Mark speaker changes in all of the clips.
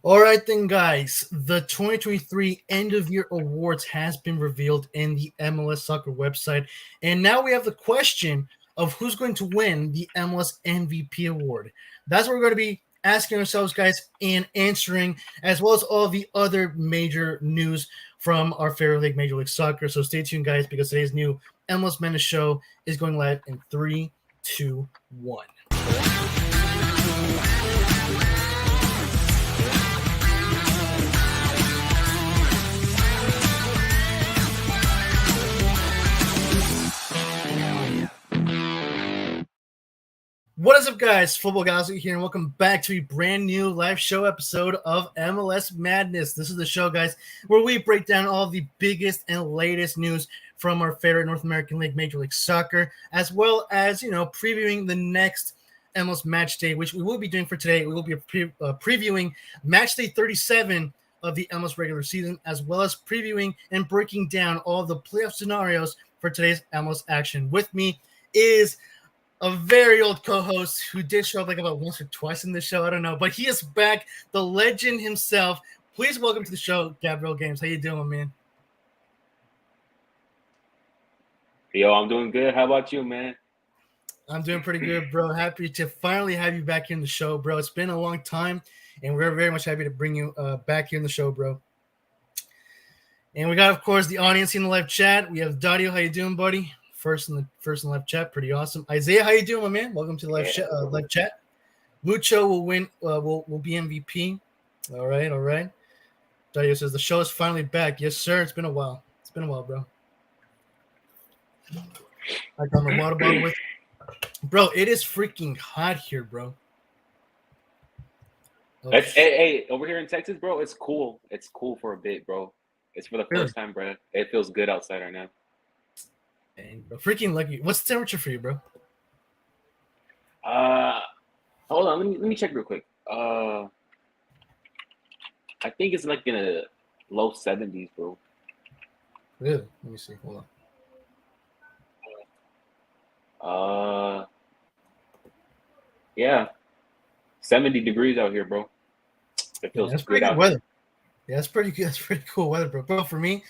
Speaker 1: All right then, guys. The 2023 End of Year Awards has been revealed in the MLS Soccer website, and now we have the question of who's going to win the MLS MVP award. That's what we're going to be asking ourselves, guys, and answering, as well as all the other major news from our favorite league, Major League Soccer. So stay tuned, guys, because today's new MLS Madness show is going live in 3, 2, 1. What is up, guys? Football Galaxy here, and welcome back to a brand new live show episode of MLS Madness. This is the show, guys, where we break down all the biggest and latest news from our favorite North American league, Major League Soccer, as well as, previewing the next MLS Matchday, which we will be doing for today. We will be previewing Matchday 37 of the MLS regular season, as well as previewing and breaking down all the playoff scenarios for today's MLS action. With me is a very old co-host who did show up like about once or twice in the show. I don't know, but he is back. The legend himself. Please welcome to the show, Gabriel Games. How you doing, man?
Speaker 2: Yo, I'm doing good. How about you, man?
Speaker 1: I'm doing pretty good, bro. Happy to finally have you back in the show, bro. It's been a long time, and we're very much happy to bring you back here in the show, bro. And we got, of course, the audience in the live chat. We have Dario. How you doing, buddy? First in the live chat, pretty awesome. Isaiah, how you doing, my man? Welcome to the live chat. Lucho will win. Will be MVP. All right. Dario says the show is finally back. Yes, sir. It's been a while. Bro. I got my water bottle with. Bro, it is freaking hot here, bro.
Speaker 2: Oh, hey, over here in Texas, bro, it's cool. It's cool for a bit, bro. It's for the first time, bro. It feels good outside right now.
Speaker 1: Dang, bro. Freaking lucky. What's the temperature for you, bro?
Speaker 2: Hold on. Let me check real quick. I think it's like in the low 70s, bro.
Speaker 1: Really? Let me see. Hold
Speaker 2: on. Yeah, 70 degrees out here, bro. It feels good out
Speaker 1: weather. Yeah, that's pretty good. That's pretty cool weather, bro. Bro, for me,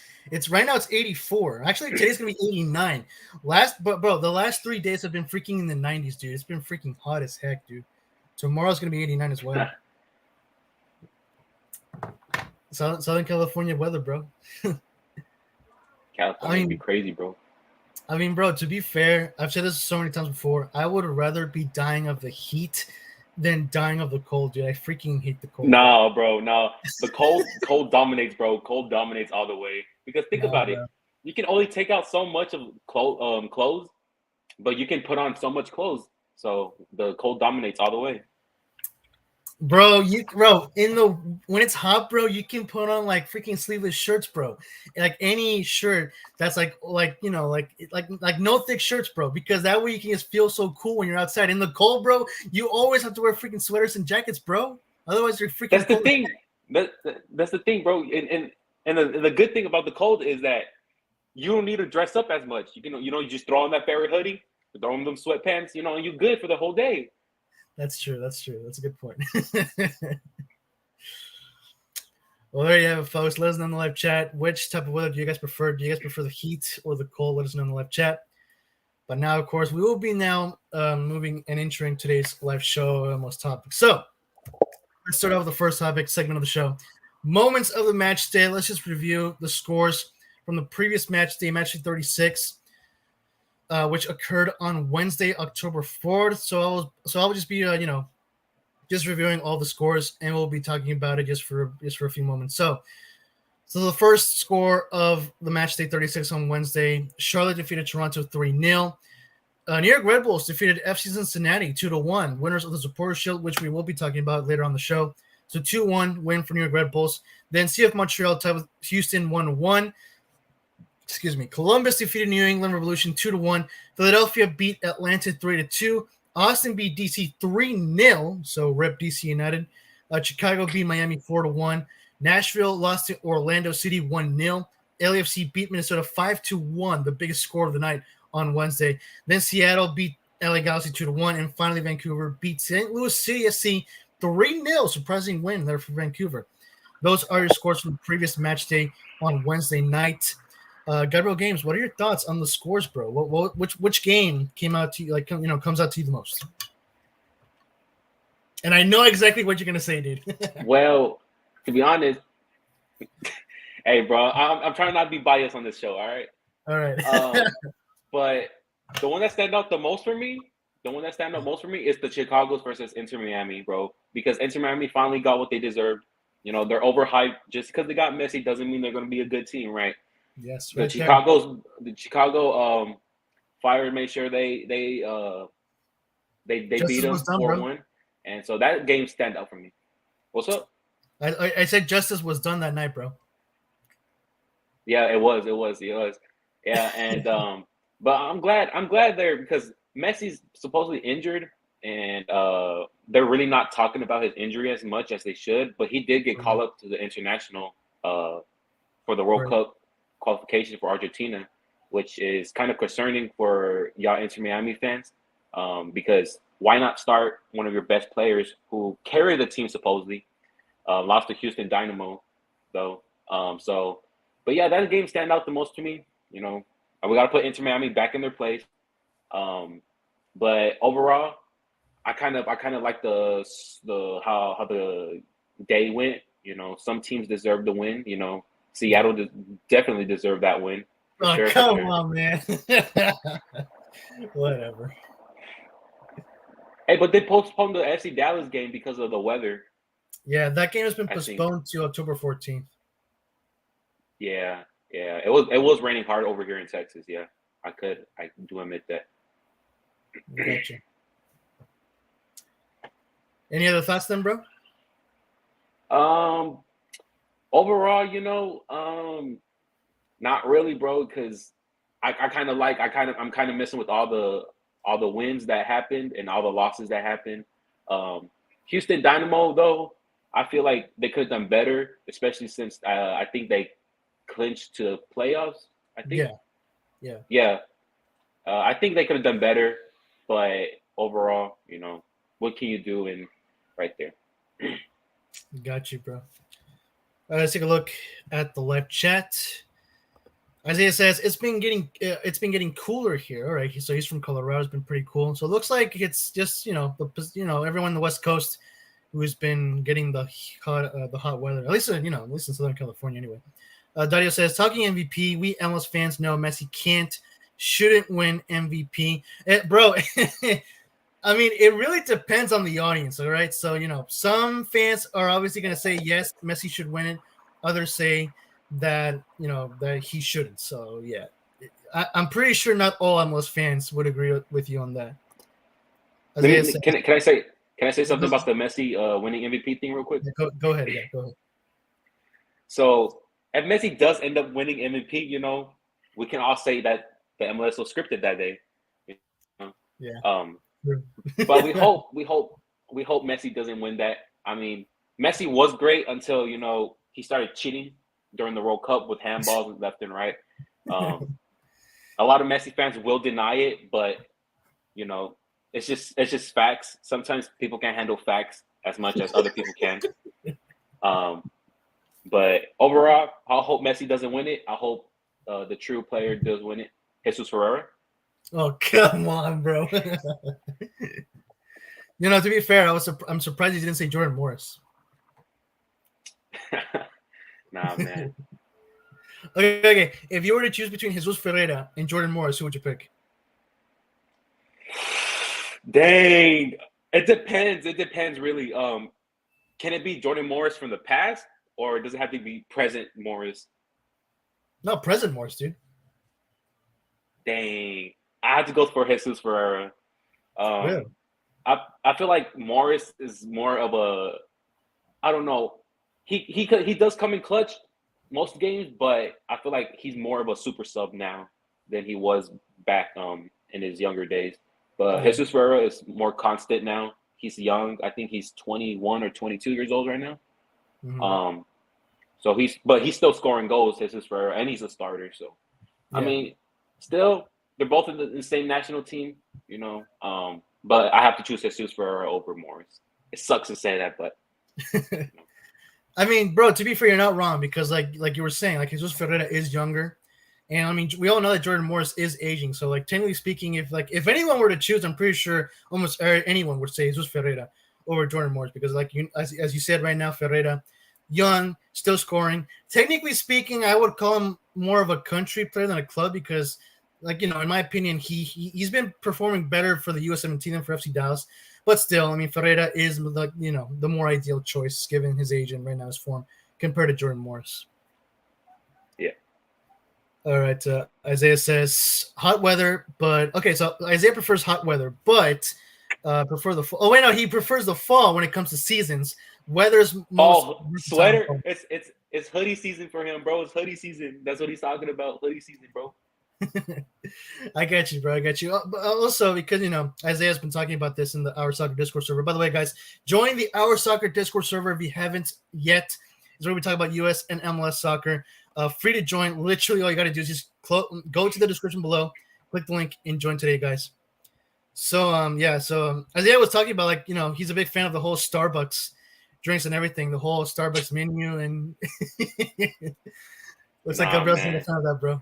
Speaker 1: right now it's 84. Actually, today's gonna be 89. The last 3 days have been freaking in the 90s, dude. It's been freaking hot as heck, dude. Tomorrow's gonna be 89 as well. Southern California weather, bro.
Speaker 2: California would be crazy, bro.
Speaker 1: I mean, bro, to be fair, I've said this so many times before. I would rather be dying of the heat than dying of the cold, dude. I freaking hate the cold.
Speaker 2: No, bro, no. The cold dominates, bro. Cold dominates all the way. Because think about it. You can only take out so much of clothes, but you can put on so much clothes. So the cold dominates all the way.
Speaker 1: Bro, when it's hot, bro, you can put on like freaking sleeveless shirts, bro. Like any shirt that's like no thick shirts, bro, because that way you can just feel so cool when you're outside. In the cold, bro, you always have to wear freaking sweaters and jackets, bro. Otherwise, you're freaking.
Speaker 2: That's the thing. That's the thing, bro. And the good thing about the cold is that you don't need to dress up as much. You just throw on that favorite hoodie, throw on them sweatpants, and you're good for the whole day.
Speaker 1: That's true. That's a good point. Well, there you have it, folks. Let us know in the live chat. Which type of weather do you guys prefer? Do you guys prefer the heat or the cold? Let us know in the live chat. But now, of course, we will be moving and entering today's live show most topic. So let's start out with the first topic segment of the show. Moments of the match day. Let's just review the scores from the previous match day, match day 36. Which occurred on Wednesday, October 4th. So I'll just be just reviewing all the scores, and we'll be talking about it just for a few moments. So the first score of the match day 36 on Wednesday, Charlotte defeated Toronto 3-0. New York Red Bulls defeated FC Cincinnati 2-1, winners of the Supporters Shield, which we will be talking about later on the show. So 2-1 win for New York Red Bulls. Then CF Montreal tied with Houston 1-1. Columbus defeated New England Revolution 2-1. Philadelphia beat Atlanta 3-2. Austin beat DC 3-0. So rep DC United. Chicago beat Miami 4-1. Nashville lost to Orlando City 1-0. LAFC beat Minnesota 5-1, the biggest score of the night on Wednesday. Then Seattle beat LA Galaxy 2-1. And finally, Vancouver beat St. Louis City SC 3-0, surprising win there for Vancouver. Those are your scores from the previous match day on Wednesday night. Gabriel Games, what are your thoughts on the scores, bro? Which game came out to you, comes out to you the most? And I know exactly what you're gonna say, dude.
Speaker 2: Well, to be honest, hey, bro, I'm trying not to be biased on this show. All right.
Speaker 1: All right.
Speaker 2: But the one that stand out the most for me, is the Chicago's versus Inter Miami, bro. Because Inter Miami finally got what they deserved. You know, they're overhyped. Just because they got Messi doesn't mean they're going to be a good team, right?
Speaker 1: Yes,
Speaker 2: The
Speaker 1: right
Speaker 2: Chicago Fire made sure they beat them 4-1, and so that game stand out for me. What's up?
Speaker 1: I said justice was done that night, bro.
Speaker 2: Yeah, it was. Yeah, and but I'm glad there because Messi's supposedly injured, and they're really not talking about his injury as much as they should. But he did get called up to the international for the World Cup qualification for Argentina, which is kind of concerning for y'all Inter Miami fans, because why not start one of your best players who carry the team supposedly? Lost to Houston Dynamo, though. But yeah, that game stand out the most to me. You know, we got to put Inter Miami back in their place. But overall, I kind of like the how the day went. You know, some teams deserve the win. You know, Seattle definitely deserved that win.
Speaker 1: Come on, man. Whatever.
Speaker 2: Hey, but they postponed the FC Dallas game because of the weather.
Speaker 1: Yeah, that game has been postponed to October 14th.
Speaker 2: Yeah. It was raining hard over here in Texas. Yeah, I do admit that.
Speaker 1: Gotcha. Any other thoughts then, bro?
Speaker 2: Overall, you know, not really, bro, because I'm kind of messing with all the wins that happened and all the losses that happened. Houston Dynamo, though, I feel like they could have done better, especially since I think they clinched to playoffs. I think. Yeah. I think they could have done better, but overall, you know, what can you do in right there?
Speaker 1: Got you, bro. Let's take a look at the live chat. Isaiah says it's been getting cooler here. All right, so he's from Colorado. It's been pretty cool. So it looks like it's just everyone in the West Coast who's been getting the hot weather. At least in Southern California anyway. Dario says talking MVP. We MLS fans know Messi shouldn't win MVP, bro. I mean, it really depends on the audience, all right? So, some fans are obviously going to say, yes, Messi should win it. Others say that, that he shouldn't. So, yeah, I'm pretty sure not all MLS fans would agree with you on that.
Speaker 2: Can I say something about the Messi winning MVP thing real quick?
Speaker 1: Yeah, go ahead. Yeah, go ahead.
Speaker 2: So, if Messi does end up winning MVP, we can all say that the MLS was scripted that day.
Speaker 1: Yeah.
Speaker 2: But we hope Messi doesn't win that. I mean, Messi was great until he started cheating during the World Cup with handballs left and right. A lot of Messi fans will deny it, but it's just facts. Sometimes people can't handle facts as much as other people can. But overall, I hope Messi doesn't win it. I hope the true player does win it. Jesus Ferreira.
Speaker 1: Oh, come on, bro. To be fair, I'm surprised he didn't say Jordan Morris.
Speaker 2: Nah, man.
Speaker 1: Okay. If you were to choose between Jesus Ferreira and Jordan Morris, who would you pick?
Speaker 2: Dang. It depends. It depends, really. Can it be Jordan Morris from the past, or does it have to be present Morris?
Speaker 1: No, present Morris, dude.
Speaker 2: Dang. I had to go for Jesus Ferreira.
Speaker 1: Really?
Speaker 2: I feel like Morris is more of a, I don't know. He does come in clutch most games, but I feel like he's more of a super sub now than he was back in his younger days. But Jesus Ferreira is more constant now. He's young. I think he's 21 or 22 years old right now. Mm-hmm. So he's still scoring goals, Jesus Ferreira, and he's a starter. So I mean, still they're both in the same national team, but I have to choose Jesus Ferreira over Morris. It sucks to say that, but
Speaker 1: I mean, bro, to be fair, you're not wrong because like you were saying, like Jesus Ferreira is younger. And I mean, we all know that Jordan Morris is aging. So, like, technically speaking, if anyone were to choose, I'm pretty sure almost anyone would say Jesus Ferreira over Jordan Morris because, like, as you said right now, Ferreira, young, still scoring. Technically speaking, I would call him more of a country player than a club because, like, in my opinion, he's been performing better for the USMNT than for FC Dallas. But still, I mean, Ferreira is the more ideal choice given his age and right now his form compared to Jordan Morris.
Speaker 2: Yeah.
Speaker 1: All right. Isaiah says hot weather, but okay. So Isaiah prefers hot weather, but prefer the fall. Oh wait, no, he prefers the fall when it comes to seasons. Weather's most
Speaker 2: sweater. It's hoodie season for him, bro. It's hoodie season. That's what he's talking about. Hoodie season, bro.
Speaker 1: I get you, bro. I get you. But also, because Isaiah's been talking about this in the Our Soccer Discord server. By the way, guys, join the Our Soccer Discord server if you haven't yet. It's where we talk about US and MLS soccer. Free to join. Literally, all you got to do is just go to the description below, click the link, and join today, guys. So, Isaiah was talking about, like, he's a big fan of the whole Starbucks drinks and everything, the whole Starbucks menu, and looks like Gabriel's not a fan of that, bro.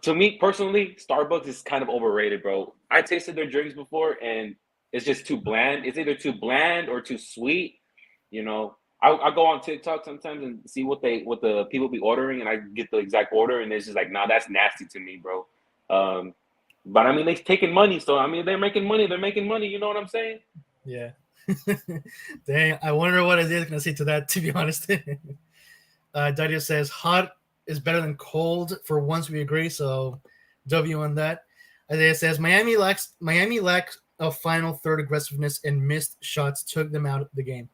Speaker 2: To me personally, Starbucks is kind of overrated, bro. I tasted their drinks before, and it's just too bland. It's either too bland or too sweet. I go on TikTok sometimes and see what the people be ordering, and I get the exact order, and it's just like, nah, that's nasty to me, bro. But I mean, they're taking money, so I mean, they're making money. They're making money. You know what I'm saying?
Speaker 1: Yeah. Dang, I wonder what Isaiah's gonna say to that. To be honest, Dario says hot is better than cold. For once, we agree. So, W on that. Isaiah says Miami lacks a final third aggressiveness, and missed shots took them out of the game.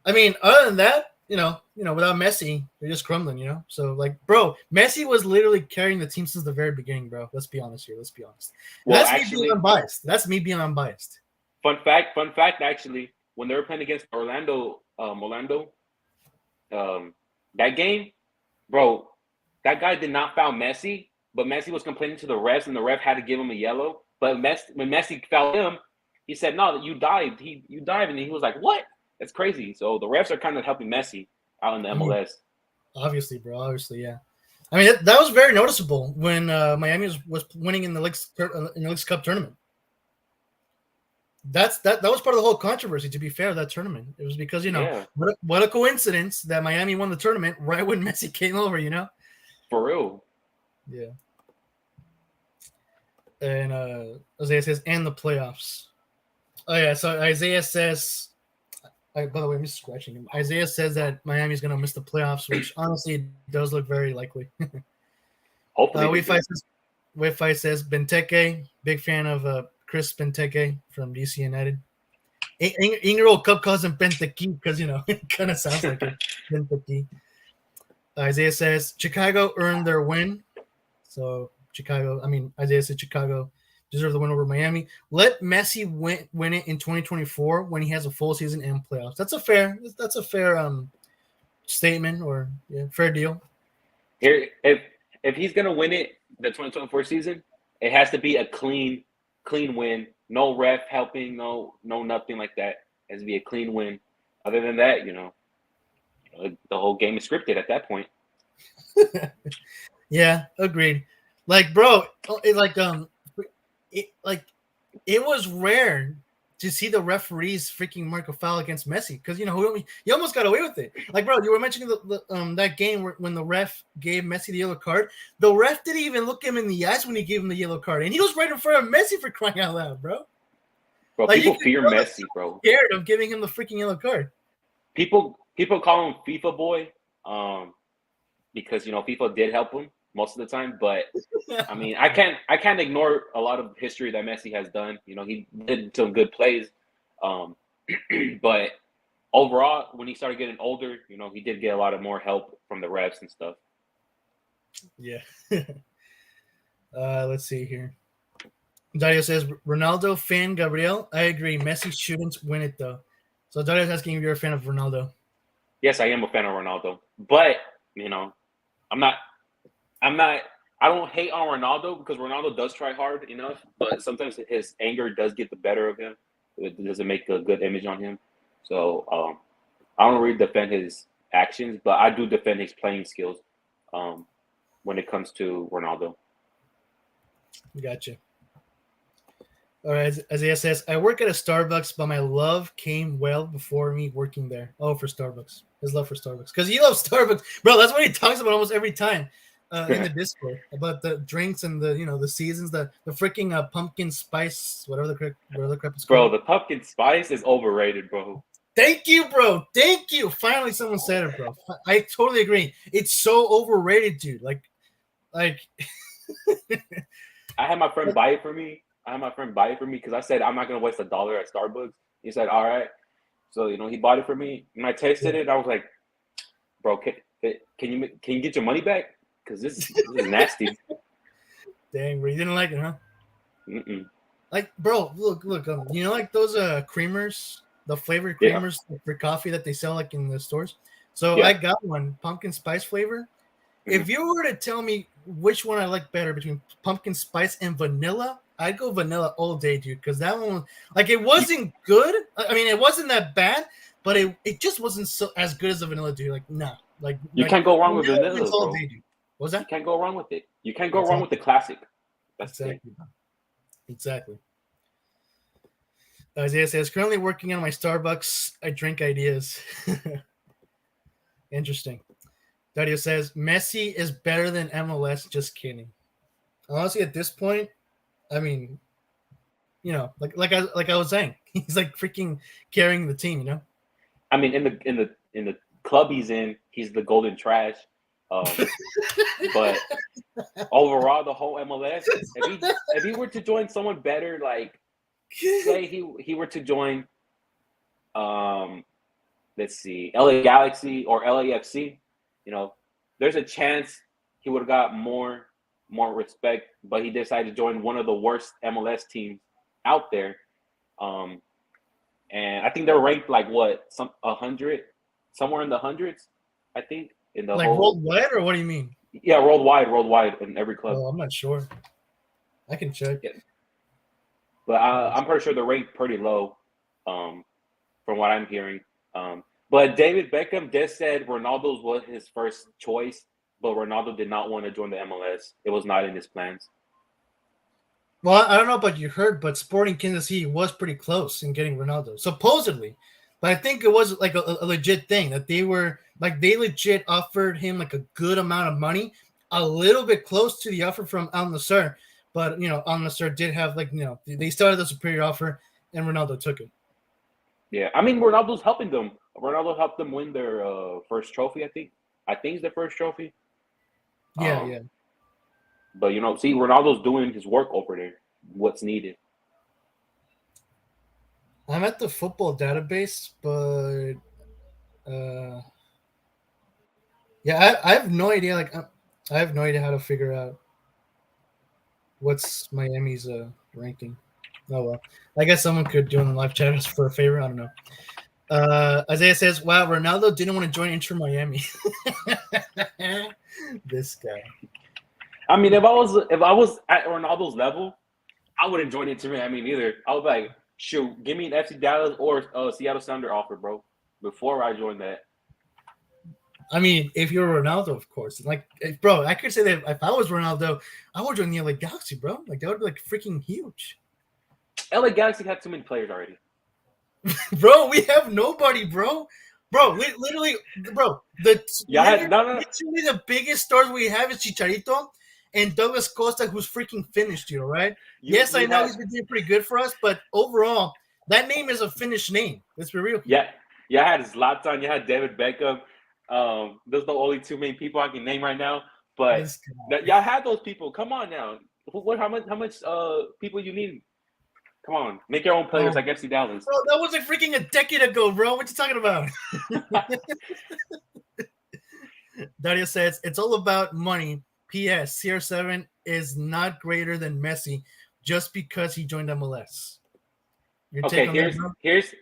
Speaker 1: I mean, other than that, without Messi, they're just crumbling, So, like, bro, Messi was literally carrying the team since the very beginning, bro. Let's be honest here. Let's be honest. Well, that's me being unbiased. That's me being unbiased.
Speaker 2: Fun fact, actually, when they were playing against Orlando, that game, bro, that guy did not foul Messi, but Messi was complaining to the refs, and the ref had to give him a yellow. But when Messi fouled him, he said, no, you dived. You dived, and he was like, what? That's crazy. So the refs are kind of helping Messi out in the MLS.
Speaker 1: Obviously, bro. Obviously, yeah. I mean, that was very noticeable when Miami was winning in the Leagues Cup tournament. That was part of the whole controversy. To be fair, that tournament, it was because what a coincidence that Miami won the tournament right when Messi came over.
Speaker 2: For real.
Speaker 1: Yeah. And Isaiah says, and the playoffs. Oh yeah. So Isaiah says. By the way, I'm just scratching him. Isaiah says that Miami's going to miss the playoffs, which honestly does look very likely.
Speaker 2: Hopefully.
Speaker 1: Wi-Fi says Benteke, big fan of Chris Benteke from DC United. Ingrid Cup calls him Benteke because, it kind of sounds like it. Benteke. Isaiah says Chicago earned their win. So Isaiah said Chicago deserve the win over Miami. Let Messi win it in 2024 when he has a full season and playoffs. That's a fair statement or fair deal.
Speaker 2: Here, if he's gonna win it the 2024 season, it has to be a clean win. No ref helping, no nothing like that. It has to be a clean win. Other than that, the whole game is scripted at that point.
Speaker 1: Yeah, agreed. Like, bro, it was rare to see the referees freaking mark a foul against Messi because he almost got away with it. Like, bro, you were mentioning that game when the ref gave Messi the yellow card. The ref didn't even look him in the eyes when he gave him the yellow card, and he was right in front of Messi for crying out loud, bro.
Speaker 2: Bro, people fear Messi, bro.
Speaker 1: Scared of giving him the freaking yellow card.
Speaker 2: People call him FIFA boy, because FIFA did help him most of the time, but I mean, I can't ignore a lot of history that Messi has done. He did some good plays, but overall, when he started getting older, he did get a lot of more help from the refs and stuff.
Speaker 1: Yeah. Let's see here. Dario says Ronaldo fan Gabriel. I agree. Messi shouldn't win it though. So Dario's asking if you're a fan of Ronaldo.
Speaker 2: Yes, I am a fan of Ronaldo, but I don't hate on Ronaldo because Ronaldo does try hard enough, but sometimes his anger does get the better of him. It doesn't make a good image on him. So I don't really defend his actions, but I do defend his playing skills when it comes to Ronaldo.
Speaker 1: Gotcha. All right, Isaiah says, I work at a Starbucks, but my love came well before me working there. Oh, for Starbucks. His love for Starbucks. Because he loves Starbucks. Bro, that's what he talks about almost every time in the Discord. About the drinks and the seasons, the freaking pumpkin spice, whatever the crap is
Speaker 2: Bro,
Speaker 1: called.
Speaker 2: the pumpkin spice is overrated, bro.
Speaker 1: Thank you, bro. Thank you. Finally, someone said it, bro. I totally agree. It's so overrated, dude. Like.
Speaker 2: I had my friend buy it for me. Because I said I'm not gonna waste $1 at Starbucks. He said, "All right." So he bought it for me, and I tasted it. And I was like, "Bro, can you get your money back? Because this is nasty."
Speaker 1: Dang, bro, you didn't like it, huh?
Speaker 2: Mm-mm.
Speaker 1: Like, bro, look, like those creamers, the flavored creamers for coffee that they sell like in the stores. So I got one pumpkin spice flavor. If you were to tell me which one I like better between pumpkin spice and vanilla, I'd go vanilla all day, dude. Because that one, like, it wasn't good. I mean, it wasn't that bad, but it just wasn't so as good as the vanilla, dude. Like, nah, like
Speaker 2: you can't go wrong with vanilla,
Speaker 1: all
Speaker 2: bro.
Speaker 1: day, dude. What was that?
Speaker 2: You can't go wrong with it. You can't go wrong with the classic. That's
Speaker 1: Exactly. Isaiah says, currently working on my Starbucks. I drink ideas. Interesting. Dario says, Messi is better than MLS. Just kidding. Honestly, at this point, I mean, like I was saying, he's like freaking carrying the team,
Speaker 2: I mean, in the club he's in, he's the golden trash. But overall, the whole MLS, if he were to join someone better, like say he were to join, let's see, LA Galaxy or LAFC, there's a chance he would have got more respect, but he decided to join one of the worst MLS teams out there. And I think they're ranked like 100, somewhere in the hundreds, I think. In the whole
Speaker 1: worldwide, or what do you mean?
Speaker 2: Yeah, worldwide in every club.
Speaker 1: Oh, I'm not sure. I can check.
Speaker 2: Yeah. But I'm pretty sure they're ranked pretty low, from what I'm hearing. But David Beckham just said Ronaldo was his first choice, but Ronaldo did not want to join the MLS. It was not in his plans.
Speaker 1: Well, I don't know about you heard, but Sporting Kansas City was pretty close in getting Ronaldo, supposedly. But I think it was like a legit thing that they legit offered him like a good amount of money, a little bit close to the offer from Al Nassr. But, Al Nassr did have they started the superior offer and Ronaldo took it.
Speaker 2: Yeah, I mean, Ronaldo's helping them. Ronaldo helped them win their first trophy, I think. I think it's their first trophy.
Speaker 1: Yeah.
Speaker 2: But, see, Ronaldo's doing his work over there, what's needed.
Speaker 1: I'm at the football database, but I have no idea. I have no idea how to figure out what's Miami's ranking. Oh well, I guess someone could do in the live chat for a favor. I don't know. Isaiah says, "Wow, Ronaldo didn't want to join Inter Miami." This guy.
Speaker 2: I mean, if I was at Ronaldo's level, I wouldn't join Inter Miami either. I was like, shoot, give me an FC Dallas or Seattle Sounder offer, bro, before I join that.
Speaker 1: I mean, if you're Ronaldo, of course. Bro, I could say that if I was Ronaldo, I would join the LA Galaxy, bro. Like, that would be freaking huge.
Speaker 2: LA Galaxy had too many players already.
Speaker 1: Bro, we have nobody, bro. Bro, literally, bro. Literally the biggest stars we have is Chicharito and Douglas Costa, who's freaking finished, right? Yes, I know he's been doing pretty good for us, but overall, that name is a Finnish name. Let's be real.
Speaker 2: Yeah, I had Zlatan, you had David Beckham. Those are the only two main people I can name right now. But y'all had those people. Come on now. How much people you need? Come on, make your own players like FC Dallas.
Speaker 1: Bro, that was freaking a decade ago, bro. What you talking about? Dario says it's all about money. P.S. CR7 is not greater than Messi just because he joined MLS.
Speaker 2: Here's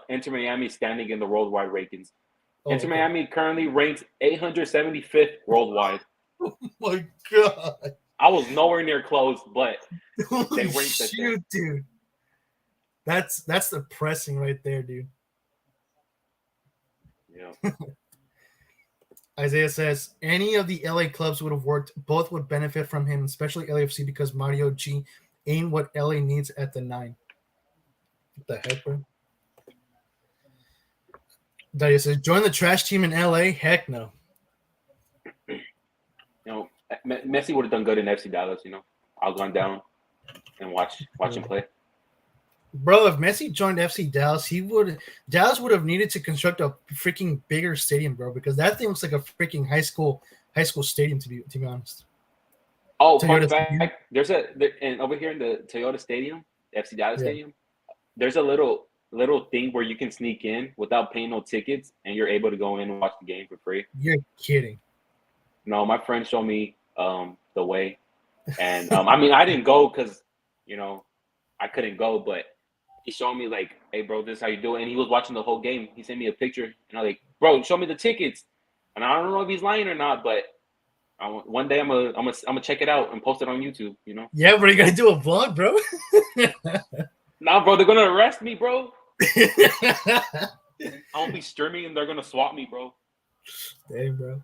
Speaker 2: Inter Miami standing in the worldwide rankings. Inter Miami currently ranks 875th worldwide.
Speaker 1: Oh my god!
Speaker 2: I was nowhere near close, but they ranked
Speaker 1: dude. That's depressing right there, dude.
Speaker 2: Yeah.
Speaker 1: Isaiah says any of the LA clubs would have worked. Both would benefit from him, especially LAFC because Mario G ain't what LA needs at the 9. What the heck, bro? Daria says join the trash team in LA. Heck no.
Speaker 2: You know, Messi would have done good in FC Dallas. You know, I'll go down and watch him play.
Speaker 1: Bro, if Messi joined FC Dallas, Dallas would have needed to construct a freaking bigger stadium, bro, because that thing looks like a freaking high school stadium to be honest.
Speaker 2: Oh, fun fact, and over here in the Toyota Stadium, FC Dallas Stadium, there's a little thing where you can sneak in without paying no tickets, and you're able to go in and watch the game for free.
Speaker 1: You're kidding.
Speaker 2: No, my friend showed me the way, and I mean I didn't go because you know I couldn't go, but he showed me like, hey bro, this is how you do it, and he was watching the whole game. He sent me a picture, and I'm like, bro, show me the tickets, and I don't know if he's lying or not, but one day I'm gonna check it out and post it on YouTube. You know?
Speaker 1: Yeah, but you gotta do a vlog, bro.
Speaker 2: Nah, bro, they're gonna arrest me, bro. I won't be streaming, and they're gonna swat me, bro.
Speaker 1: Dang, bro.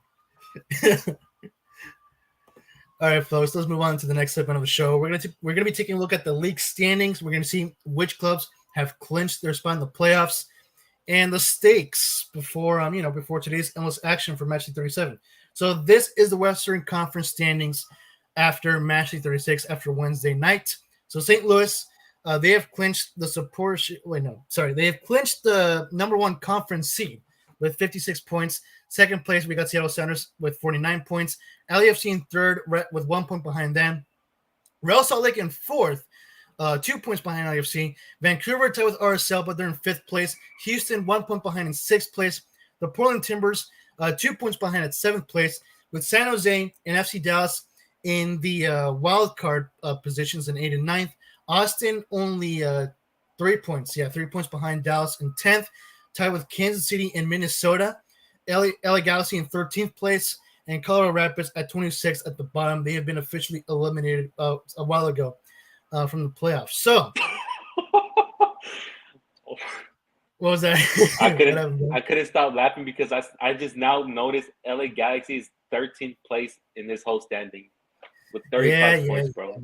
Speaker 1: All right, folks, let's move on to the next segment of the show. We're gonna be taking a look at the league standings. We're gonna see which clubs have clinched their spot in the playoffs and the stakes before today's MLS action for Matchday 37. So this is the Western Conference standings after Matchday 36 after Wednesday night. So St. Louis, they have clinched the They have clinched the number 1 conference seed with 56 points. Second place, we got Seattle Sounders with 49 points. LAFC in third with 1 point behind them. Real Salt Lake in fourth, 2 points behind LAFC. Vancouver tied with RSL, but they're in fifth place. Houston, 1 point behind in sixth place. The Portland Timbers, 2 points behind at seventh place, with San Jose and FC Dallas in the wild card positions in 8th and 9th. Austin only 3 points. 3 points behind Dallas in 10th, tied with Kansas City and Minnesota. LA Galaxy in 13th place, and Colorado Rapids at 26th at the bottom. They have been officially eliminated a while ago from the playoffs. So, what was that?
Speaker 2: I couldn't stop laughing because I just now noticed LA Galaxy is 13th place in this whole standing with 35 points, bro.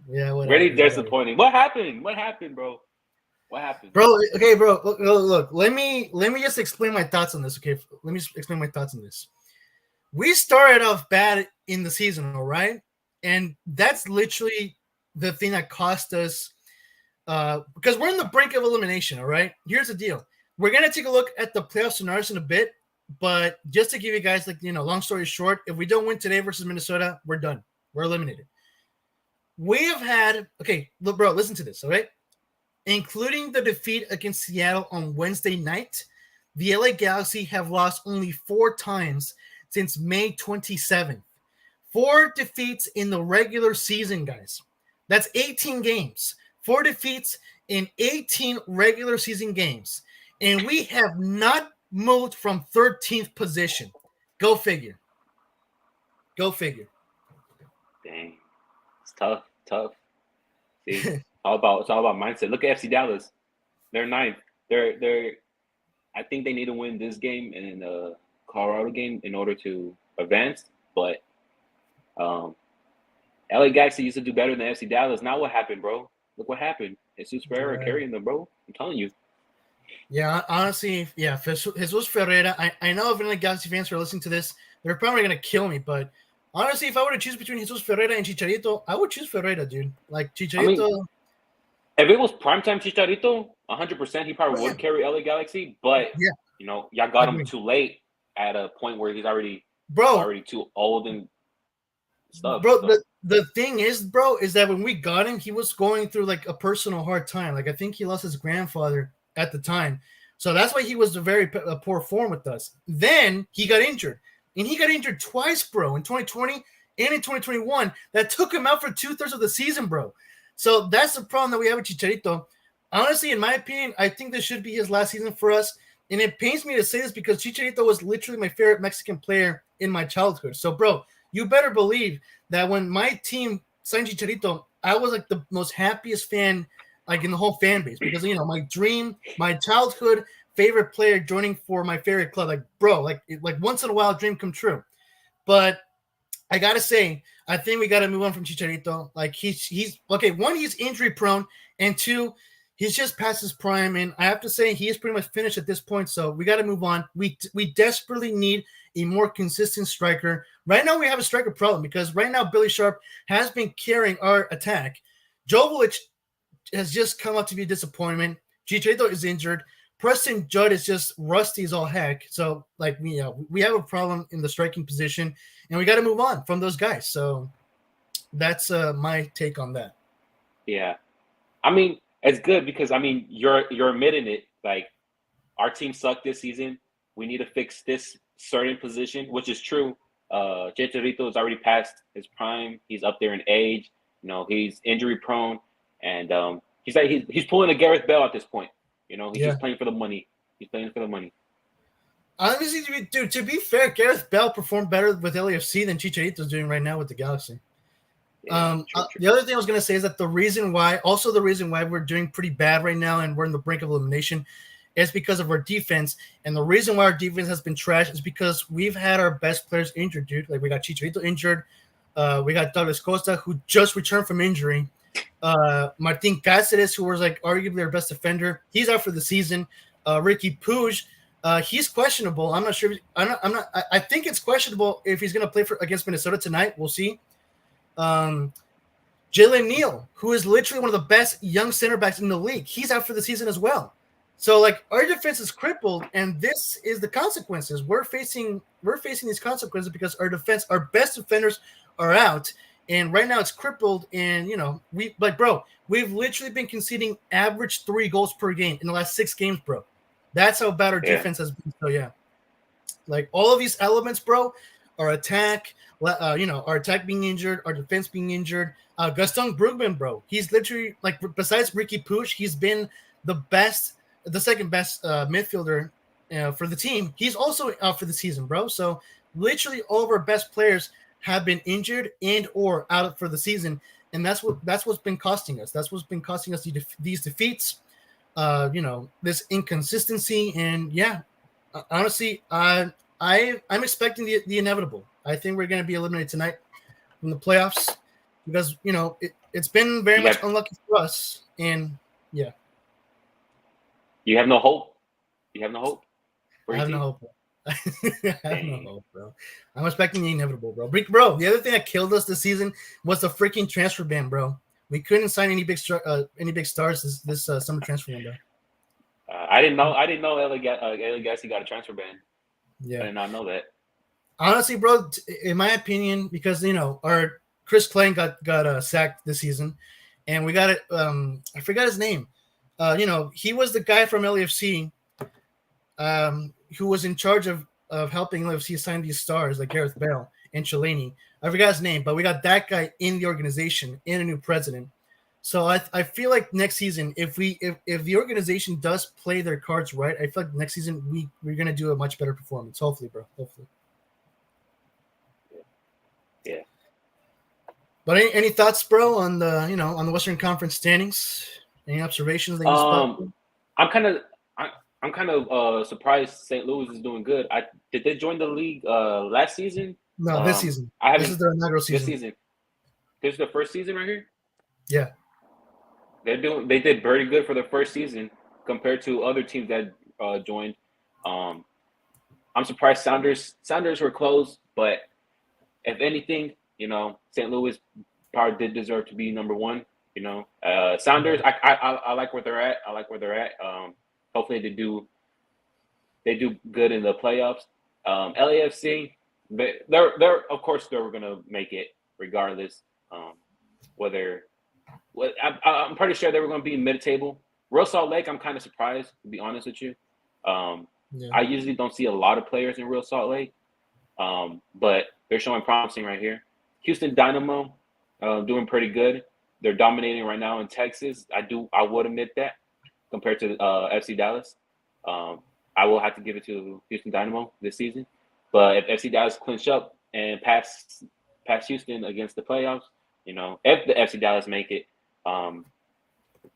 Speaker 1: Yeah,
Speaker 2: really disappointing. What happened, bro? What happened?
Speaker 1: Bro, okay, bro. Look, let me just explain my thoughts on this, okay? Let me explain my thoughts on this. We started off bad in the season, all right? And that's literally the thing that cost us because we're in the brink of elimination, all right? Here's the deal. We're going to take a look at the playoff scenarios in a bit, but just to give you guys, long story short, if we don't win today versus Minnesota, we're done. We're eliminated. We have had, okay, look, bro, listen to this, all right? Including the defeat against Seattle on Wednesday night, the LA Galaxy have lost only 4 times since May 27th. 4 defeats in the regular season, guys. That's 18 games. 4 defeats in 18 regular season games. And we have not moved from 13th position. Go figure.
Speaker 2: Dang. It's tough. See, it's all about mindset. Look at FC Dallas. They're 9th. They're I think they need to win this game and the Colorado game in order to advance. But LA Galaxy used to do better than FC Dallas. Now what happened, bro? Look what happened. Jesus Ferreira carrying them, bro. I'm telling you.
Speaker 1: Yeah, honestly, yeah. Jesus Ferreira. I know if any Galaxy fans are listening to this, they're probably gonna kill me. But honestly, if I were to choose between Jesus Ferreira and Chicharito, I would choose Ferreira, dude. Like Chicharito.
Speaker 2: I mean, if it was primetime Chicharito, 100%, he probably would carry LA Galaxy. But y'all got him too late at a point where he's already too old and stuff.
Speaker 1: Bro, so. The thing is, bro, is that when we got him, he was going through like a personal hard time. Like I think he lost his grandfather at the time. So that's why he was a very poor form with us. Then he got injured. And he got injured twice, bro, in 2020 and in 2021. That took him out for 2/3 of the season, bro. So that's the problem that we have with Chicharito. Honestly, in my opinion, I think this should be his last season for us. And it pains me to say this because Chicharito was literally my favorite Mexican player in my childhood. So, bro, you better believe that when my team signed Chicharito, I was like the most happiest fan like in the whole fan base, because my childhood favorite player joining for my favorite club, like bro, like once in a while, a dream come true. But I gotta say, I think we gotta move on from Chicharito. Like he's okay. One, he's injury prone, and two, he's just past his prime. And I have to say, he is pretty much finished at this point. So we gotta move on. We desperately need a more consistent striker. Right now, we have a striker problem because right now Billy Sharp has been carrying our attack. Jovic has just come up to be a disappointment. Chicharito is injured. Preston Judd is just rusty as all heck. So, like, we have a problem in the striking position, and we got to move on from those guys. So that's my take on that.
Speaker 2: Yeah. I mean, it's good because, I mean, you're admitting it. Like, our team sucked this season. We need to fix this certain position, which is true. Chicharito is already past his prime. He's up there in age. You know, he's injury prone, and he's pulling a Gareth Bale at this point. You know, he's just playing for the money. He's playing for the money.
Speaker 1: Honestly, dude, to be fair, Gareth Bale performed better with LAFC than Chicharito's doing right now with the Galaxy. Yeah, true. The other thing I was going to say is that the reason why we're doing pretty bad right now and we're on the brink of elimination is because of our defense. And the reason why our defense has been trash is because we've had our best players injured, dude. Like, we got Chicharito injured. We got Douglas Costa, who just returned from injury. Martin Cáceres, who was like arguably our best defender, he's out for the season. Ricky Puig, he's questionable. I'm not sure. I think it's questionable if he's going to play against Minnesota tonight. We'll see. Jalen Neal, who is literally one of the best young center backs in the league, he's out for the season as well. So, like, our defense is crippled, and this is the consequences. We're facing these consequences because our best defenders are out. And right now it's crippled, and we've literally been conceding average 3 goals per game in the last 6 games, bro. That's how bad our defense has been. So yeah, like all of these elements, bro, our attack, our attack being injured, our defense being injured. Gaston Brugman, bro, he's literally like, besides Ricky Puig, he's been the second best midfielder for the team. He's also out for the season, bro. So literally all of our best players have been injured and or out for the season, and that's what's been costing us. That's what's been costing us these defeats, this inconsistency. And yeah, honestly, I'm expecting the inevitable. I think we're going to be eliminated tonight from the playoffs because it's been very much unlucky for us. And yeah,
Speaker 2: you have no hope. You have no hope.
Speaker 1: I have no hope. I have no hope, bro. I'm expecting the inevitable, bro. Bro, the other thing that killed us this season was the freaking transfer ban, bro. We couldn't sign any big stars this summer transfer window.
Speaker 2: I didn't know LA Galaxy got a transfer ban.
Speaker 1: Yeah,
Speaker 2: I did not know that.
Speaker 1: Honestly, bro, in my opinion, because our Chris Klein got sacked this season, and we got it. I forgot his name. He was the guy from LAFC. Who was in charge of helping LAFC sign these stars like Gareth Bale and Chiellini. I forgot his name, but we got that guy in the organization and a new president. So I feel like next season, if the organization does play their cards right, I feel like next season we're gonna do a much better performance. Hopefully, bro. Hopefully.
Speaker 2: Yeah.
Speaker 1: But any thoughts, bro, on the Western Conference standings? Any observations that you spot?
Speaker 2: I'm kind of surprised St. Louis is doing good. Did they join the league last season?
Speaker 1: No, this season. This is their inaugural season.
Speaker 2: This season. This is the first season right here?
Speaker 1: Yeah.
Speaker 2: They did very good for their first season compared to other teams that joined. I'm surprised Sounders were close, but if anything, St. Louis probably did deserve to be number 1. Sounders, I like where they're at. Hopefully they do good in the playoffs. LAFC, they're of course they're gonna make it regardless. I'm pretty sure they were gonna be mid-table. Real Salt Lake, I'm kind of surprised, to be honest with you. I usually don't see a lot of players in Real Salt Lake, but they're showing promising right here. Houston Dynamo, doing pretty good. They're dominating right now in Texas. I would admit that. Compared to FC Dallas, I will have to give it to Houston Dynamo this season. But if FC Dallas clinch up and pass Houston against the playoffs, if the FC Dallas make it,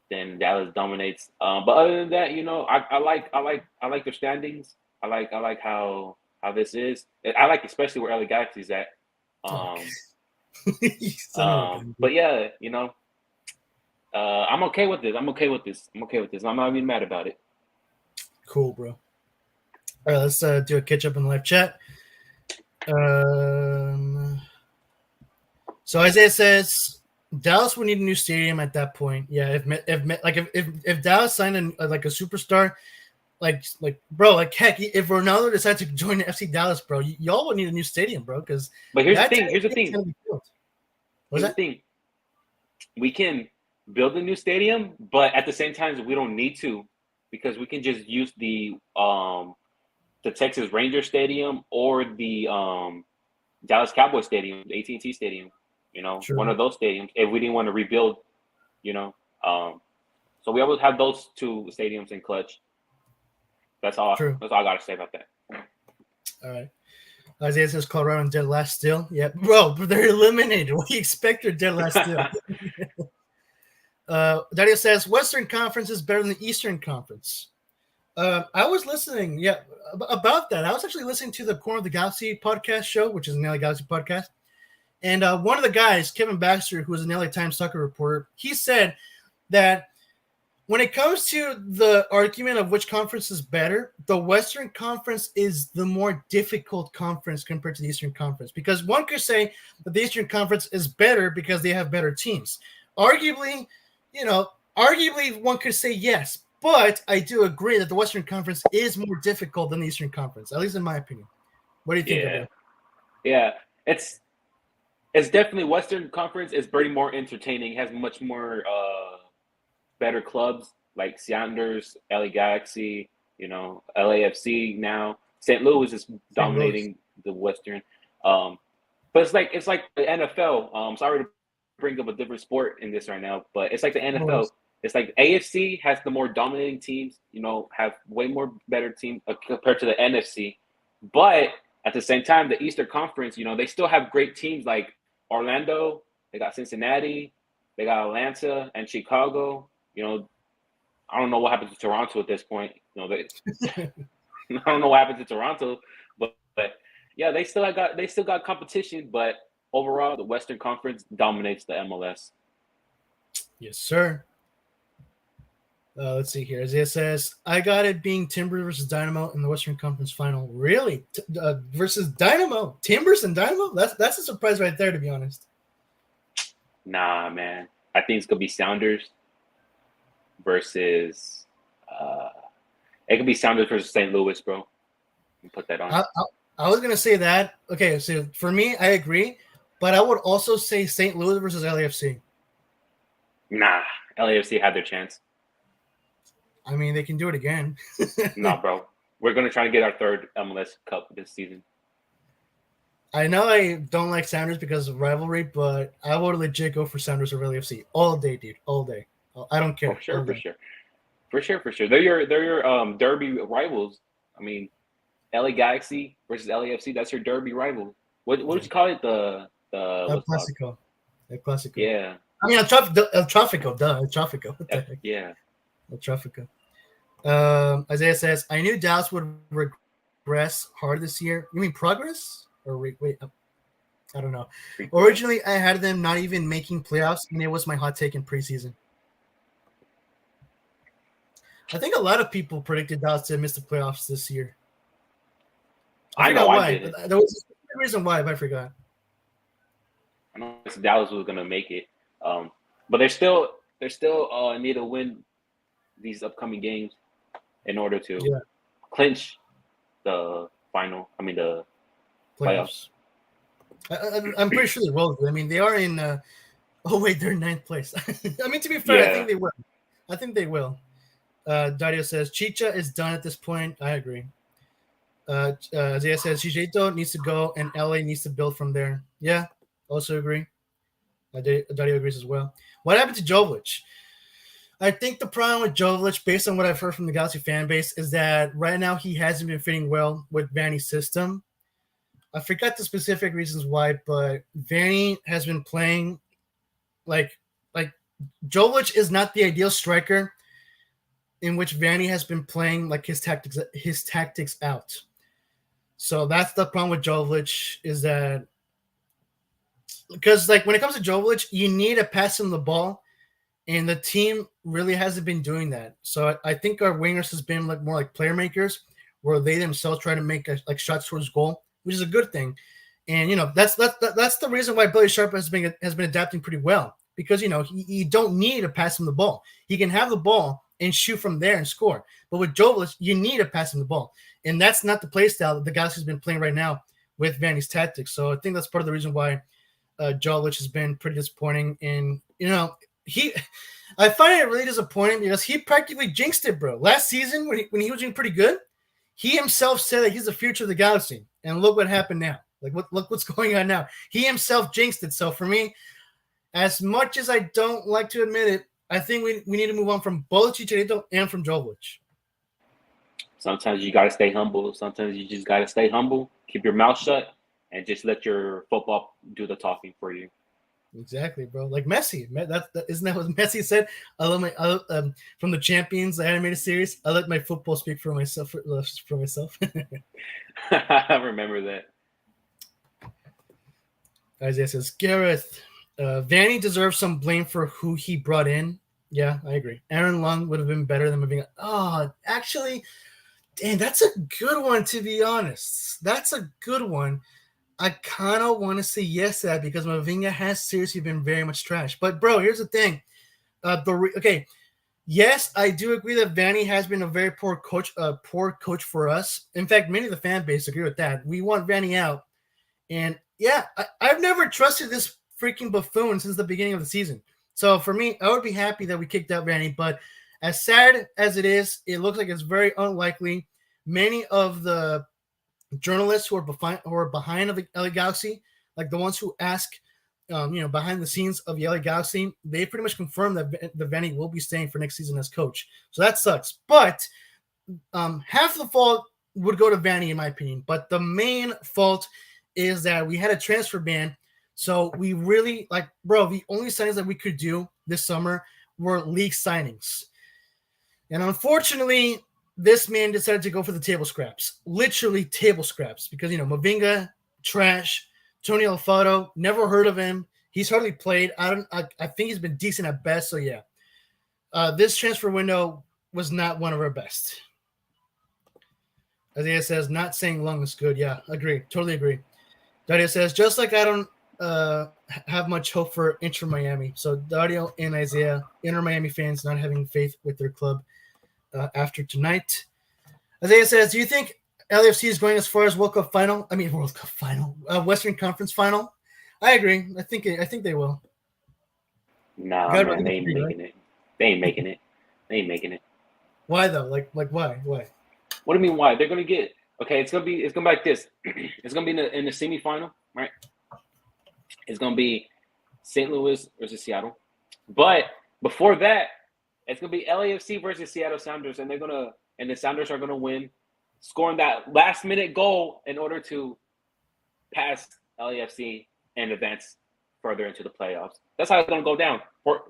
Speaker 2: then Dallas dominates. But other than that, I like their standings. I like how this is. I like especially where LA Galaxy's at. But yeah, I'm okay with this. I'm okay with this. I'm not even mad about it.
Speaker 1: Cool, bro. All right, let's do a catch up in the live chat. So Isaiah says Dallas would need a new stadium at that point. Yeah, if Dallas signed a superstar, bro, heck, if Ronaldo decides to join the FC Dallas, bro, y'all would need a new stadium, bro. But
Speaker 2: here's the thing. We can build a new stadium, but at the same time, we don't need to, because we can just use the Texas Ranger Stadium or the Dallas Cowboys Stadium, the AT&T Stadium. True. One of those stadiums, if we didn't want to rebuild. So we always have those two stadiums in clutch. That's all. True. That's all I gotta say about that.
Speaker 1: All right. Isaiah says Colorado and dead last still. Yeah, bro, they're eliminated. What do you expect? They're dead last still. Dario says Western Conference is better than the Eastern Conference. I was listening, about that. I was actually listening to the Corner of the Galaxy podcast show, which is an LA Galaxy podcast. And one of the guys, Kevin Baxter, who is an LA Times soccer reporter, he said that when it comes to the argument of which conference is better, the Western Conference is the more difficult conference compared to the Eastern Conference, because one could say that the Eastern Conference is better because they have better teams. Arguably one could say yes, but I do agree that the Western Conference is more difficult than the Eastern Conference, at least in my opinion. What do you think of it?
Speaker 2: Yeah, it's definitely Western Conference is very more entertaining, has much more better clubs like Sounders, LA Galaxy, LAFC now. St. Louis is dominating the Western. But it's like the NFL. Sorry to bring up a different sport in this right now, but it's like the NFL. It's like AFC has the more dominating teams, have way more better teams compared to the NFC. But at the same time, the Eastern Conference, they still have great teams like Orlando. They got Cincinnati. They got Atlanta and Chicago. I don't know what happened to Toronto at this point. I don't know what happened to Toronto, but yeah, they still got competition. But overall, the Western Conference dominates the MLS.
Speaker 1: Yes, sir. Let's see here. Isaiah says, I got it being Timbers versus Dynamo in the Western Conference final. Really? Versus Dynamo? Timbers and Dynamo? That's a surprise right there, to be honest.
Speaker 2: Nah, man. I think it's going to be Sounders versus it could be Sounders versus St. Louis, bro. Put that on.
Speaker 1: I was going to say that. Okay, so for me, I agree. But I would also say St. Louis versus LAFC.
Speaker 2: Nah, LAFC had their chance.
Speaker 1: I mean, they can do it again.
Speaker 2: Nah, bro. We're going to try to get our third MLS Cup this season.
Speaker 1: I know I don't like Sounders because of rivalry, but I would legit go for Sounders or LAFC all day, dude. All day. I don't care.
Speaker 2: For sure. They're your derby rivals. I mean, LA Galaxy versus LAFC, that's your derby rival. What would you call it? El
Speaker 1: Clásico. El Clásico.
Speaker 2: Yeah.
Speaker 1: I mean, El Tráfico. Duh, El Tráfico. What the heck?
Speaker 2: Yeah.
Speaker 1: El Tráfico. Isaiah says, I knew Dallas would regress hard this year. You mean progress? Or wait, I don't know. Originally, I had them not even making playoffs, and it was my hot take in preseason. I think a lot of people predicted Dallas to miss the playoffs this year. I forgot why. But there was a reason why, but I forgot.
Speaker 2: I know Dallas was going to make it, but they're still need to win these upcoming games in order to clinch the final. I mean the playoffs.
Speaker 1: I'm pretty sure they will. I mean, they are in. They're in 9th place. I mean, to be fair, I think they will. Dario says Chicha is done at this point. I agree. Isaiah says Chicharito needs to go and LA needs to build from there. Yeah, also agree. Dario agrees as well. What happened to Jovic? I think the problem with Jovic, based on what I've heard from the Galaxy fan base, is that right now he hasn't been fitting well with Vanny's system. I forgot the specific reasons why, but Vanny has been playing like Jovic is not the ideal striker in which Vanny has been playing like his tactics out. So that's the problem with Jovic, is that because like when it comes to Jovic, you need to pass him the ball, and the team really hasn't been doing that. So I think our wingers has been like more like player makers, where they themselves try to make like shots towards goal, which is a good thing. And that's the reason why Billy Sharp has been adapting pretty well, because you don't need to pass him the ball. He can have the ball and shoot from there and score. But with Jovic, you need to pass him the ball, and that's not the play style that the Galaxy's been playing right now with Vanny's tactics. So I think that's part of the reason why Jovic has been pretty disappointing. And I find it really disappointing because he practically jinxed it, bro. Last season when he was doing pretty good, he himself said that he's the future of the Galaxy, and look what happened now. Like look what's going on now. He himself jinxed it. So for me, as much as I don't like to admit it, I think we need to move on from both Chicharito and from Jovic.
Speaker 2: Sometimes you got to stay humble. Sometimes you just got to stay humble, keep your mouth shut, and just let your football do the talking for you.
Speaker 1: Exactly, bro. Like Messi. Isn't that what Messi said? From the Champions, the animated series, I let my football speak for myself.
Speaker 2: I remember that.
Speaker 1: Isaiah says, Gareth, Vanny deserves some blame for who he brought in. Yeah, I agree. Aaron Lung would have been better than moving. Oh, actually, damn, that's a good one, to be honest. That's a good one. I kind of want to say yes to that because Mavinga has seriously been very much trash. But, bro, here's the thing. Yes, I do agree that Vanny has been a very poor coach for us. In fact, many of the fan base agree with that. We want Vanny out. And, yeah, I've never trusted this freaking buffoon since the beginning of the season. So, for me, I would be happy that we kicked out Vanny. But as sad as it is, it looks like it's very unlikely. Many of the journalists who are behind of the LA Galaxy, like the ones who ask, behind the scenes of the LA Galaxy, they pretty much confirmed that the Vanny will be staying for next season as coach. So that sucks. But half the fault would go to Vanny, in my opinion. But the main fault is that we had a transfer ban. So we really, the only signings that we could do this summer were league signings. And unfortunately, this man decided to go for the table scraps, literally table scraps, because, Mavinga, trash. Tony Alfaro, never heard of him. He's hardly played. I think he's been decent at best. So yeah, this transfer window was not one of our best. Isaiah says, not saying Lung is good. Yeah, agree. Totally agree. Dario says, just like I don't have much hope for Inter Miami. So Dario and Isaiah, Inter Miami fans not having faith with their club after tonight. Isaiah says, do you think LAFC is going as far as World Cup final? Western Conference final? I agree. I think they will.
Speaker 2: Nah, man, they ain't making it. They ain't making it. They ain't making it.
Speaker 1: Why though? Like why? Why?
Speaker 2: What do you mean why? They're gonna get it's gonna be like this. It's gonna be in the semifinal, right? It's gonna be St. Louis versus Seattle. But before that, it's gonna be LAFC versus Seattle Sounders, and the Sounders are gonna win, scoring that last-minute goal in order to pass LAFC and advance further into the playoffs. That's how it's going to go down.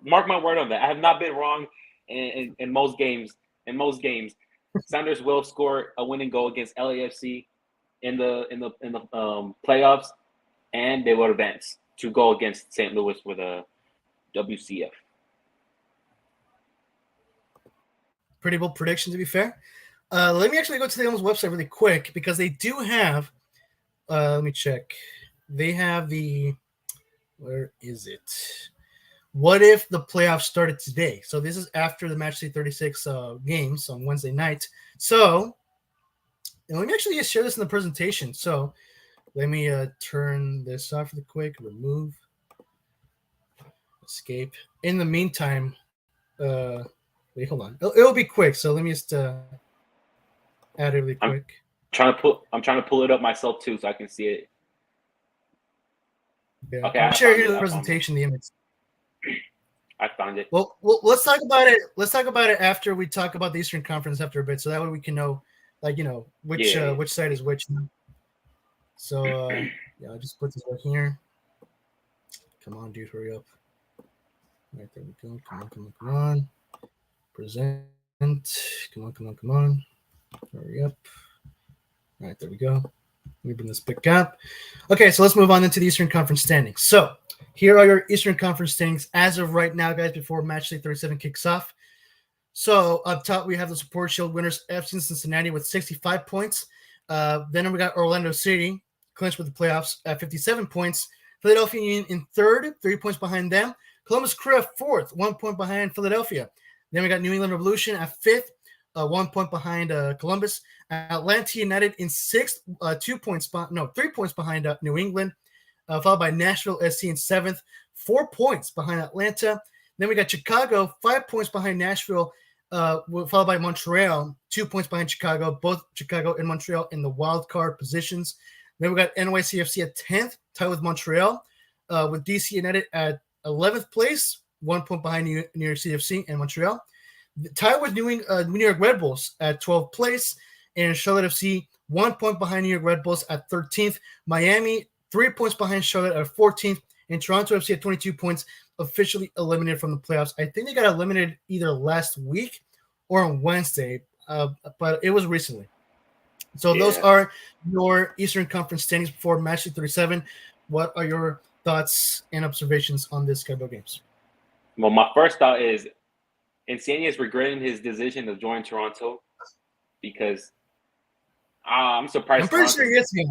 Speaker 2: Mark my word on that. I have not been wrong in most games. In most games, Sounders will score a winning goal against LAFC in the playoffs, and they will advance to go against St. Louis with a WCF.
Speaker 1: Pretty bold prediction, to be fair. Let me actually go to the MLS website really quick because they do have. Let me check. They have where is it? What if the playoffs started today? So this is after the Matchday 36 games on Wednesday night. So let me actually just share this in the presentation. So let me turn this off really quick. Remove. Escape. In the meantime, wait, hold on. It'll be quick. So let me just add it really quick.
Speaker 2: I'm trying to pull it up myself too, so I can see it.
Speaker 1: Yeah. Okay, I'm sharing the presentation, the image.
Speaker 2: I found it.
Speaker 1: Well, let's talk about it. Let's talk about it after we talk about the Eastern Conference after a bit, so that way we can know, which side is which. So I'll just put this right here. Come on, dude, hurry up. Right, there we go. Come on. Present. Come on. Hurry up. All right, there we go. Let me bring this back up. Okay, so let's move on into the Eastern Conference standings. So here are your Eastern Conference standings as of right now, guys, before Matchday 37 kicks off. So up top, we have the Support Shield winners, FC Cincinnati, with 65 points. Then we got Orlando City, clinched with the playoffs at 57 points. Philadelphia Union in third, 3 points behind them. Columbus Crew at fourth, 1 point behind Philadelphia. Then we got New England Revolution at fifth, 1 point behind Columbus. Atlanta United in sixth, 3 points behind New England, followed by Nashville SC in seventh, 4 points behind Atlanta. Then we got Chicago, 5 points behind Nashville, followed by Montreal, 2 points behind Chicago, both Chicago and Montreal in the wild card positions. Then we got NYCFC at 10th, tied with Montreal, with DC United at 11th place, 1 point behind New York CFC and Montreal. Tied with New York Red Bulls at 12th place, and Charlotte FC 1 point behind New York Red Bulls at 13th. Miami 3 points behind Charlotte at 14th, and Toronto FC at 22 points, officially eliminated from the playoffs. I think they got eliminated either last week or on Wednesday, but it was recently. So those are your Eastern Conference standings before Matchday 37. What are your thoughts and observations on this Gabriel Games?
Speaker 2: Well, my first thought is Insania is regretting his decision to join Toronto because I'm surprised.
Speaker 1: I'm pretty sure he gets me.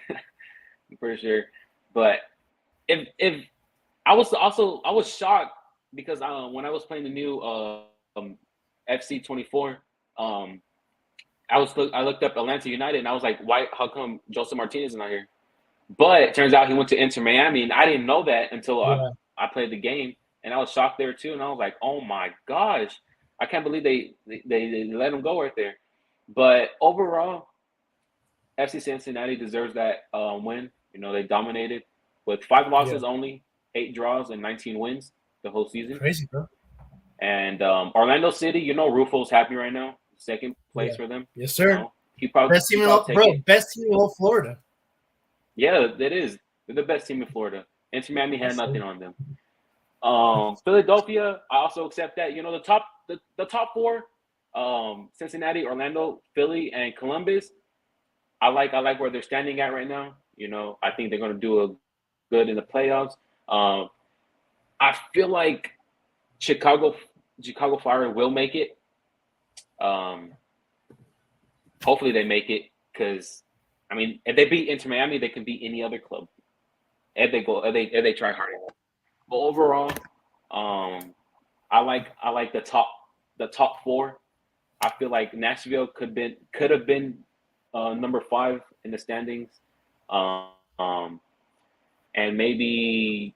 Speaker 2: I'm pretty sure, but if I was shocked because when I was playing the new FC 24, I looked up Atlanta United and I was like, why? How come Joseph Martinez is not here? But it turns out he went to Inter Miami, and I didn't know that until I played the game, and I was shocked there too. And I was like, oh my gosh, I can't believe they let him go right there. But overall, FC Cincinnati deserves that win. You know, they dominated with 5 losses only, 8 draws, and 19 wins the whole season.
Speaker 1: Crazy, bro.
Speaker 2: And Orlando City, you know, Rufo's happy right now. Second place for them.
Speaker 1: Yes, sir.
Speaker 2: You know, he probably
Speaker 1: best team in all Florida.
Speaker 2: Yeah, it is. They're the best team in Florida. Inter Miami had nothing on them. Philadelphia, I also accept that. You know, the top 4, Cincinnati, Orlando, Philly, and Columbus. I like where they're standing at right now. You know, I think they're going to do good in the playoffs. I feel like Chicago Fire will make it. Hopefully they make it because, I mean, if they beat Inter Miami, they can beat any other club. If they try hard enough. But overall, I like the top 4. I feel like Nashville could have been number 5 in the standings, and maybe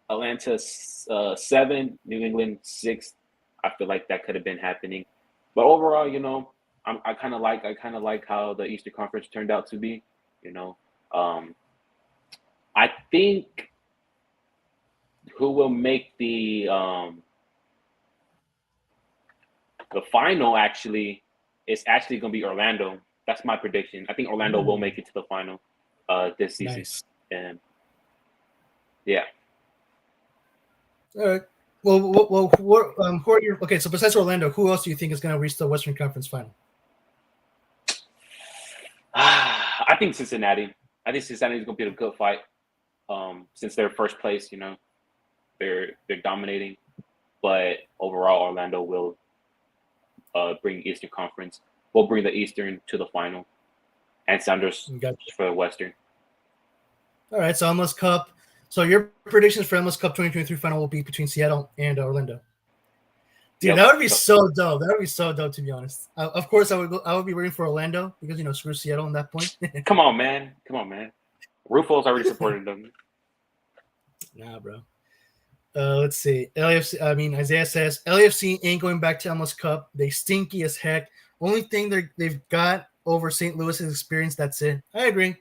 Speaker 2: Atlanta 7, New England 6. I feel like that could have been happening. But overall, you know, I kind of like how the Eastern Conference turned out to be. You know, I think who will make the final is actually going to be Orlando. That's my prediction. I think Orlando will make it to the final this season.
Speaker 1: Nice.
Speaker 2: And yeah.
Speaker 1: All right. Well, who are your okay? So besides Orlando, who else do you think is going to reach the Western Conference final?
Speaker 2: I think Cincinnati. I think Cincinnati is going to be a good fight. Since they're first place, you know, they're dominating. But overall, Orlando will bring Eastern Conference. Will bring the Eastern to the final, and Sounders for the Western.
Speaker 1: All right. So MLS Cup. So your predictions for MLS Cup 2023 final will be between Seattle and Orlando. Dude, that would be so dope. That would be so dope, to be honest. Of course, I would be rooting for Orlando because, you know, screw Seattle on that point.
Speaker 2: Come on, man. Rufo's already supported them.
Speaker 1: Nah, bro. Let's see. Isaiah says LAFC ain't going back to MLS Cup. They stinky as heck. Only thing they've got over St. Louis is experience. That's it. I agree.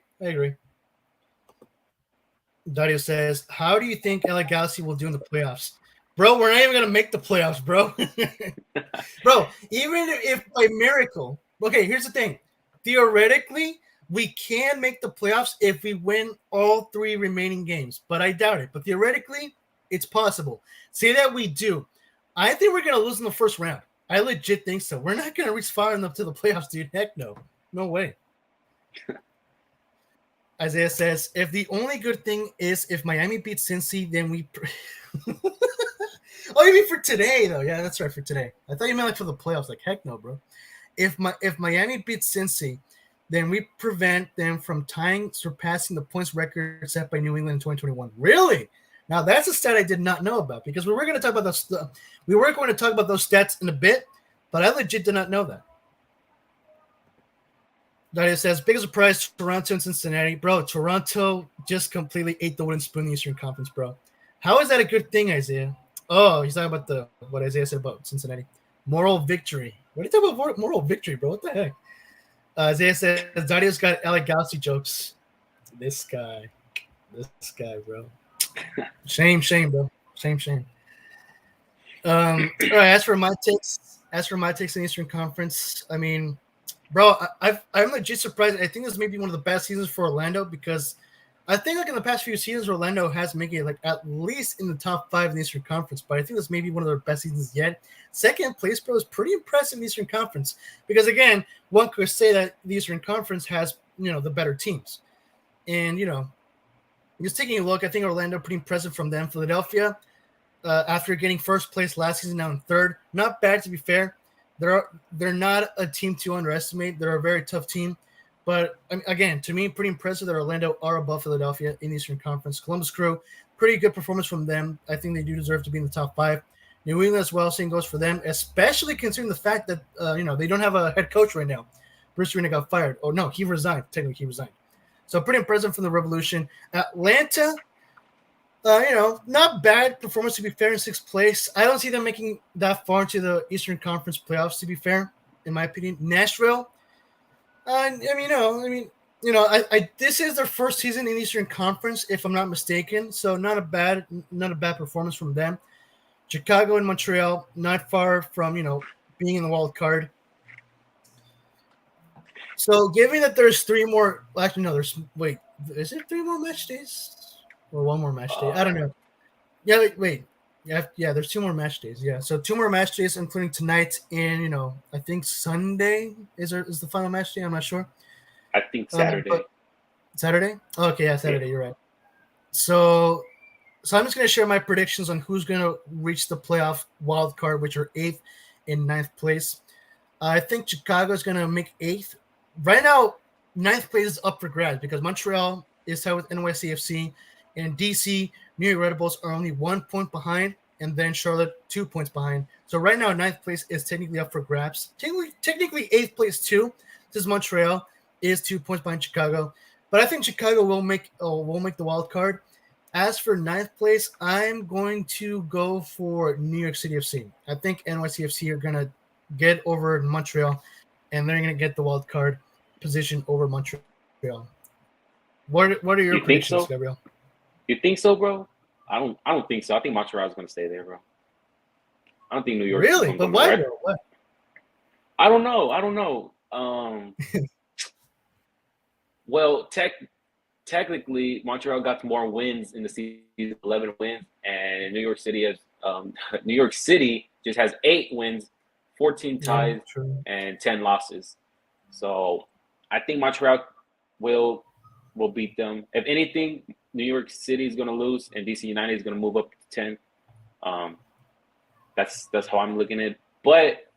Speaker 1: Dario says, how do you think LA Galaxy will do in the playoffs? Bro, we're not even going to make the playoffs, bro. Bro, even if by miracle. Okay, here's the thing. Theoretically, we can make the playoffs if we win all 3 remaining games. But I doubt it. But theoretically, It's possible. Say that we do. I think we're going to lose in the first round. I legit think so. We're not going to reach far enough to the playoffs, dude. Heck no. No way. Isaiah says, if the only good thing is if Miami beats Cincy, then we... Oh, you mean for today, though? Yeah, that's right, for today. I thought you meant like for the playoffs. Like, heck no, bro. If Miami beats Cincy, then we prevent them from surpassing the points record set by New England in 2021. Really? Now, that's a stat I did not know about, because we were going to talk about those stats in a bit, but I legit did not know that. Daria says, biggest surprise, Toronto and Cincinnati. Bro, Toronto just completely ate the wooden spoon in the Eastern Conference, bro. How is that a good thing, Isaiah? Oh, he's talking about what Isaiah said about Cincinnati. Moral victory. What are you talking about moral victory, bro? What the heck? Isaiah says, Dario's got Alec Galaxy jokes. This guy, bro. Shame, bro. Shame. All right, as for my takes in the Eastern Conference, I mean, bro, I'm legit surprised. I think this may be one of the best seasons for Orlando, because I think like in the past few seasons, Orlando has made it like at least in the top 5 in the Eastern Conference, but I think this may be one of their best seasons yet. Second place, bro, is pretty impressive in the Eastern Conference, because again, one could say that the Eastern Conference has, the better teams. And, just taking a look, I think Orlando pretty impressive from them. Philadelphia, after getting first place last season, now in third. Not bad, to be fair. They're not a team to underestimate. They're a very tough team. But, again, to me, pretty impressive that Orlando are above Philadelphia in the Eastern Conference. Columbus Crew, pretty good performance from them. I think they do deserve to be in the top 5. New England as well, same goes for them, especially considering the fact that, they don't have a head coach right now. Bruce Arena got fired. Oh, no, he resigned. Technically, he resigned. So pretty impressive from the Revolution. Atlanta, not bad performance, to be fair, in 6th place. I don't see them making that far into the Eastern Conference playoffs, to be fair, in my opinion. Nashville, this is their first season in Eastern Conference, if I'm not mistaken. So not a bad performance from them. Chicago and Montreal, not far from, being in the wild card. So given that there's 3 more, actually no, is it 3 more match days or 1 more match day? I don't know. Yeah, wait. Yeah, there's 2 more match days. Yeah, so 2 more match days, including tonight and I think Sunday is the final match day. I'm not sure.
Speaker 2: I think Saturday.
Speaker 1: Saturday? Oh, okay, yeah, Saturday. Yeah. You're right. So I'm just gonna share my predictions on who's gonna reach the playoff wild card, which are 8th and 9th place. I think Chicago is gonna make 8th. Right now, 9th place is up for grabs because Montreal is tied with NYCFC, and DC, New York Red Bulls are only 1 point behind, and then Charlotte 2 points behind. So right now, 9th place is technically up for grabs. Technically 8th place too, since Montreal is 2 points behind Chicago. But I think Chicago will make the wild card. As for 9th place, I'm going to go for New York City FC. I think NYCFC are going to get over Montreal, and they're going to get the wild card position over Montreal. What are your predictions, Gabriel?
Speaker 2: You think so, bro? I don't think so. I think Montreal is going to stay there, bro. I don't think New York.
Speaker 1: Really? But why? What?
Speaker 2: I don't know. Well, technically, Montreal got more wins in the season, 11 wins, and New York City just has 8 wins, 14 ties, and 10 losses. So I think Montreal will beat them. If anything, New York City is going to lose, and DC United is going to move up to 10. That's how I'm looking at it. But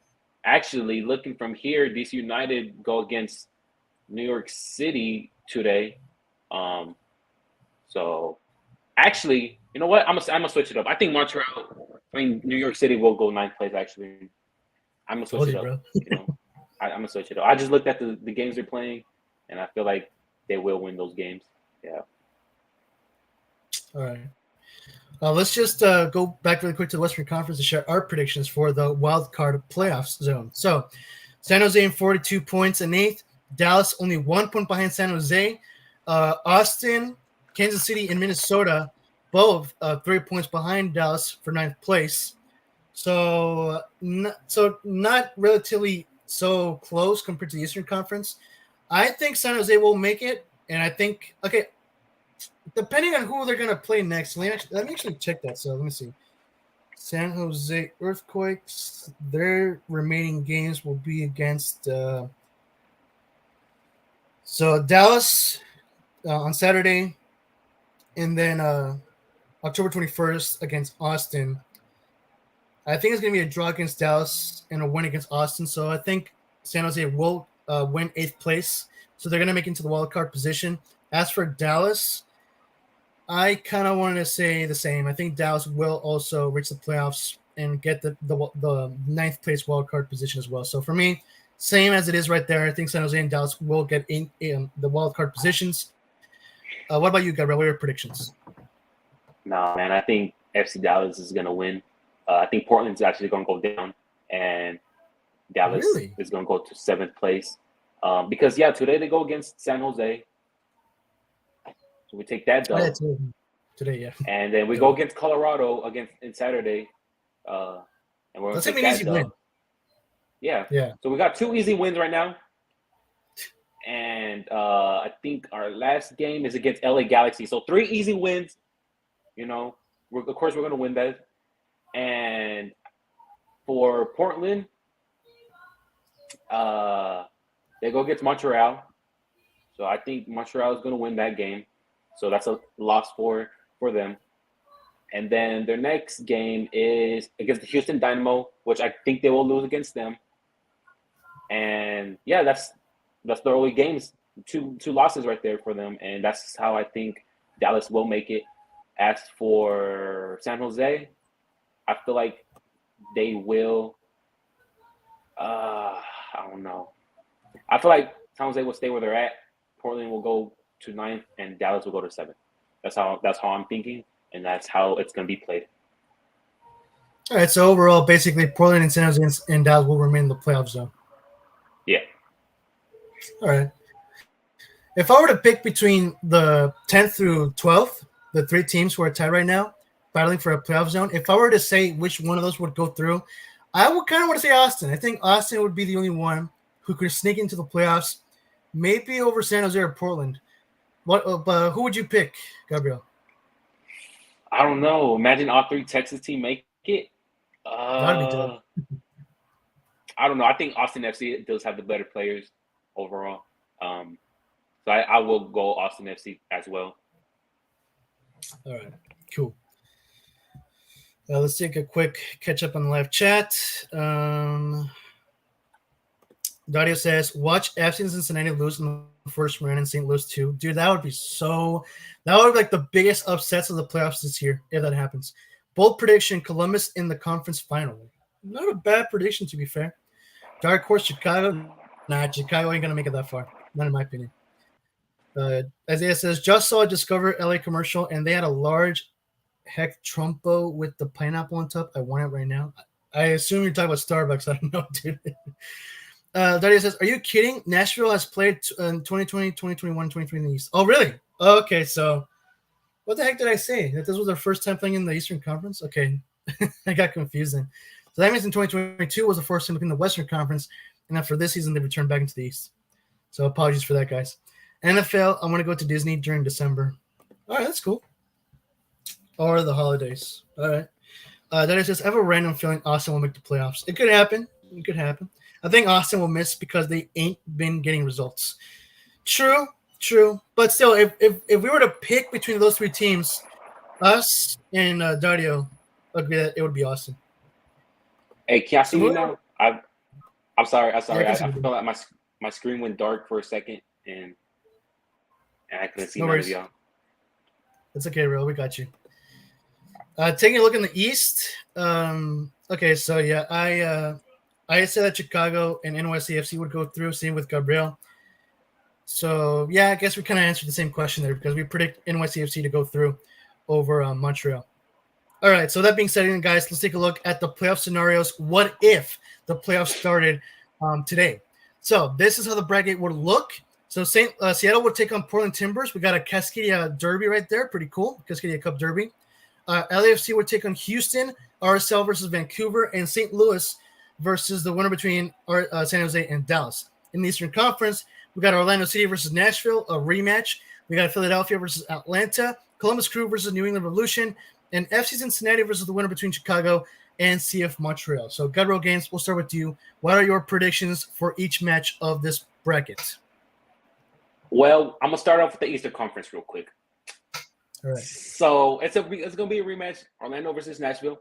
Speaker 2: actually, looking from here, DC United go against New York City today. So actually, you know what? I'm gonna switch it up. I think New York City will go 9th place. Actually, I'm gonna switch it up. I'm gonna switch it up. I just looked at the games they're playing, and I feel like they will win those games. Yeah.
Speaker 1: All right. Let's just go back really quick to the Western Conference to share our predictions for the wild card playoffs zone. So, San Jose in 42 points in 8th. Dallas only 1 point behind San Jose. Austin, Kansas City, and Minnesota both 3 points behind Dallas for 9th place. So not relatively so close compared to the Eastern Conference. I think San Jose will make it, and I think depending on who they're gonna play next. Let me actually check that. So let me see. San Jose Earthquakes. Their remaining games will be against. So Dallas on Saturday, and then October 21st against Austin. I think it's going to be a draw against Dallas and a win against Austin. So I think San Jose will win 8th place. So they're going to make it into the wild card position. As for Dallas, I kind of wanted to say the same. I think Dallas will also reach the playoffs and get the 9th place wild card position as well. So for me, same as it is right there. I think San Jose and Dallas will get in the wild card positions. What about you, Gabriel? What are your predictions?
Speaker 2: Nah, man, I think FC Dallas is going to win. I think Portland's actually going to go down, and Dallas is going to go to 7th place. Because, today they go against San Jose. So we take that dub.
Speaker 1: Today, yeah.
Speaker 2: And then we go against Colorado in Saturday. And we're going to take that
Speaker 1: easy
Speaker 2: dub.
Speaker 1: Win.
Speaker 2: Yeah. So we got 2 easy wins right now. And I think our last game is against LA Galaxy. So 3 easy wins. You know, of course, we're going to win that. And for Portland, they go against Montreal. So I think Montreal is going to win that game. So that's a loss for them. And then their next game is against the Houston Dynamo, which I think they will lose against them. And that's the early games. 2 losses right there for them. And that's how I think Dallas will make it. As for San Jose, I feel like they will. I don't know. I feel like San Jose will stay where they're at. Portland will go to 9th, and Dallas will go to 7th. That's how I'm thinking, and that's how it's going to be played.
Speaker 1: All right. So overall, basically, Portland and San Jose and Dallas will remain in the playoff zone.
Speaker 2: Yeah.
Speaker 1: All right. If I were to pick between the 10th through 12th, the 3 teams who are tied right now, battling for a playoff zone, if I were to say which one of those would go through, I would kind of want to say Austin. I think Austin would be the only one who could sneak into the playoffs, maybe over San Jose or Portland. But who would you pick, Gabriel?
Speaker 2: I don't know. Imagine all 3 Texas teams make it.
Speaker 1: That'd be dope.
Speaker 2: I don't know. I think Austin FC does have the better players overall. So I will go Austin FC as well.
Speaker 1: All right, cool. Let's take a quick catch up on the live chat. Dario says, watch FC Cincinnati lose in the first round and St. Louis too. Dude, that would be like the biggest upsets of the playoffs this year if that happens. Bold prediction, Columbus in the conference final. Not a bad prediction, to be fair. Dark horse, Chicago. Nah, Chicago ain't going to make it that far. Not in my opinion. Isaiah says, just saw a Discover LA commercial, and they had a large heck Trumpo with the pineapple on top. I want it right now. I assume you're talking about Starbucks. I don't know, dude. Daria says, are you kidding? Nashville has played in 2020, 2021, 2023 in the East. Oh, really? Oh, okay, so what the heck did I say? That this was their first time playing in the Eastern Conference? Okay, I got confused then. So that means in 2022 was the first time in the Western Conference, and then for this season, they returned back into the East. So apologies for that, guys. NFL, I want to go to Disney during December. All right, that's cool. Or the holidays. All right. That is just, I have a random feeling Austin will make the playoffs. It could happen. It could happen. I think Austin will miss because they ain't been getting results. True. But still, if we were to pick between those 3 teams, us and Dario agree that it would be Austin.
Speaker 2: Hey, can I see you now? I'm sorry. I feel like my screen went dark for a second, and I couldn't see none of y'all.
Speaker 1: It's okay, bro. We got you. Taking a look in the East. Okay, so yeah, I said that Chicago and NYCFC would go through. Same with Gabriel. So yeah, I guess we kind of answered the same question there because we predict NYCFC to go through over Montreal. All right. So that being said, guys, let's take a look at the playoff scenarios. What if the playoffs started today? So this is how the bracket would look. So Seattle would take on Portland Timbers. We got a Cascadia Derby right there. Pretty cool. Cascadia Cup Derby. LAFC would take on Houston, RSL versus Vancouver, and St. Louis versus the winner between San Jose and Dallas. In the Eastern Conference, we got Orlando City versus Nashville, a rematch. We got Philadelphia versus Atlanta, Columbus Crew versus New England Revolution, and FC Cincinnati versus the winner between Chicago and CF Montreal. So, Gabriel Games, we'll start with you. What are your predictions for each match of this bracket?
Speaker 2: Well, I'm gonna start off with the Eastern Conference real quick.
Speaker 1: All right.
Speaker 2: So it's gonna be a rematch: Orlando versus Nashville.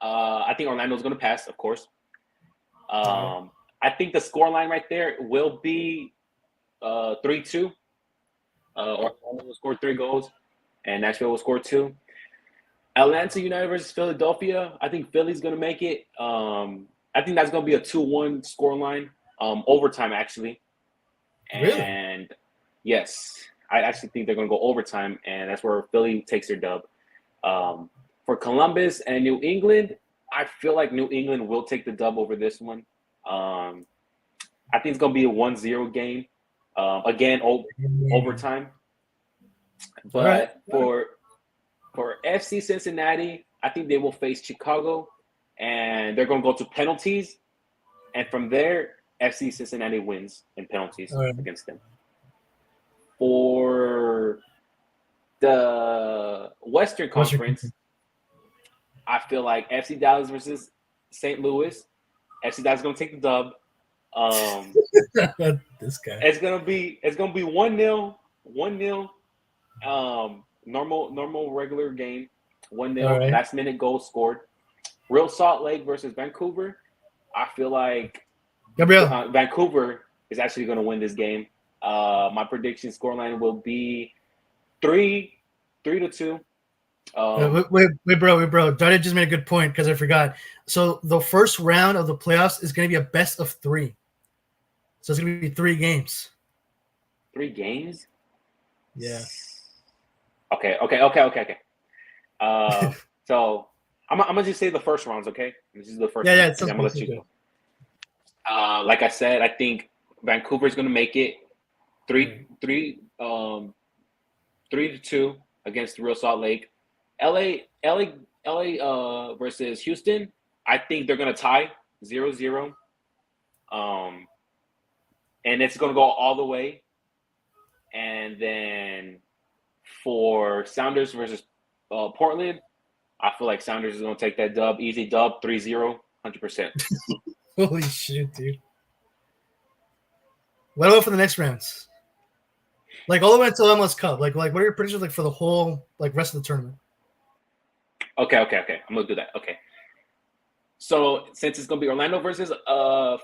Speaker 2: I think Orlando's gonna pass, of course. I think the scoreline right there will be 3-2. Orlando will score 3 goals, and Nashville will score 2. Atlanta United versus Philadelphia. I think Philly's going to make it. I think that's going to be a 2-1 scoreline, overtime actually.
Speaker 1: Really?
Speaker 2: And yes, I actually think they're going to go overtime, and that's where Philly takes their dub. For Columbus and New England, I feel like New England will take the dub over this one. I think it's going to be a 1-0 game. Again, overtime. But for FC Cincinnati, I think they will face Chicago, and they're going to go to penalties. And from there, FC Cincinnati wins in penalties against them. For the Western Conference, I feel like FC Dallas versus St. Louis. FC Dallas is going to take the dub.
Speaker 1: This guy.
Speaker 2: It's gonna be 1-0, 1-0. Normal regular game. 1-0.
Speaker 1: Right.
Speaker 2: Last minute goal scored. Real Salt Lake versus Vancouver. I feel like
Speaker 1: Gabriel.
Speaker 2: Vancouver is actually going to win this game. My prediction scoreline will be 3-2.
Speaker 1: Wait, bro. Daddy just made a good point because I forgot. So the first round of the playoffs is going to be a best of 3. So it's going to be 3 games.
Speaker 2: 3 games?
Speaker 1: Yeah.
Speaker 2: Okay. So I'm gonna just say the first rounds, okay? This is the first.
Speaker 1: Yeah.
Speaker 2: I'm gonna let you go. Like I said, I think Vancouver's gonna make it 3-2 against Real Salt Lake. LA versus Houston. I think they're gonna tie 0-0. And it's gonna go all the way. And then for Sounders versus Portland, I feel like Sounders is going to take that dub. Easy dub, 3-0, 100%.
Speaker 1: Holy shit, dude. What about for the next rounds? Like all the way until MLS Cup. Like what are your predictions like for the whole rest of the tournament?
Speaker 2: Okay. I'm going to do that. Okay. So since it's going to be Orlando versus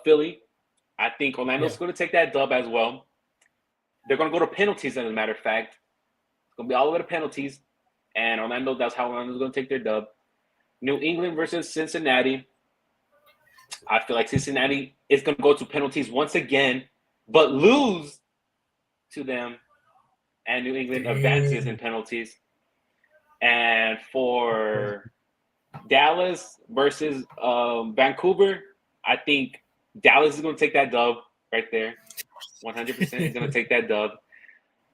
Speaker 2: Philly, I think Orlando's going to take that dub as well. They're going to go to penalties, as a matter of fact. It's going to be all the way to penalties. And that's how Orlando's going to take their dub. New England versus Cincinnati. I feel like Cincinnati is going to go to penalties once again, but lose to them. And New England advances in penalties. And for Dallas versus Vancouver, I think Dallas is going to take that dub right there. 100% is going to take that dub.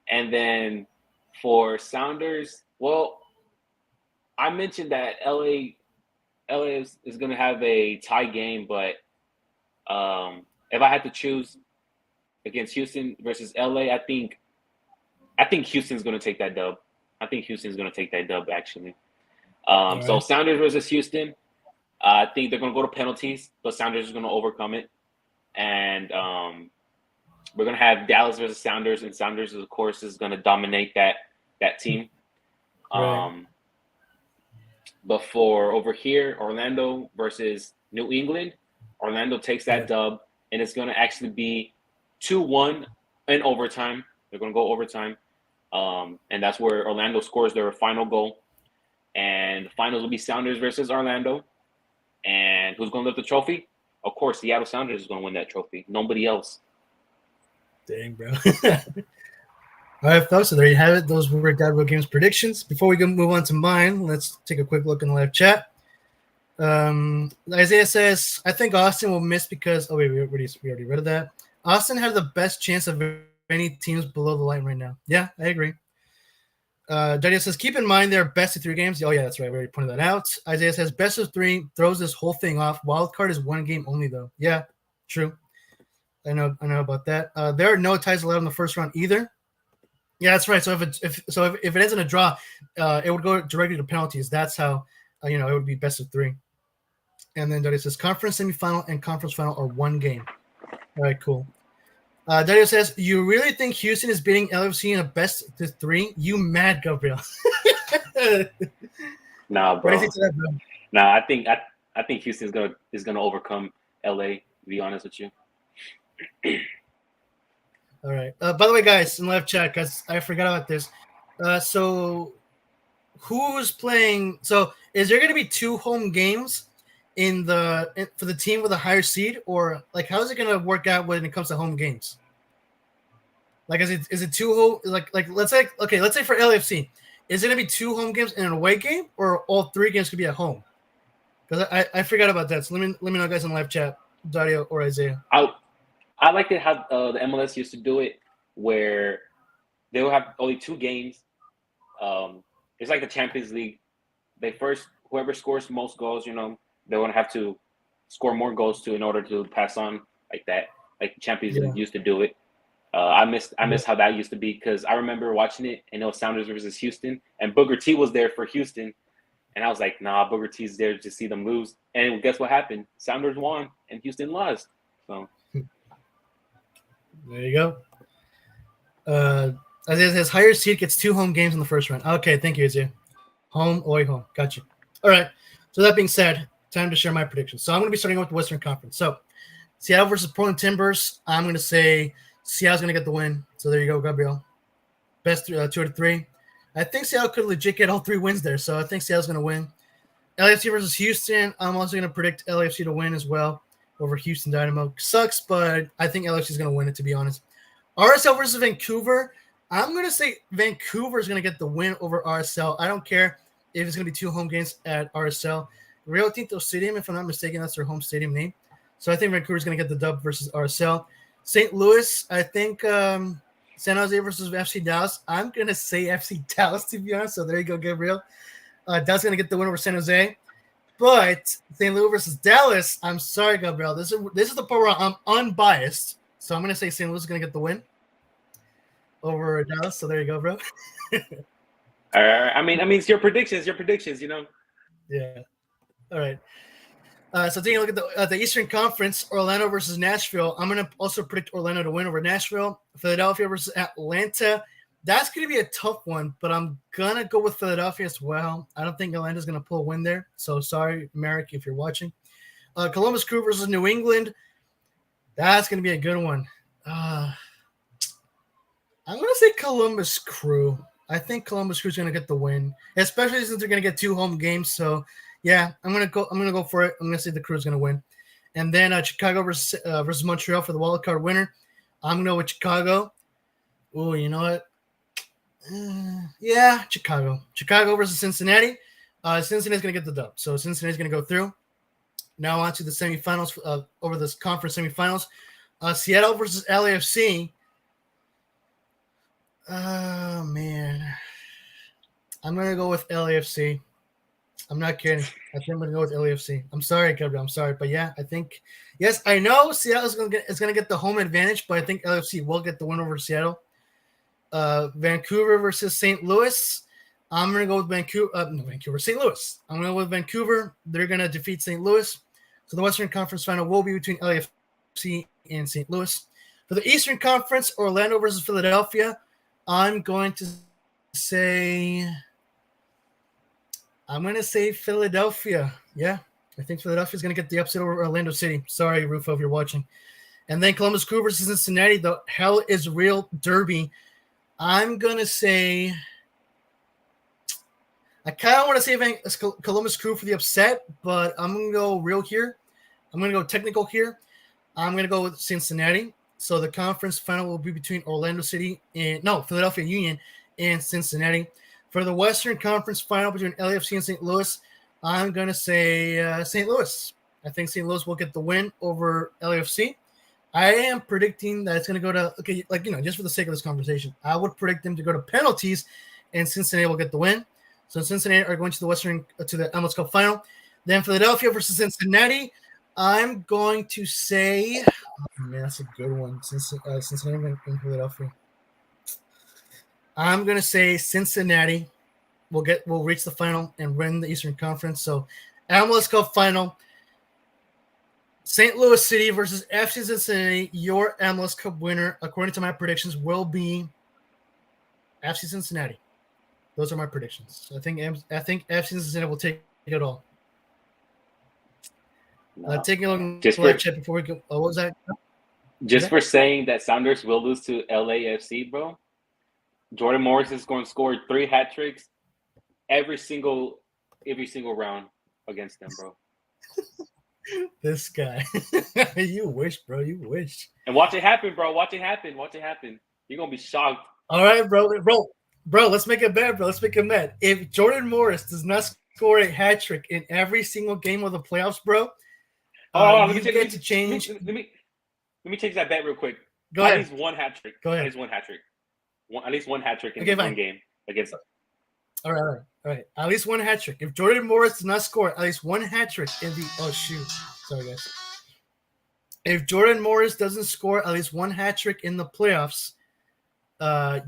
Speaker 2: And then for Sounders, well, I mentioned that LA is going to have a tie game, but if I had to choose against Houston versus LA, I think Houston's going to take that dub. I think Houston's going to take that dub, actually. So Sounders versus Houston, I think they're going to go to penalties, but Sounders is going to overcome it. And we're going to have Dallas versus Sounders, and Sounders, of course, is going to dominate that team.
Speaker 1: Right.
Speaker 2: But for over here, Orlando versus New England, Orlando takes that dub, and it's going to actually be 2-1 in overtime. They're going to go overtime. And that's where Orlando scores their final goal. And the finals will be Sounders versus Orlando. And who's going to lift the trophy? Of course, Seattle Sounders is going to win that trophy. Nobody else.
Speaker 1: Dang, bro. All right, folks, so there you have it. Those were Gabriel Games predictions. Before we move on to mine, let's take a quick look in the live chat. Isaiah says, I think Austin will miss because – we already read that. Austin has the best chance of any teams below the line right now. Yeah, I agree. Daria says, keep in mind they're best of 3 games. Oh, yeah, that's right. We already pointed that out. Isaiah says, best of 3 throws this whole thing off. Wild card is 1 game only, though. Yeah, true. I know about that. There are no ties allowed in the first round either. Yeah, that's right. So if it isn't a draw, it would go directly to penalties. That's how it would be best of 3. And then Dario says conference semifinal and conference final are 1 game. All right, cool. Dario says, you really think Houston is beating LFC in a best of 3? You mad, Gabriel?
Speaker 2: Nah, bro.
Speaker 1: What do you think to that, bro?
Speaker 2: Nah, I think Houston is gonna overcome LA. To be honest with you.
Speaker 1: All right. By the way, guys, in live chat, guys, I forgot about this. So who's playing? So is there going to be 2 home games for the team with a higher seed, or like how is it going to work out when it comes to home games? Like is it 2 home like let's say for LAFC, is it going to be 2 home games and an away game, or all 3 games could be at home? Because I forgot about that. So let me know, guys, in live chat, Dario or Isaiah.
Speaker 2: I liked it how the MLS used to do it, where they will have only 2 games. It's like the Champions League. Whoever scores most goals, they want to have to score more goals in order to pass on like that. Like the Champions League used to do it. I miss how that used to be, because I remember watching it and it was Sounders versus Houston, and Booker T was there for Houston, and I was like, nah, Booker T's there to see them lose. And guess what happened? Sounders won and Houston lost. So.
Speaker 1: There you go. Isaiah says higher seed gets 2 home games in the first round. Okay, thank you, Isaiah. Home, away, home. Got you. All right. So that being said, time to share my predictions. So I'm going to be starting with the Western Conference. So Seattle versus Portland Timbers. I'm going to say Seattle's going to get the win. So there you go, Gabriel. Best 2 out of 3. I think Seattle could legit get all 3 wins there. So I think Seattle's going to win. LAFC versus Houston. I'm also going to predict LAFC to win as well over Houston Dynamo. Sucks, but I think LAFC is going to win it, to be honest. RSL versus Vancouver. I'm going to say Vancouver is going to get the win over RSL. I don't care if it's going to be 2 home games at RSL. Rio Tinto Stadium, if I'm not mistaken, that's their home stadium name. So I think Vancouver is going to get the dub versus RSL. St. Louis, I think San Jose versus FC Dallas. I'm going to say FC Dallas, to be honest. So there you go, Gabriel. Dallas going to get the win over San Jose. But St. Louis versus Dallas, I'm sorry, Gabriel. This is the part where I'm unbiased. So I'm going to say St. Louis is going to get the win over Dallas. So there you go, bro.
Speaker 2: I mean, it's your predictions,
Speaker 1: Yeah. All right. So taking a look at the Eastern Conference, Orlando versus Nashville. I'm going to also predict Orlando to win over Nashville. Philadelphia versus Atlanta. That's going to be a tough one, but I'm going to go with Philadelphia as well. I don't think Atlanta's going to pull a win there. So sorry, Merrick, if you're watching. Columbus Crew versus New England. That's going to be a good one. I'm going to say Columbus Crew. I think Columbus Crew is going to get the win, especially since they're going to get 2 home games. So, yeah, I'm going to go for it. I'm going to say the Crew is going to win. And then Chicago versus Montreal for the wild card winner. I'm going to go with Chicago. Oh, you know what? Yeah, Chicago. Chicago versus Cincinnati. Cincinnati's going to get the dub. So Cincinnati's going to go through. Now on to the semifinals, over this conference semifinals. Seattle versus LAFC. Oh, man. I'm going to go with LAFC. I'm not kidding. I think I'm going to go with LAFC. I'm sorry, Gabriel. I'm sorry. But, yeah, I think – yes, I know Seattle is going to get the home advantage, but I think LAFC will get the win over Seattle. Vancouver versus St. Louis. I'm going to go with St. Louis. I'm going to go with Vancouver. They're going to defeat St. Louis. So the Western Conference final will be between LAFC and St. Louis. For the Eastern Conference, Orlando versus Philadelphia. I'm going to say Philadelphia. Yeah, I think Philadelphia is going to get the upset over Orlando City. Sorry, Rufo, if you're watching. And then Columbus Crew versus Cincinnati, the Hell is Real Derby. I'm going to say I kind of want to say Columbus Crew for the upset, but I'm going to go real here. I'm going to go technical here. I'm going to go with Cincinnati. So the conference final will be between Philadelphia Union and Cincinnati. For the Western Conference final between LAFC and St. Louis, I'm going to say St. Louis. I think St. Louis will get the win over LAFC. I am predicting that it's going to go to, just for the sake of this conversation, I would predict them to go to penalties, and Cincinnati will get the win. So Cincinnati are going to the MLS Cup final. Then Philadelphia versus Cincinnati. I'm going to say, oh man, that's a good one. Cincinnati and Philadelphia. I'm gonna say Cincinnati will reach the final and win the Eastern Conference. So MLS Cup final. St. Louis City versus FC Cincinnati. Your MLS Cup winner, according to my predictions, will be FC Cincinnati. Those are my predictions. I think FC Cincinnati will take it all.
Speaker 2: No.
Speaker 1: Taking a look
Speaker 2: Just
Speaker 1: at the chat before we go. What was that?
Speaker 2: Just for saying that Sounders will lose to LAFC, bro. Jordan Morris is going to score 3 hat tricks every single round against them, bro.
Speaker 1: This guy. You wish, bro. You wish.
Speaker 2: And watch it happen, bro. Watch it happen. Watch it happen. You're going to be shocked.
Speaker 1: All right, bro. Bro, let's make a bet, bro. Let's make a bet. If Jordan Morris does not score a hat trick in every single game of the playoffs, bro,
Speaker 2: let me
Speaker 1: change.
Speaker 2: Let me change that bet real quick.
Speaker 1: Go ahead.
Speaker 2: At least one hat trick.
Speaker 1: Go ahead.
Speaker 2: At least one hat trick. At least one hat trick in
Speaker 1: one
Speaker 2: game against them.
Speaker 1: All right. At least one hat trick. If Jordan Morris does not score at least one hat trick in the sorry guys. If Jordan Morris doesn't score at least one hat trick in the playoffs,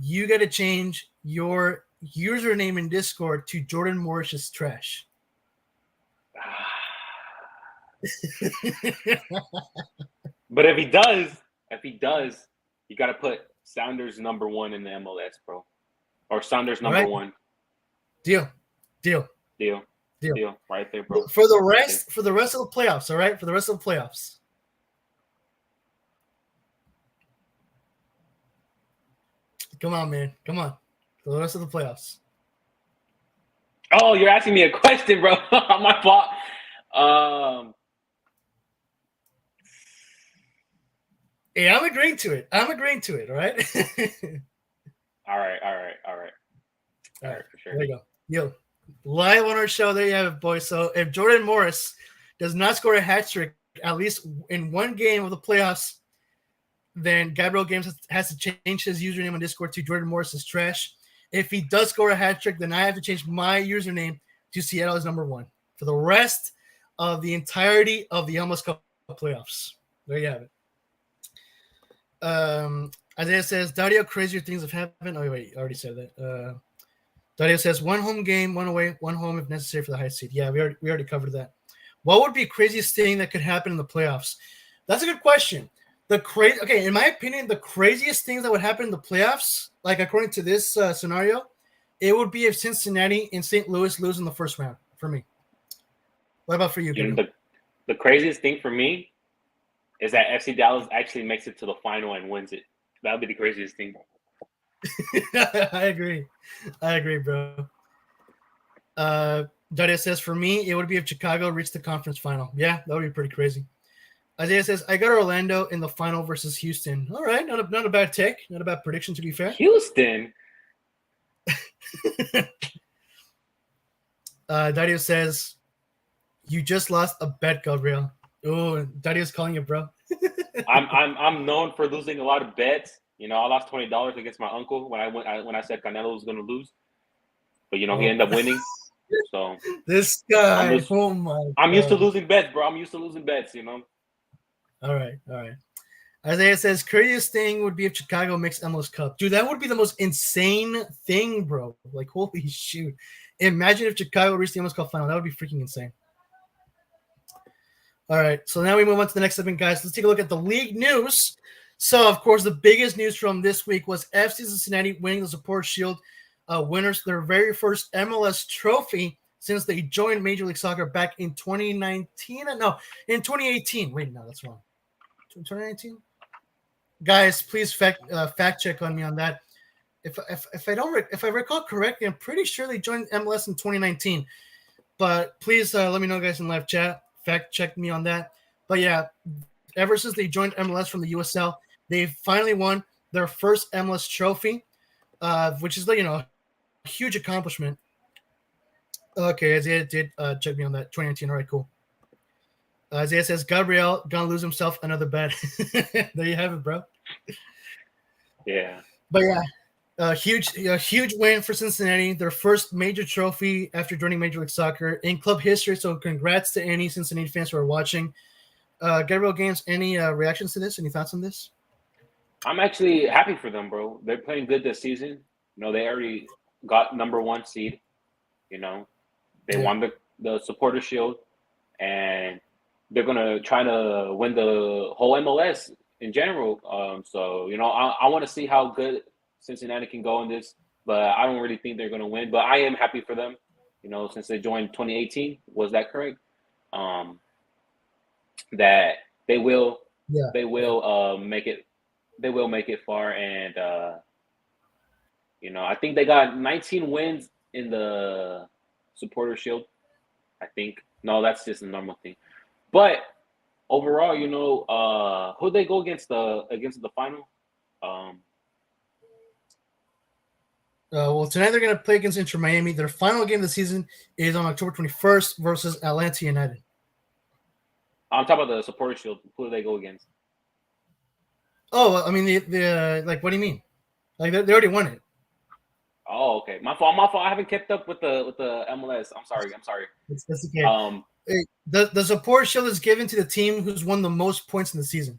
Speaker 1: you got to change your username in Discord to Jordan Morris is trash.
Speaker 2: But if he does, you got to put Sounders number 1 in the MLS, bro, or Sounders number 1.
Speaker 1: Deal.
Speaker 2: Right there, bro.
Speaker 1: For the rest of the playoffs, all right. For the rest of the playoffs. Come on, man. Come on. For the rest of the playoffs.
Speaker 2: Oh, you're asking me a question, bro. My fault.
Speaker 1: Yeah, I'm agreeing to it. All right?
Speaker 2: All right, for sure.
Speaker 1: There you go. Yo, live on our show. There you have it, boys. So if Jordan Morris does not score a hat trick at least in one game of the playoffs, then Gabriel Games has to change his username on Discord to Jordan Morris is trash. If he does score a hat trick, then I have to change my username to Seattle is number 1 for the rest of the entirety of the MLS Cup playoffs. There you have it. Isaiah says, Dario, crazier things have happened. Oh, wait, I already said that. Dario says, 1 home game, 1 away, 1 home if necessary for the high seed. Yeah, we already covered that. What would be craziest thing that could happen in the playoffs? That's a good question. In my opinion, the craziest things that would happen in the playoffs, like according to this scenario, it would be if Cincinnati and St. Louis lose in the first round for me. What about for you?
Speaker 2: The craziest thing for me is that FC Dallas actually makes it to the final and wins it. That would be the craziest thing.
Speaker 1: I agree, bro. Daria says, for me, it would be if Chicago reached the conference final. Yeah, that would be pretty crazy. Isaiah says, I got Orlando in the final versus Houston. All right, not a bad take. Not a bad prediction, to be fair.
Speaker 2: Houston?
Speaker 1: Dario says, you just lost a bet, Gabriel. Oh, Dario's calling it, bro.
Speaker 2: I'm known for losing a lot of bets. You know, I lost $20 against my uncle when I said Canelo was going to lose. But, he ended up winning. So
Speaker 1: this guy,
Speaker 2: I'm used to losing bets, bro. I'm used to losing bets,
Speaker 1: All right. Isaiah says, craziest thing would be if Chicago makes MLS Cup. Dude, that would be the most insane thing, bro. Like, holy shoot. Imagine if Chicago reached the MLS Cup final. That would be freaking insane. All right, so now we move on to the next segment, guys. Let's take a look at the league news. So, of course, the biggest news from this week was FC Cincinnati winning the Support Shield, winners their very first MLS trophy since they joined Major League Soccer back in 2019. No, in 2018. Wait, no, that's wrong. 2019? Guys, please fact check on me on that. If I recall correctly, I'm pretty sure they joined MLS in 2019. But please let me know, guys, in live chat. Fact check me on that. But yeah, ever since they joined MLS from the USL, they finally won their first MLS trophy, which is a huge accomplishment. Okay, Isaiah did check me on that. 2019. All right, cool. Isaiah says Gabriel gonna lose himself another bet. There you have it, bro.
Speaker 2: Yeah.
Speaker 1: But yeah, a huge win for Cincinnati. Their first major trophy after joining Major League Soccer in club history. So congrats to any Cincinnati fans who are watching. Gabriel Games, any reactions to this? Any thoughts on this?
Speaker 2: I'm actually happy for them, bro. They're playing good this season. They already got #1 seed. They won the Supporter Shield, and they're gonna try to win the whole MLS in general. So I want to see how good Cincinnati can go in this, but I don't really think they're gonna win. But I am happy for them. Since they joined 2018, was that correct? That they will make it. They will make it far, and I think they got 19 wins in the Supporter Shield. I think that's just a normal thing. But overall, who they go against the final?
Speaker 1: Well, tonight they're going to play against Inter Miami. Their final game of the season is on October 21st versus Atlanta United.
Speaker 2: I'm talking about the Supporter Shield. Who do they go against?
Speaker 1: Oh, I mean, the like, what do you mean? Like, they already won it.
Speaker 2: Oh, okay. My fault. I haven't kept up with the MLS. I'm sorry.
Speaker 1: That's okay. The Supporter Shield is given to the team who's won the most points in the season.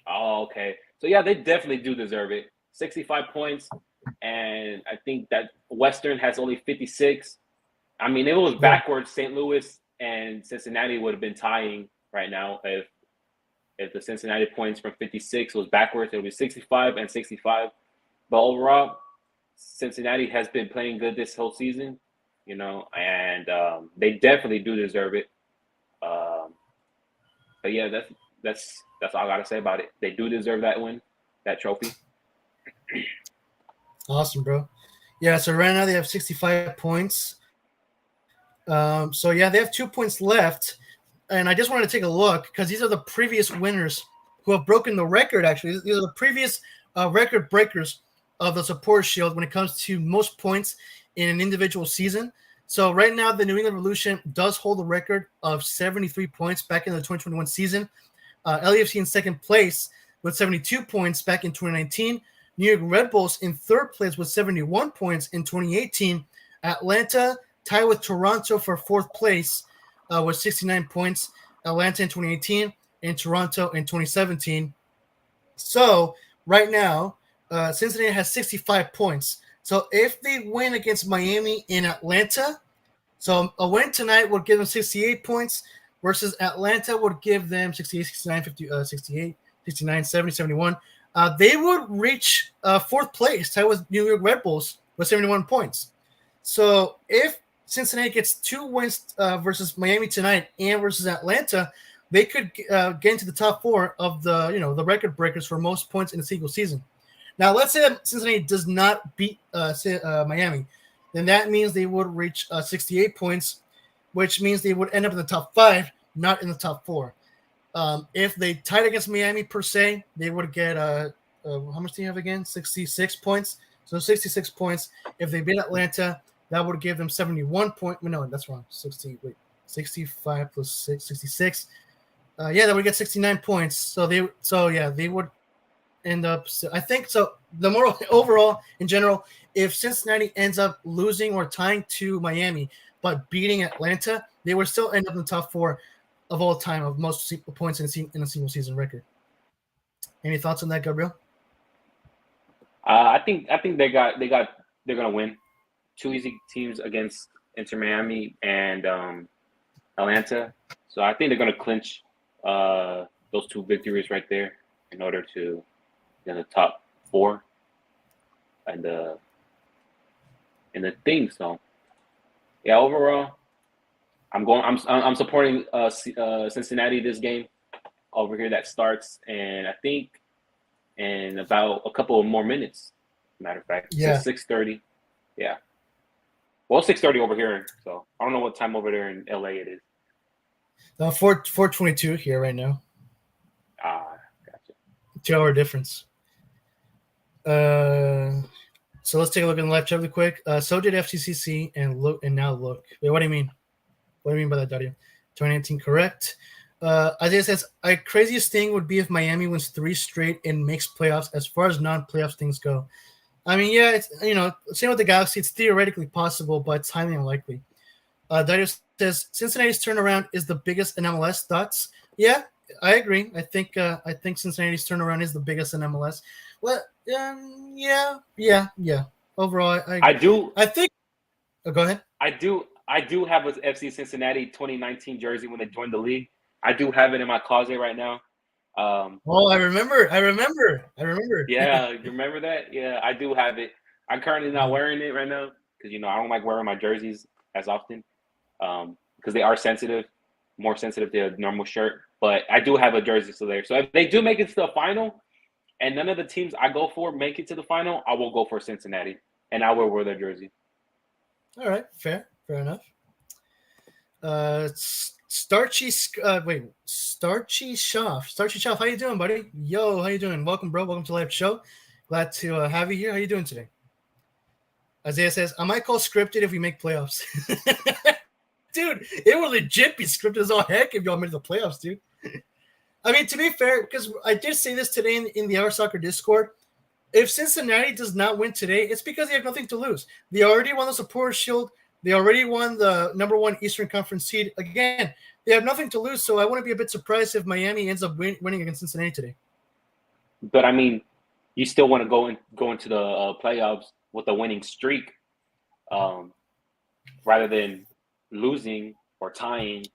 Speaker 2: Oh, okay. So yeah, they definitely do deserve it. 65 points, and I think that Western has only 56. I mean, if it was backwards, St. Louis and Cincinnati would have been tying right now. If the Cincinnati points from 56 was backwards, it would be 65 and 65. But overall, Cincinnati has been playing good this whole season, and they definitely do deserve it. But yeah, that's all I gotta say about it. They do deserve that win, that trophy.
Speaker 1: Awesome, bro. Yeah, so right now they have 65 points. So yeah, they have 2 points left, and I just wanted to take a look because these are the previous winners who have broken the record. Actually, these are the previous record breakers of the Supporter Shield when it comes to most points in an individual season. So right now, the New England Revolution does hold the record of 73 points back in the 2021 season. LAFC in second place with 72 points back in 2019. New York Red Bulls in third place with 71 points in 2018. Atlanta tied with Toronto for fourth place with 69 points. Atlanta in 2018 and Toronto in 2017. So right now, Cincinnati has 65 points. So if they win against Miami in Atlanta, so a win tonight would give them 68 points versus Atlanta would give them 68, 69, 50, 68, 69, 70, 71. They would reach fourth place, tied with New York Red Bulls with 71 points. So if Cincinnati gets 2 wins versus Miami tonight and versus Atlanta, they could get into the top 4 of the record breakers for most points in a single season. Now, let's say that Cincinnati does not beat Miami, then that means they would reach 68 points, which means they would end up in the top 5, not in the top 4. If they tied against Miami per se, they would get how much do you have again? 66 points. So 66 points. If they beat Atlanta, that would give them 71 points. No, that's wrong. 65 plus 6, 66. Yeah, they would get 69 points. So they would end up. I think so. The moral overall, in general, if Cincinnati ends up losing or tying to Miami but beating Atlanta, they would still end up in the top 4 of all time of most points in a single season record. Any thoughts on that, Gabriel?
Speaker 2: I think they're gonna win. 2 easy teams against Inter Miami and Atlanta, so I think they're gonna clinch those 2 victories right there in order to get in the top 4 and in the thing. So yeah, overall, I'm supporting Cincinnati this game over here that starts, and I think in about a couple of more minutes. Matter of fact,
Speaker 1: yeah,
Speaker 2: 6:30. Yeah, well, 6:30 over here. So I don't know what time over there in LA it is.
Speaker 1: 4:22 here right now.
Speaker 2: Gotcha.
Speaker 1: 2-hour difference. So let's take a look in the live chat really quick. So did FCCC and now look. Wait, what do you mean? What do you mean by that, Dario? 2019, correct. Isaiah says, craziest thing would be if Miami wins 3 straight and makes playoffs as far as non-playoffs things go. I mean, yeah, it's same with the Galaxy. It's theoretically possible, but it's highly unlikely. Dario says, Cincinnati's turnaround is the biggest in MLS. Thoughts? Yeah, I agree. I think Cincinnati's turnaround is the biggest in MLS. Well, Yeah. Overall,
Speaker 2: I do.
Speaker 1: I think. Oh, go ahead.
Speaker 2: I do have a FC Cincinnati 2019 jersey when they joined the league. I do have it in my closet right now.
Speaker 1: Oh, I remember.
Speaker 2: Yeah, you remember that? Yeah, I do have it. I'm currently not wearing it right now because I don't like wearing my jerseys as often because they are sensitive, more sensitive to a normal shirt. But I do have a jersey still there. So if they do make it to the final, and none of the teams I go for make it to the final, I will go for Cincinnati, and I will wear their jersey.
Speaker 1: All right, fair enough. Starchy Schaff, how you doing, buddy? Yo, how you doing? Welcome, bro. Welcome to Live Show. Glad to have you here. How you doing today? Isaiah says, I might call scripted if we make playoffs. Dude, it would legit be scripted as all heck if y'all made the playoffs, dude. I mean, to be fair, because I did say this today in the Our Soccer Discord, if Cincinnati does not win today, it's because they have nothing to lose. They already won the Supporters Shield. They already won the #1 Eastern Conference seed. Again, they have nothing to lose, so I wouldn't be a bit surprised if Miami ends up winning against Cincinnati today.
Speaker 2: But I mean, you still want to go into the playoffs with a winning streak, rather than losing or tying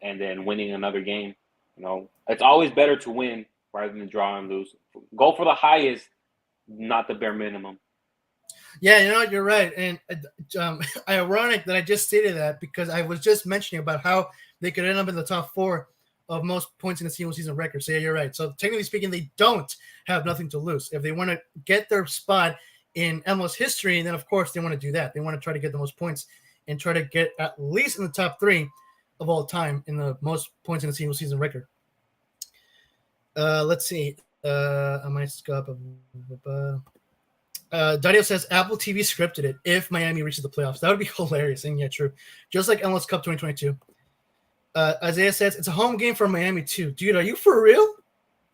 Speaker 2: and then winning another game. It's always better to win rather than draw and lose. Go for the highest, not the bare minimum.
Speaker 1: Yeah, you're right. And ironic that I just stated that because I was just mentioning about how they could end up in the top 4 of most points in the single season record. So yeah, you're right. So technically speaking, they don't have nothing to lose. If they want to get their spot in MLS history, then of course they want to do that. They want to try to get the most points and try to get at least in the top 3 of all time in the most points in a single season record. Let's see. I might skip. Dario says Apple TV scripted it if Miami reaches the playoffs. That would be hilarious. And yeah, true. Just like MLS Cup 2022. Isaiah says it's a home game for Miami too. Dude, are you for real?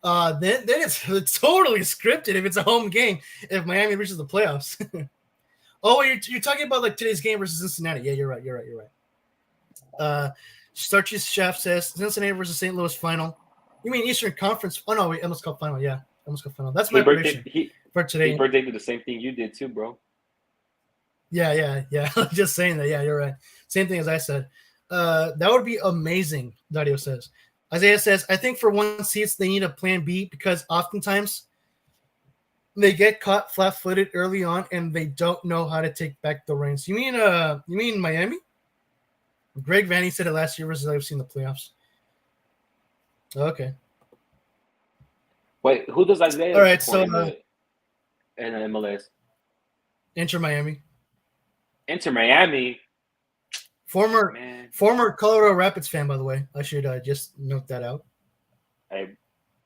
Speaker 1: Then it's totally scripted if it's a home game if Miami reaches the playoffs. Oh, you're talking about like today's game versus Cincinnati. Yeah, you're right. Starchy Chef says Cincinnati versus St. Louis final. You mean Eastern Conference? Oh no, wait, MLS Cup final. Yeah, MLS Cup final. That's my prediction for today.
Speaker 2: He predicted the same thing you did too, bro.
Speaker 1: Yeah. Just saying that. Yeah, you're right. Same thing as I said. That would be amazing. Dario says. Isaiah says, I think for 1 seats they need a plan B because oftentimes they get caught flat-footed early on and they don't know how to take back the reins. You mean Miami? Greg Vanny said it last year versus I've seen the playoffs. Okay.
Speaker 2: Wait, who does Isaiah?
Speaker 1: All right, so
Speaker 2: in MLS?
Speaker 1: Inter Miami. Former Colorado Rapids fan, by the way. I should just note that out.
Speaker 2: Hey,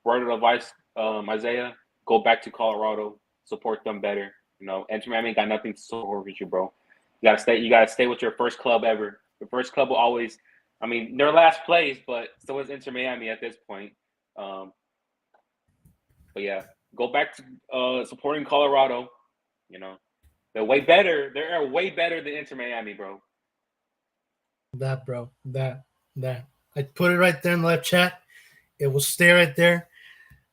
Speaker 2: word of advice, Isaiah, go back to Colorado, support them better. Inter Miami got nothing to support with you, bro. You gotta stay with your first club ever. Your first club will always. I mean, they're last place, but so is Inter Miami at this point. But yeah, go back to supporting Colorado. They're way better. They're way better than Inter Miami, bro.
Speaker 1: That. I put it right there in the live chat. It will stay right there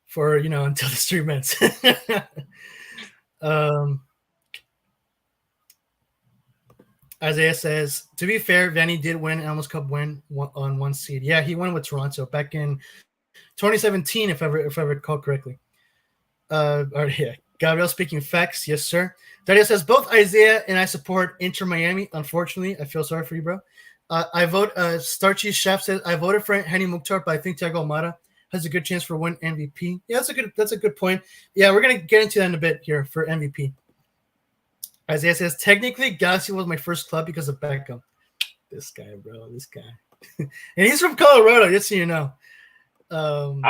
Speaker 1: for until the stream ends. Isaiah says, to be fair, Vanny did win MLS Cup win on 1 seed. Yeah, he won with Toronto back in 2017, if I recall correctly. Yeah. Gabriel speaking facts. Yes, sir. Dario says, both Isaiah and I support Inter Miami. Unfortunately, I feel sorry for you, bro. I vote, Starchy Chef says, I voted for Hani Mukhtar, but I think Thiago Almada has a good chance for win MVP. Yeah, that's a good point. Yeah, we're going to get into that in a bit here for MVP. Isaiah says, technically, Galaxy was my first club because of Beckham. This guy, bro. And he's from Colorado, just so you know.
Speaker 2: I'm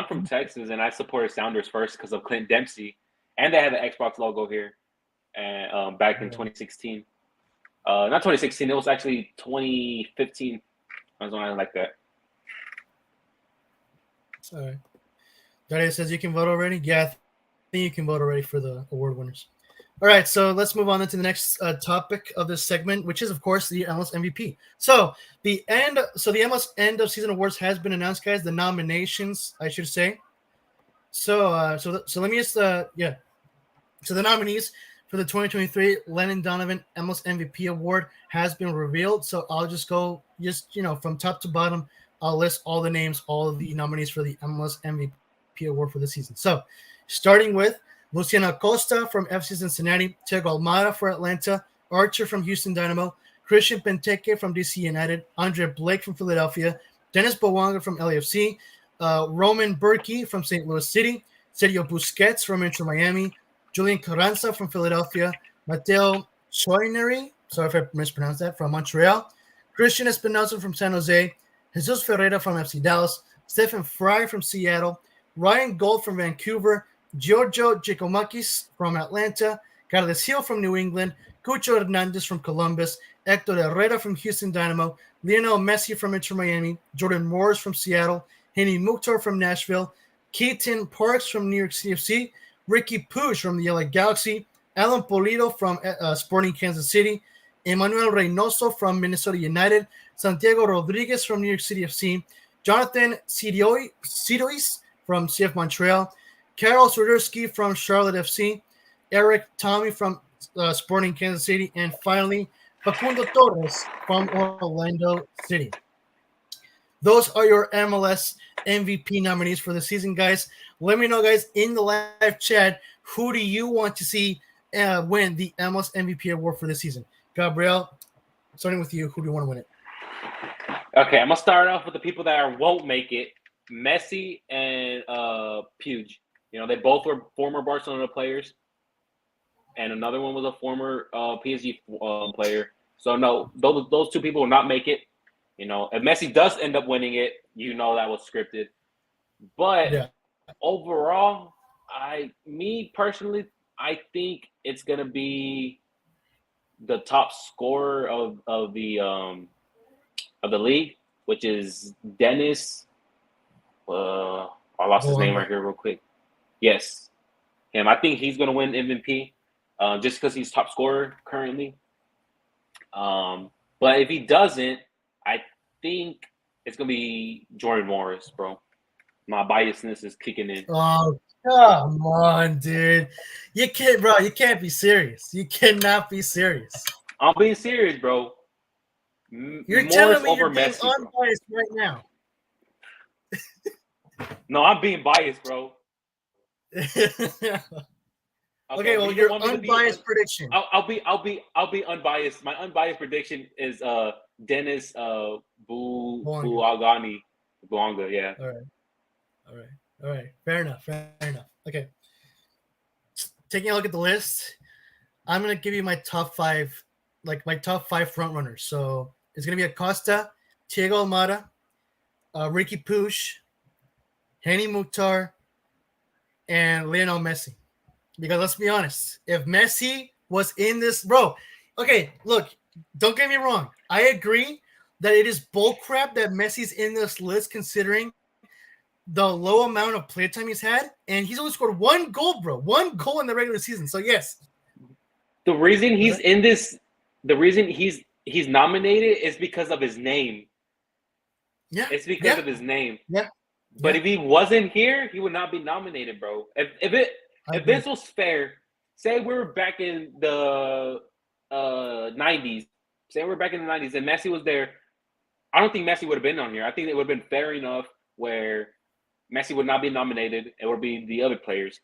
Speaker 2: from Texas, and I supported Sounders first because of Clint Dempsey, and they had the Xbox logo here, and back in 2016. Not 2016. It was actually 2015. I was on like that.
Speaker 1: All right. Dario says you can vote already. Yeah, I think you can vote already for the award winners. All right, so let's move on to the next topic of this segment, which is, of course, the MLS MVP. So the MLS end of season awards has been announced, guys. The nominations, I should say. So let me just So the nominees for the 2023 Lennon Donovan MLS MVP Award has been revealed. So I'll just go, from top to bottom. I'll list all the names, all of the nominees for the MLS MVP Award for the season. So starting with Luciano Acosta from FC Cincinnati, Thiago Almada for Atlanta, Archer from Houston Dynamo, Christian Benteke from DC United, Andre Blake from Philadelphia, Dennis Bouanga from LAFC, Roman Berkey from St. Louis City, Sergio Busquets from Inter Miami, Julian Carranza from Philadelphia, Mateo Choineri, sorry if I mispronounced that, from Montreal, Christian Espinosa from San Jose, Jesus Ferreira from FC Dallas, Stephen Fry from Seattle, Ryan Gold from Vancouver, Giorgio Giacomakis from Atlanta, Carles Gil from New England, Cucho Hernandez from Columbus, Hector Herrera from Houston Dynamo, Lionel Messi from Inter Miami, Jordan Morris from Seattle, Henny Mukhtar from Nashville, Keaton Parks from New York City FC, Ricky Puig from the LA Galaxy, Alan Pulido from Sporting Kansas City, Emmanuel Reynoso from Minnesota United, Santiago Rodriguez from New York City FC, Jonathan Sidois from CF Montreal, Karol Swiderski from Charlotte FC, Eric Tommy from Sporting Kansas City, and finally, Facundo Torres from Orlando City. Those are your MLS MVP nominees for the season, guys. Let me know, guys, in the live chat, who do you want to see win the MLS MVP award for the season? Gabriel, starting with you, who do you want to win it?
Speaker 2: Okay, I'm going to start off with the people that won't make it, Messi and Puig. They both were former Barcelona players, and another one was a former PSG player. So, no, those two people will not make it. If Messi does end up winning it, that was scripted. But overall, me personally, I think it's gonna be the top scorer of the league, which is Dennis. I lost his name right here real quick. Yes, him. I think he's gonna win MVP, just because he's top scorer currently. But if he doesn't, I think it's gonna be Jordan Morris, bro. My biasness is kicking in.
Speaker 1: Oh, come on, dude. You can't be serious. You cannot be serious.
Speaker 2: I'm being serious, bro.
Speaker 1: You're telling me you're being unbiased right now.
Speaker 2: No, I'm being biased, bro.
Speaker 1: Okay, well, your unbiased prediction.
Speaker 2: I'll be unbiased. My unbiased prediction is Dennis Bouanga. Yeah.
Speaker 1: All right. Fair enough. Okay. Taking a look at the list, I'm gonna give you my top five front runners. So it's gonna be Acosta, Thiago Almada, Ricky Puig, Henny Mukhtar, and Lionel Messi. Because let's be honest, if Messi was in this, bro, okay, look, don't get me wrong. I agree that it is bullcrap that Messi's in this list considering the low amount of playtime he's had, and he's only scored one goal, bro. One goal in the regular season. So yes.
Speaker 2: The reason he's in this, the reason he's nominated is because of his name.
Speaker 1: Yeah.
Speaker 2: It's because of his name.
Speaker 1: Yeah.
Speaker 2: But if he wasn't here, he would not be nominated, bro. If this was fair, say we were back in the 90s. Say we're back in the 90s and Messi was there. I don't think Messi would have been on here. I think it would have been fair enough where Messi would not be nominated. It would be the other players.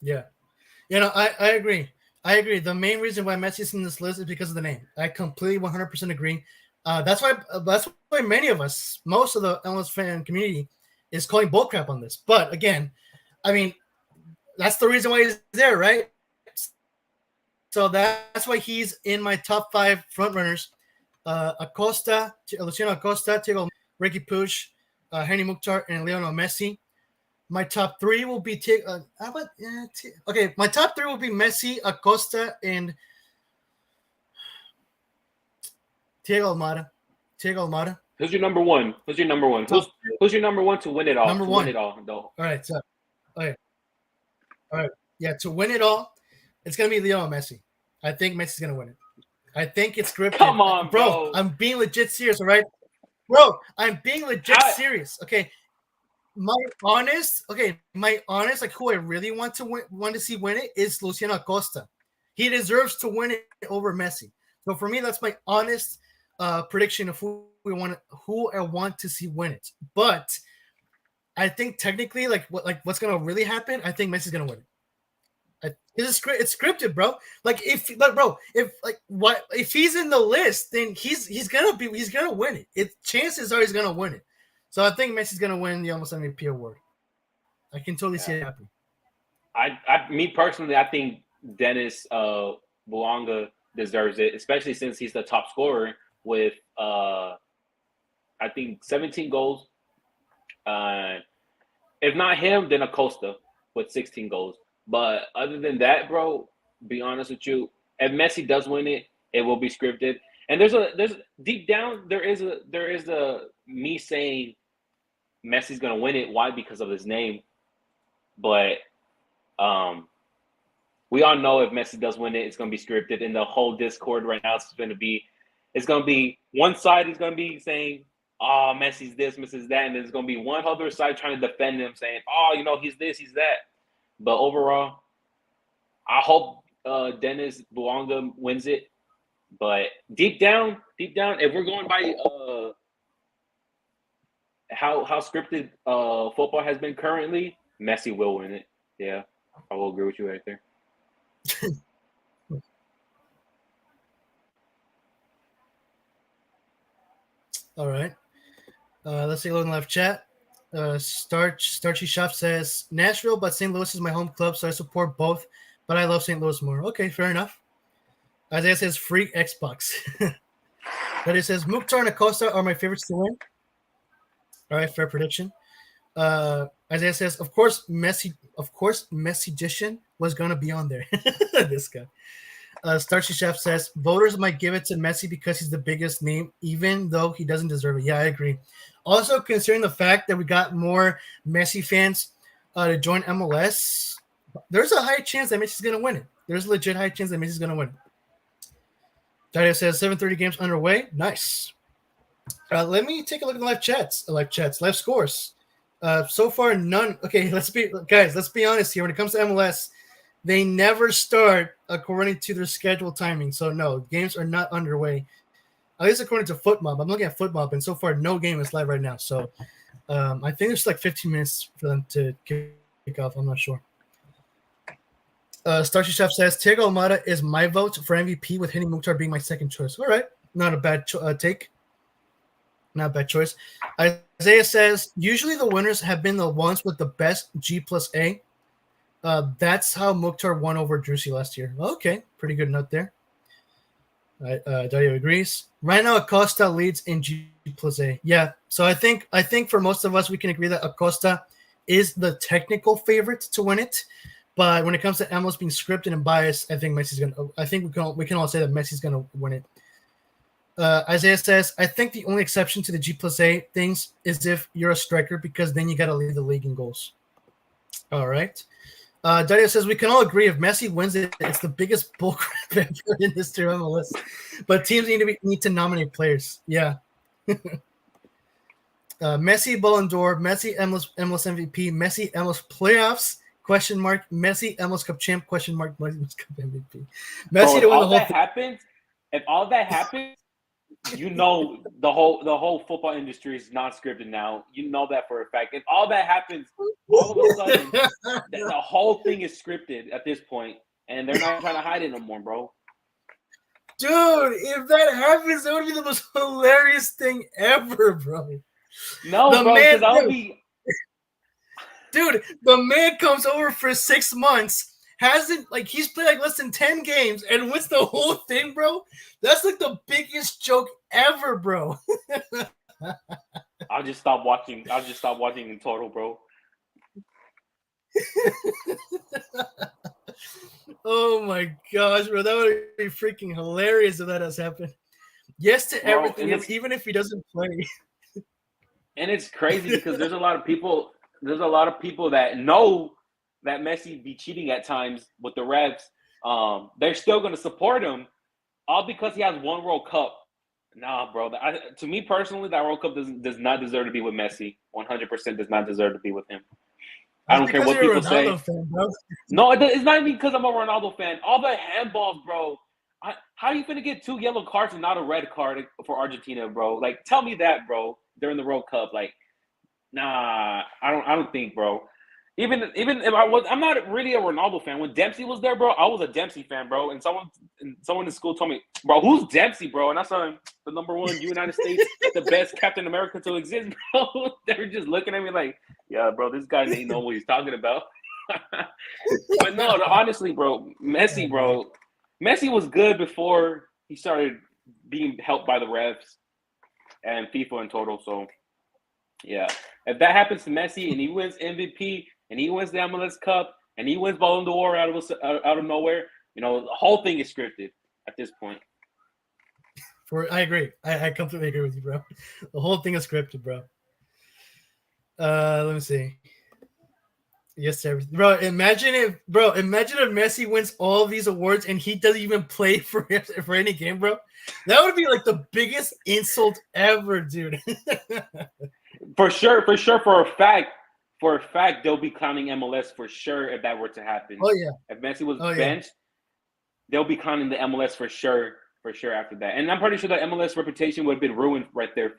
Speaker 1: Yeah. I agree. The main reason why Messi's in this list is because of the name. I completely 100% agree. That's why many of us, most of the MLS fan community, is calling bullcrap on this. But again, I mean, that's the reason why he's there, right? So that's why he's in my top five frontrunners. Luciano Acosta, Ricky Puig, Henny Mukhtar, and Lionel Messi. My top three will be my top three will be Messi, Acosta, and Thiago Almada.
Speaker 2: Who's your number one? Who's your number one to win it all?
Speaker 1: Number one.
Speaker 2: Win it all, though.
Speaker 1: All right. Yeah, to win it all, it's gonna be Lionel Messi. I think Messi's gonna win it. I think it's scripted.
Speaker 2: Come on, bro.
Speaker 1: I'm being legit serious, all right? Bro, I'm being legit serious. Okay. my honest, like who I really want to see win it is Luciano Acosta. He deserves to win it over Messi. So for me, that's my honest prediction of who I want to see win it. But I think technically, what's gonna really happen, I think Messi's gonna win it. It's scripted, bro. If he's in the list, then he's gonna win it. Chances are he's gonna win it. So I think Messi's gonna win the MLS MVP award. I can totally see it happening.
Speaker 2: Me personally, I think Dennis Bouanga deserves it, especially since he's the top scorer with I think 17 goals. If not him, then Acosta with 16 goals. But other than that, bro, be honest with you, if Messi does win it, it will be scripted. And there's deep down there is a me saying Messi's gonna win it. Why? Because of his name. But we all know if Messi does win it, it's gonna be scripted. And the whole Discord right now it's gonna be one side is gonna be saying, "Oh, Messi's this, Messi's that," and there's gonna be one other side trying to defend him, saying, "Oh, he's this, he's that." But overall, I hope Dennis Bouanga wins it. But deep down, if we're going by how scripted football has been currently, Messi will win it. Yeah, I will agree with you right there.
Speaker 1: All right. Let's take a look in the live chat. Starchy Chef says Nashville, but St. Louis is my home club, so I support both. But I love St. Louis more. Okay, fair enough. Isaiah says freak Xbox. But it says Mukhtar and Acosta are my favorites to win. All right, fair prediction. Isaiah says, of course, Messi Dishon was gonna be on there. This guy. Starchy Chef says voters might give it to Messi because he's the biggest name, even though he doesn't deserve it. Yeah, I agree. Also, considering the fact that we got more Messi fans to join MLS, there's a high chance that Messi's going to win it. There's a legit high chance that Messi's going to win it. Dario says 7:30 games underway. Nice. Let me take a look at the live scores. So far, none. Okay, let's be honest here. When it comes to MLS, they never start according to their scheduled timing. So no, games are not underway. At least according to FootMob. I'm looking at FootMob, and so far no game is live right now. So I think there's like 15 minutes for them to kick off. I'm not sure. Starchy Chef says Thiago Almada is my vote for MVP, with Henry Mukhtar being my second choice. All right, not a bad take. Not a bad choice. Isaiah says usually the winners have been the ones with the best G+A. That's how Mukhtar won over Drusy last year. Okay, pretty good note there. Dario agrees. Right now, Acosta leads in G+A. Yeah, so I think for most of us, we can agree that Acosta is the technical favorite to win it. But when it comes to MLS being scripted and biased, I think Messi's gonna. I think we can all say that Messi's gonna win it. Isaiah says, I think the only exception to the G+A things is if you're a striker, because then you got to lead the league in goals. All right. Dario says we can all agree if Messi wins it, it's the biggest bullcrap ever in history of MLS. But teams need to nominate players. Yeah. Messi Ballon d'Or, Messi MLS MVP, Messi MLS playoffs ? Messi MLS Cup champ ? Messi MLS Cup MVP. Messi to win the whole thing.
Speaker 2: If all that happens, the whole football industry is not scripted now. You know that for a fact. If all that happens, all of a sudden, the whole thing is scripted at this point, and they're not trying to hide it no more, bro.
Speaker 1: Dude, if that happens, that would be the most hilarious thing ever, bro.
Speaker 2: No, bro, because I'll be.
Speaker 1: Dude, the man comes over for 6 months, he's played less than 10 games and wins the whole thing, bro. That's the biggest joke ever, bro.
Speaker 2: I'll just stop watching in total, bro.
Speaker 1: Oh my gosh, bro. That would be freaking hilarious if that has happened. Yes to everything, even if he doesn't play.
Speaker 2: And it's crazy because there's a lot of people that know that Messi be cheating at times with the refs. They're still going to support him, all because he has one World Cup. Nah, bro. To me personally, that World Cup does not deserve to be with Messi. 100% does not deserve to be with him. I
Speaker 1: That's
Speaker 2: don't care
Speaker 1: because
Speaker 2: what
Speaker 1: you're a
Speaker 2: people say.
Speaker 1: Ronaldo fan, bro.
Speaker 2: No, it's not even because I'm a Ronaldo fan. All the handballs, bro. How are you gonna get 2 yellow cards and not a red card for Argentina, bro? Like, tell me that, bro. During the World Cup, like, nah, I don't think, bro. Even if I'm not really a Ronaldo fan. When Dempsey was there, bro, I was a Dempsey fan, bro. And someone in school told me, bro, who's Dempsey, bro? And I saw him, the #1 United States, the best Captain America to exist, bro. They were just looking at me like, yeah, bro, this guy ain't know what he's talking about. But no, honestly, bro, Messi, Messi was good before he started being helped by the refs and FIFA in total. So, yeah, if that happens to Messi and he wins MVP and he wins the MLS Cup and he wins Ballon d'Or out of nowhere, the whole thing is scripted at this point.
Speaker 1: I agree. I completely agree with you, bro. The whole thing is scripted, bro. Let me see. Yes, sir. Bro, imagine if Messi wins all these awards and he doesn't even play for any game, bro. That would be like the biggest insult ever, dude.
Speaker 2: For sure, for a fact, they'll be clowning MLS for sure if that were to happen.
Speaker 1: Oh yeah.
Speaker 2: If Messi was benched, they'll be clowning the MLS for sure after that. And I'm pretty sure the MLS reputation would have been ruined right there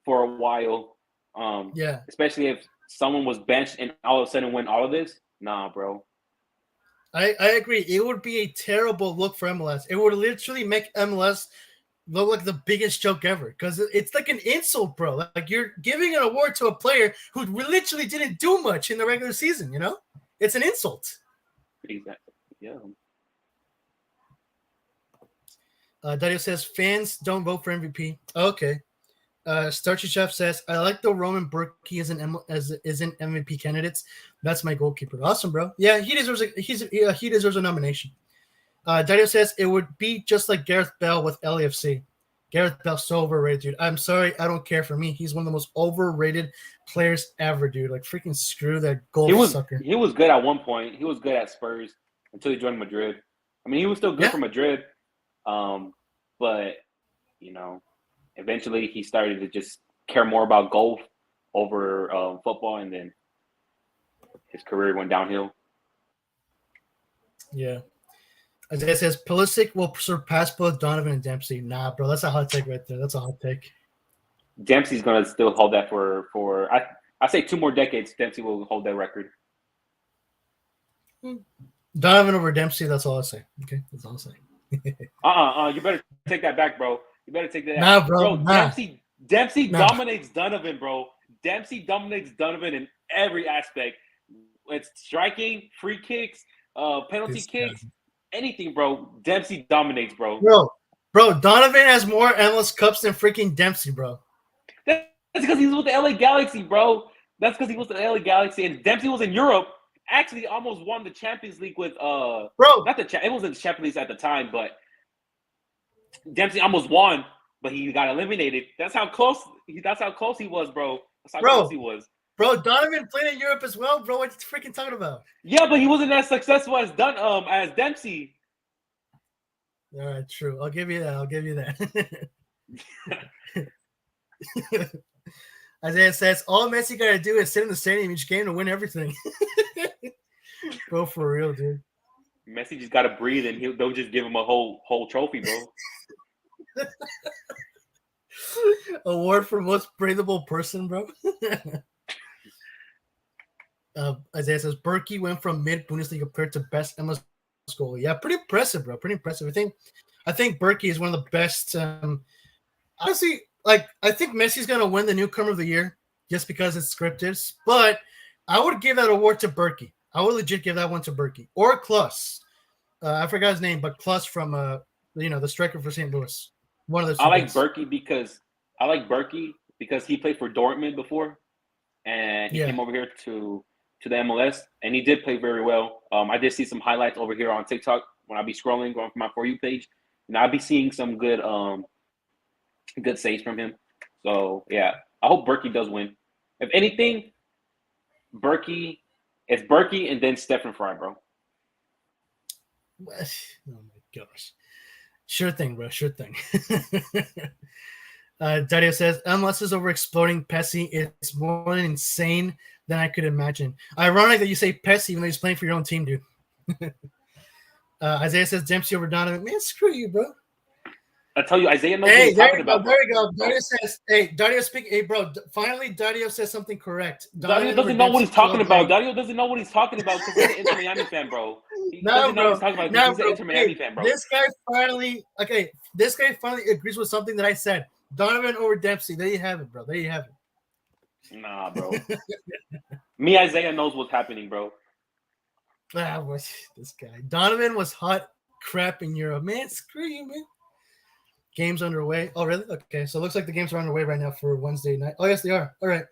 Speaker 2: for a while.
Speaker 1: Yeah.
Speaker 2: Especially if someone was benched and all of a sudden win all of this. Nah, bro.
Speaker 1: I agree. It would be a terrible look for MLS. It would literally make MLS look like the biggest joke ever because it's like an insult, bro. Like you're giving an award to a player who literally didn't do much in the regular season, It's an insult.
Speaker 2: Exactly. Yeah.
Speaker 1: Dario says fans don't vote for MVP. Okay. Starchy Chef says I like the Roman Berkey as an MVP candidates. That's my goalkeeper. Awesome, bro. Yeah, he deserves a nomination. Dario says it would be just like Gareth Bale with LAFC. Gareth Bale's so overrated, dude. I'm sorry, I don't care for me. He's one of the most overrated players ever, dude. Like freaking screw that sucker.
Speaker 2: He was good at one point. He was good at Spurs until he joined Madrid. I mean, he was still good for Madrid. But eventually he started to just care more about golf over football, and then his career went downhill.
Speaker 1: Yeah. Isaiah says Pulisic will surpass both Donovan and Dempsey. Nah, bro, that's a hot take right there. That's a hot take.
Speaker 2: Dempsey's gonna still hold that for I say 2 more decades. Dempsey will hold that record.
Speaker 1: Donovan over Dempsey. That's all I say. Okay, that's all I say.
Speaker 2: You better take that back, bro. You better take that.
Speaker 1: Nah, bro. Nah.
Speaker 2: Dempsey dominates Donovan, bro. Dempsey dominates Donovan in every aspect. It's striking, free kicks, penalty kicks, anything, bro. Dempsey dominates, bro.
Speaker 1: Bro, Donovan has more MLS Cups than freaking Dempsey, bro.
Speaker 2: That's because he's with the LA Galaxy, bro. That's because he was the LA Galaxy, and Dempsey was in Europe. Actually, almost won the Champions League with
Speaker 1: bro.
Speaker 2: It wasn't the Champions League at the time, but Dempsey almost won, but he got eliminated. That's how close he was, bro. That's how close he was.
Speaker 1: Bro, Donovan played in Europe as well, bro. What are you freaking talking about?
Speaker 2: Yeah, but he wasn't as successful as Dempsey.
Speaker 1: All right, true. I'll give you that. Isaiah says all Messi gotta do is sit in the stadium each game to win everything. Bro, for real, dude.
Speaker 2: Messi just gotta breathe, and they'll just give him a whole trophy, bro.
Speaker 1: Award for most breathable person, bro. Isaiah says Berkey went from mid Bundesliga player to best MLS goalie. Yeah, pretty impressive, bro. Pretty impressive. I think Berkey is one of the best. Honestly, I think Messi's gonna win the newcomer of the year just because it's scripted. But I would give that award to Berkey. I would legit give that one to Berkey or Klus. I forgot his name, but Klus from the striker for St. Louis. One of those.
Speaker 2: I like Berkey because he played for Dortmund before, and he came over here to the MLS, and he did play very well. I did see some highlights over here on TikTok when I be scrolling, going from my For You page, and I'll be seeing some good saves from him. So yeah, I hope Berkey does win. If anything, it's Berkey and then Stephen Fry, bro.
Speaker 1: Oh my gosh. Sure thing, bro. Sure thing. Dario says, MLS is over exploding Pesci. It's more insane than I could imagine. Ironic that you say Pesci even though he's playing for your own team, dude. Isaiah says, Dempsey over Donovan. Man, screw you, bro.
Speaker 2: I tell you, Isaiah knows what he's talking about.
Speaker 1: There we go. Dario says, hey, Dario speak. Hey, bro, finally Dario says something correct.
Speaker 2: Dario doesn't know what he's talking about. Dario doesn't know what he's talking about because he's an Inter Miami fan, bro. He doesn't know what he's talking about. He's an Inter Miami fan, bro.
Speaker 1: This guy finally agrees with something that I said. Donovan over Dempsey. There you have it, bro. There you have it.
Speaker 2: Nah, bro. Me, Isaiah knows what's happening, bro.
Speaker 1: This guy. Donovan was hot crap in Europe. Man, screw you, man. Games underway. Oh, really? Okay. So it looks like the games are underway right now for Wednesday night. Oh, yes, they are. All right.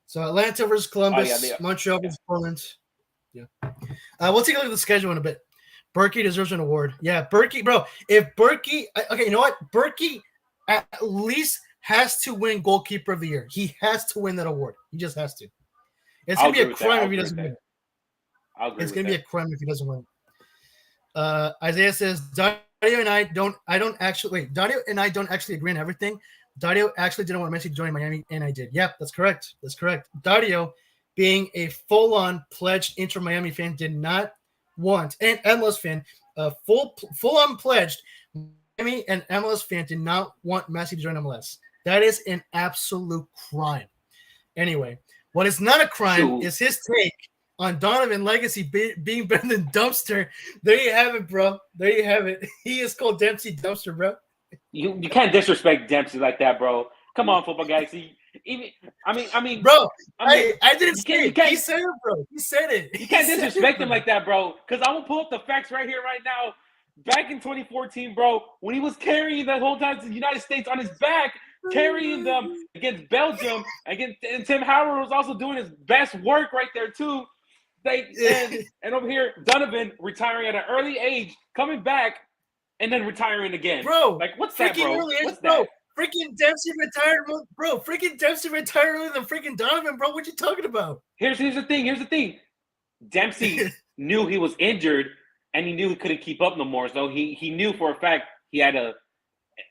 Speaker 1: So Atlanta versus Columbus, Montreal versus Portland. Yeah. We'll take a look at the schedule in a bit. Berkey deserves an award. Yeah, Berkey, bro. If Berkey, okay, you know what? Berkey at least has to win goalkeeper of the year. He has to win that award. He just has to. It's going to be a crime if he doesn't win. It's going to be a crime if he doesn't win. Isaiah says, Dario and I don't actually agree on everything. Dario actually didn't want Messi to join Miami, and I did. Yep, that's correct. That's correct. Dario, being a full-on pledged Inter Miami fan, did not want, and MLS fan, full-on pledged Miami and MLS fan did not want Messi to join MLS. That is an absolute crime. Anyway, what is not a crime is his take on Donovan legacy being better than Dumpster. There you have it, bro. There you have it. He is called Dempsey Dumpster, bro.
Speaker 2: You can't disrespect Dempsey like that, bro. Come on, football guys. I mean,
Speaker 1: bro. I didn't say it. He said it, bro. He said it.
Speaker 2: You can't disrespect him like that, bro. Because I will pull up the facts right here, right now. Back in 2014, bro, when he was carrying that whole time to the United States on his back, carrying them against Belgium, and Tim Howard was also doing his best work right there too. And over here, Donovan retiring at an early age, coming back, and then retiring again.
Speaker 1: Bro,
Speaker 2: like what's that, bro? What's
Speaker 1: bro?
Speaker 2: that?
Speaker 1: Freaking Dempsey retired, bro. Freaking Dempsey retired earlier than freaking Donovan, bro. What you talking about?
Speaker 2: Here's the thing. Dempsey knew he was injured, and he knew he couldn't keep up no more. So he knew for a fact he had to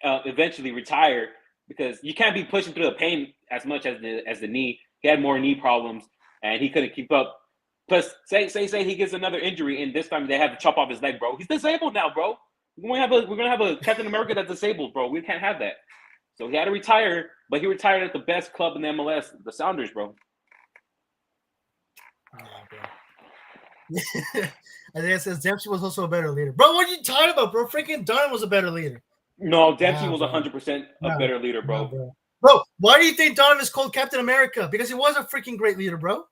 Speaker 2: eventually retire because you can't be pushing through the pain as much as the knee. He had more knee problems, and he couldn't keep up. Plus, say he gets another injury, and this time they have to chop off his leg, bro. He's disabled now, bro. We're gonna have a Captain America that's disabled, bro. We can't have that. So he had to retire, but he retired at the best club in the MLS, the Sounders, bro.
Speaker 1: Isaiah says Dempsey was also a better leader. Bro, what are you talking about, bro? Freaking Don was a better leader.
Speaker 2: No, Dempsey was 100% a better leader, bro.
Speaker 1: Bro, why do you think Donovan is called Captain America? Because he was a freaking great leader, bro.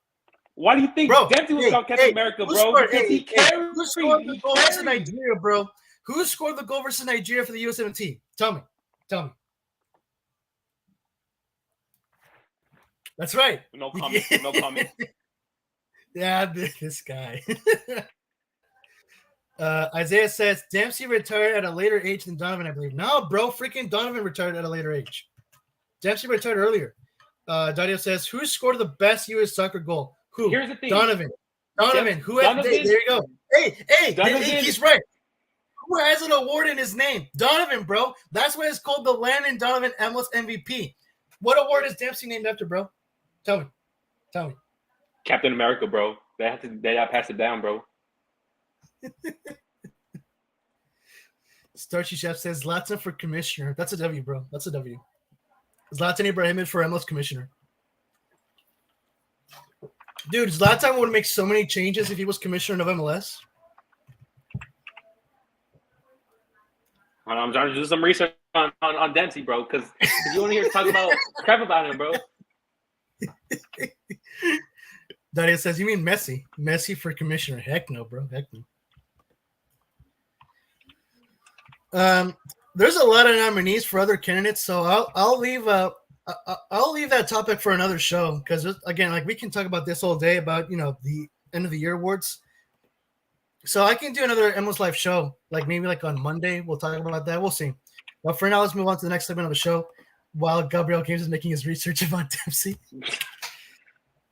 Speaker 2: Why do you think Dempsey was called Captain America, bro?
Speaker 1: Who scored the goal versus Nigeria, bro? Who scored the goal versus Nigeria for the USMNT? Tell me. That's right.
Speaker 2: No comment.
Speaker 1: Yeah, this guy. Isaiah says Dempsey retired at a later age than Donovan, I believe. No, bro, freaking Donovan retired at a later age. Dempsey retired earlier. Dario says, who scored the best U.S. soccer goal? Who?
Speaker 2: Here's the thing.
Speaker 1: Donovan. Who? There you go. Hey, he's right. Who has an award in his name? Donovan, bro. That's why it's called the Landon Donovan MLS MVP. What award is Dempsey named after, bro? Tell me.
Speaker 2: Captain America, bro. They have to pass it down, bro.
Speaker 1: Starchy Chef says Zlatan for commissioner. That's a W, bro. That's a W. Zlatan Ibrahimovic for MLS commissioner. Dude, Zlatan would make so many changes if he was commissioner of MLS.
Speaker 2: I'm trying to do some research on Dempsey, bro, because you want to hear talk about crap about him, bro.
Speaker 1: Daria says, you mean Messi? Messi for commissioner. Heck no, bro. Heck no. There's a lot of nominees for other candidates, so I'll leave that topic for another show because again, like we can talk about this all day about the end of the year awards. So I can do another MLS Live show, like maybe like on Monday. We'll talk about that. We'll see. But for now, let's move on to the next segment of the show while Gabriel Games is making his research about Dempsey.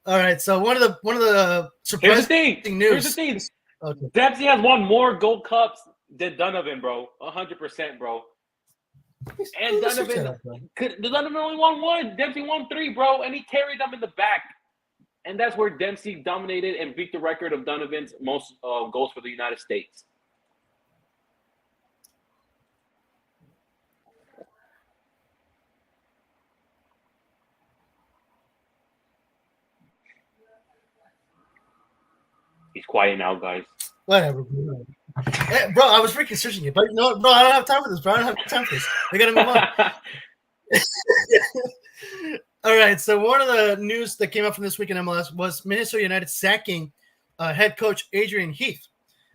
Speaker 1: All right. So one of the surprising news.
Speaker 2: Here's the thing. Okay. Dempsey has won more Gold Cups Did Donovan, bro. 100%, bro. And
Speaker 1: Let's check
Speaker 2: Donovan,
Speaker 1: that out, bro.
Speaker 2: Donovan only won 1. Dempsey won 3, bro. And he carried them in the back. And that's where Dempsey dominated and beat the record of Donovan's most goals for the United States. He's quiet now, guys.
Speaker 1: Whatever, bro. Hey, bro, I was freaking searching it, but you know what, bro, I don't have time for this, bro. I don't have time for this. We gotta move on. All right, so one of the news that came up from this week in MLS was Minnesota United sacking head coach Adrian Heath.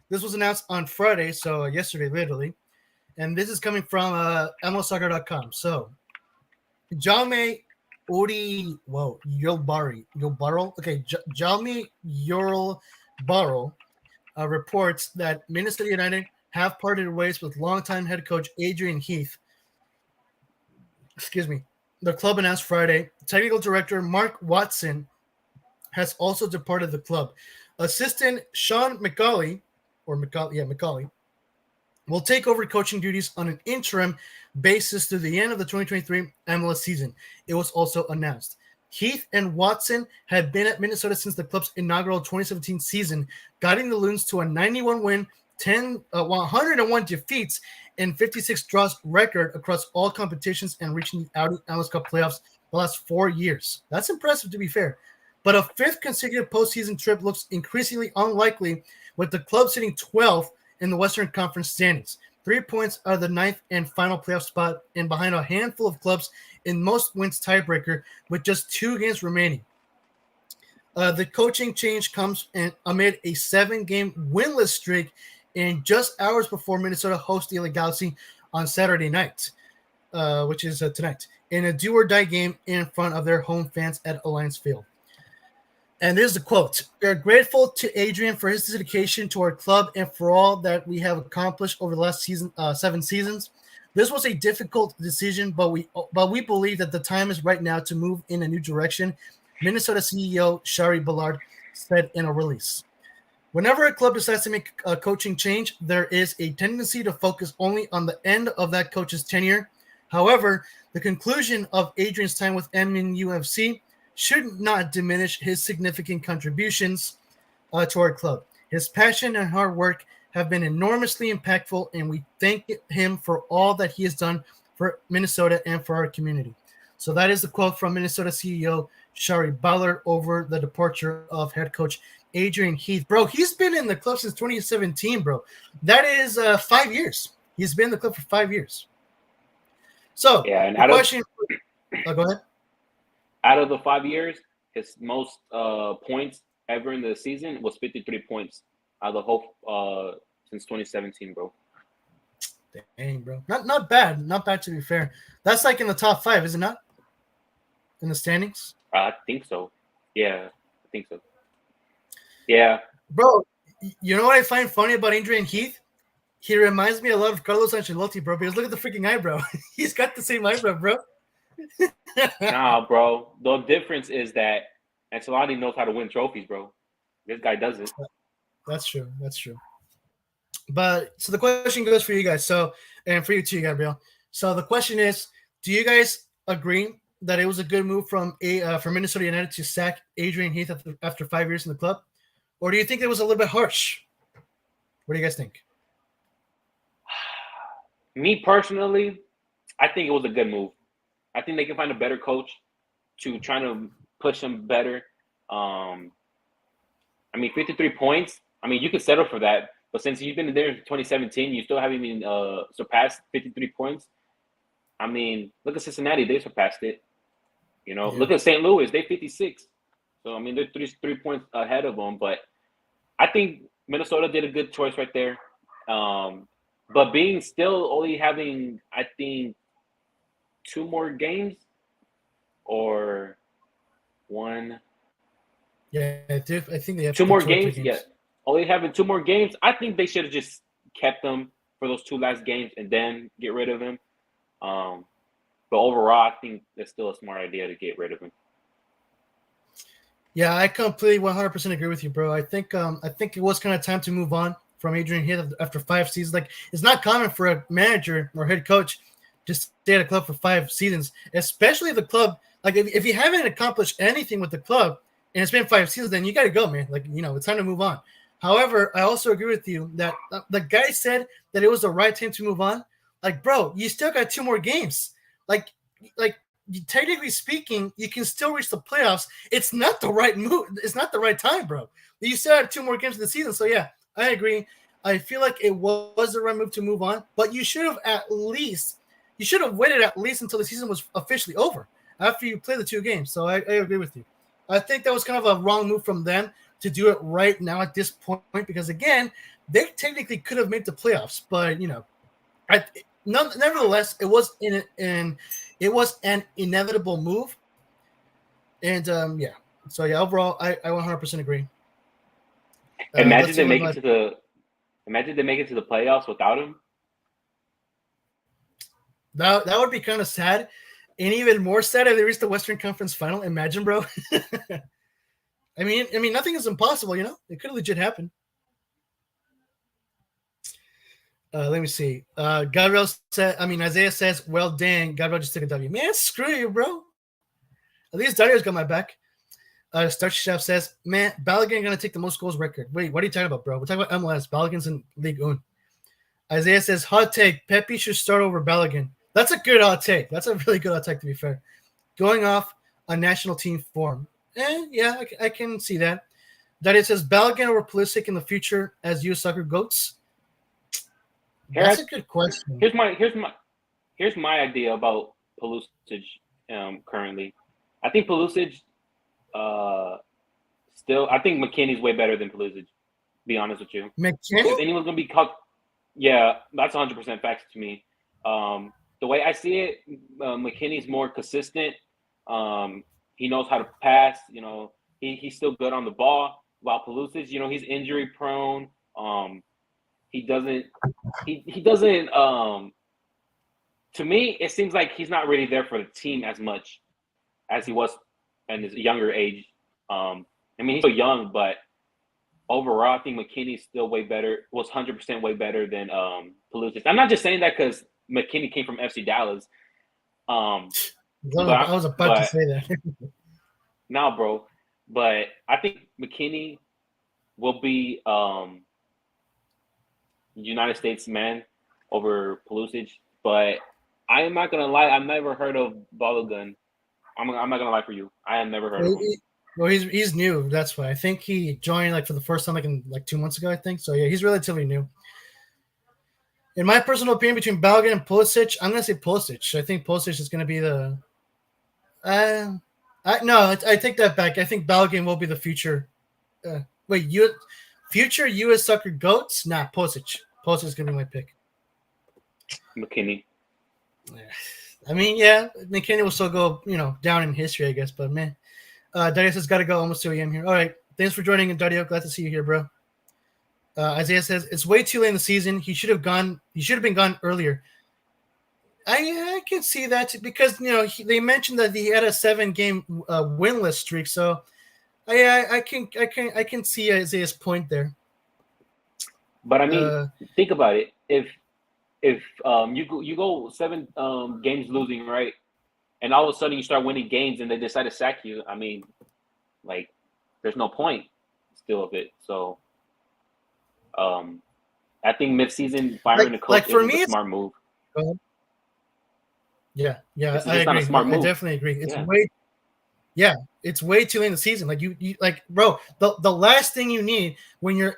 Speaker 1: This was announced on Friday, so yesterday, literally. And this is coming from MLSsoccer.com. So, Jaume Yolbaro. Okay, Jaume Yolbaro reports that Minnesota United have parted ways with longtime head coach Adrian Heath. Excuse me. The club announced Friday. Technical director Mark Watson has also departed the club. Assistant Sean McCauley will take over coaching duties on an interim basis through the end of the 2023 MLS season. It was also announced. Heath and Watson had been at Minnesota since the club's inaugural 2017 season, guiding the Loons to a 91 win, 101 defeats, and 56 draws record across all competitions and reaching the Audi MLS Cup playoffs the last 4 years. That's impressive, to be fair. But a 5th consecutive postseason trip looks increasingly unlikely, with the club sitting 12th in the Western Conference standings, 3 points out of the 9th and final playoff spot, and behind a handful of clubs in most wins tiebreaker with just 2 games remaining. The coaching change comes amid a 7-game winless streak and just hours before Minnesota hosts the LA Galaxy on Saturday night, which is tonight, in a do-or-die game in front of their home fans at Alliance Field. And this is the quote: "We are grateful to Adrian for his dedication to our club and for all that we have accomplished over the last 7 seasons. This was a difficult decision, but we believe that the time is right now to move in a new direction," Minnesota CEO Shari Ballard said in a release. Whenever a club decides to make a coaching change, there is a tendency to focus only on the end of that coach's tenure. However, the conclusion of Adrian's time with MNUFC should not diminish his significant contributions to our club. His passion and hard work have been enormously impactful, and we thank him for all that he has done for Minnesota and for our community. So that is the quote from Minnesota CEO Shari Ballard over the departure of head coach Adrian Heath. Bro, he's been in the club since 2017, bro. That is 5 years. He's been in the club for 5 years. So,
Speaker 2: yeah, and
Speaker 1: the question... go ahead.
Speaker 2: Out of the 5 years, his most points ever in the season was 53 points out of the whole since 2017, bro.
Speaker 1: Dang, bro. Not bad. Not bad, to be fair. That's like in the top 5, is it not? In the standings?
Speaker 2: I think so. Yeah, I think so. Yeah.
Speaker 1: Bro, you know what I find funny about Adrian Heath? He reminds me a lot of Carlos Ancelotti, bro, because look at the freaking eyebrow. He's got the same eyebrow, bro.
Speaker 2: Nah, bro. The difference is that Ancelotti knows how to win trophies, bro. This guy doesn't.
Speaker 1: That's true. That's true. But so the question goes for you guys. So, and for you too, Gabriel. So the question is, do you guys agree that it was a good move from Minnesota United to sack Adrian Heath after 5 years in the club? Or do you think it was a little bit harsh? What do you guys think?
Speaker 2: Me personally, I think it was a good move. I think they can find a better coach to try to push him better. I mean, 53 points. I mean, you could settle for that. But since you've been there in 2017, you still haven't even surpassed 53 points. I mean, look at Cincinnati. They surpassed it. You know, Look at St. Louis. They're 56. So, I mean, they're 3 points ahead of them. But I think Minnesota did a good choice right there. But being still only having, I think, 2 more games or 1.
Speaker 1: Yeah, I think they have
Speaker 2: 2 more games. Yeah, only having 2 more games. I think they should have just kept them for those 2 last games and then get rid of him. But overall, I think it's still a smart idea to get rid of him.
Speaker 1: Yeah, I completely 100% agree with you, bro. I think it was kind of time to move on. from Adrian Heath after 5 seasons. Like, it's not common for a manager or head coach just to stay at a club for 5 seasons, especially the club. Like, if you haven't accomplished anything with the club and it's been 5 seasons, then you got to go, man. Like, it's time to move on. However, I also agree with you that the guy said that it was the right time to move on. Like, bro, you still got 2 more games. Like, technically speaking, you can still reach the playoffs. It's not the right move. It's not the right time, bro. You still have 2 more games of the season. So, yeah, I agree. I feel like it was the right move to move on, but you should have waited at least until the season was officially over after you play the 2 games. So I agree with you. I think that was kind of a wrong move from them to do it right now at this point, because, again, they technically could have made the playoffs, but, nevertheless, it was an inevitable move. And, yeah. So, yeah, overall, I 100% agree.
Speaker 2: Imagine they make it to the playoffs without him.
Speaker 1: That would be kind of sad, and even more sad if they reached the Western Conference Final. Imagine, bro. I mean, nothing is impossible. It could legit happen. Let me see. Gabriel said. Isaiah says, "Well, dang, Gabriel just took a W." Man, screw you, bro. At least Dario's got my back. Starch Chef says, "Man, Balogun gonna take the most goals record." Wait, what are you talking about, bro? We're talking about MLS. Balogun's in League One. Isaiah says, "Hot take: Pepe should start over Balogun." That's a good hot take. That's a really good hot take, to be fair. Going off a national team form. Yeah, I can see that. Dario says, Balogun or Pulisic in the future as US Soccer GOATs? That's a good question.
Speaker 2: Here's my idea about Pulisic currently. I think Pulisic I think McKinney's way better than Pulisic, to be honest with you.
Speaker 1: McKinney?
Speaker 2: If anyone's going to be caught, yeah, that's 100% facts to me. The way I see it, McKinney's more consistent. He knows how to pass. He's still good on the ball. While Pulisic, he's injury prone. He doesn't. To me, it seems like he's not really there for the team as much as he was in his younger age. He's still young, but overall, I think McKinney's still way better. Was 100% way better than Pulisic. I'm not just saying that because McKinney came from FC Dallas.
Speaker 1: I was about to say that.
Speaker 2: No, bro. But I think McKinney will be United States man over Pulisic. But I am not gonna lie, I've never heard of Balogun. I'm not gonna lie for you. I have never heard of him.
Speaker 1: Well, he's new. That's why I think he joined for the first time 2 months ago. I think so. Yeah, he's relatively new. In my personal opinion, between Balogun and Pulisic, I'm gonna say Pulisic. I think Pulisic is gonna be the. I take that back. I think Balogun will be the future. Future US Soccer GOATs? Nah, Pulisic. Pulisic is gonna be my pick.
Speaker 2: McKinney.
Speaker 1: Yeah, McKinney will still go, down in history, I guess. But man, Dario says got to go almost 2 a.m. here. All right, thanks for joining, Dario. Glad to see you here, bro. Isaiah says it's way too late in the season. He should have been gone earlier. I can see that because they mentioned that he had a 7-game winless streak. So I can see Isaiah's point there.
Speaker 2: But think about it. If you go 7 games losing, right, and all of a sudden you start winning games and they decide to sack you, there's no point still of it. So I think mid-season firing the coach is a smart move. Yeah,
Speaker 1: I agree. I definitely agree. It's way too late in the season. Bro, the last thing you need when you're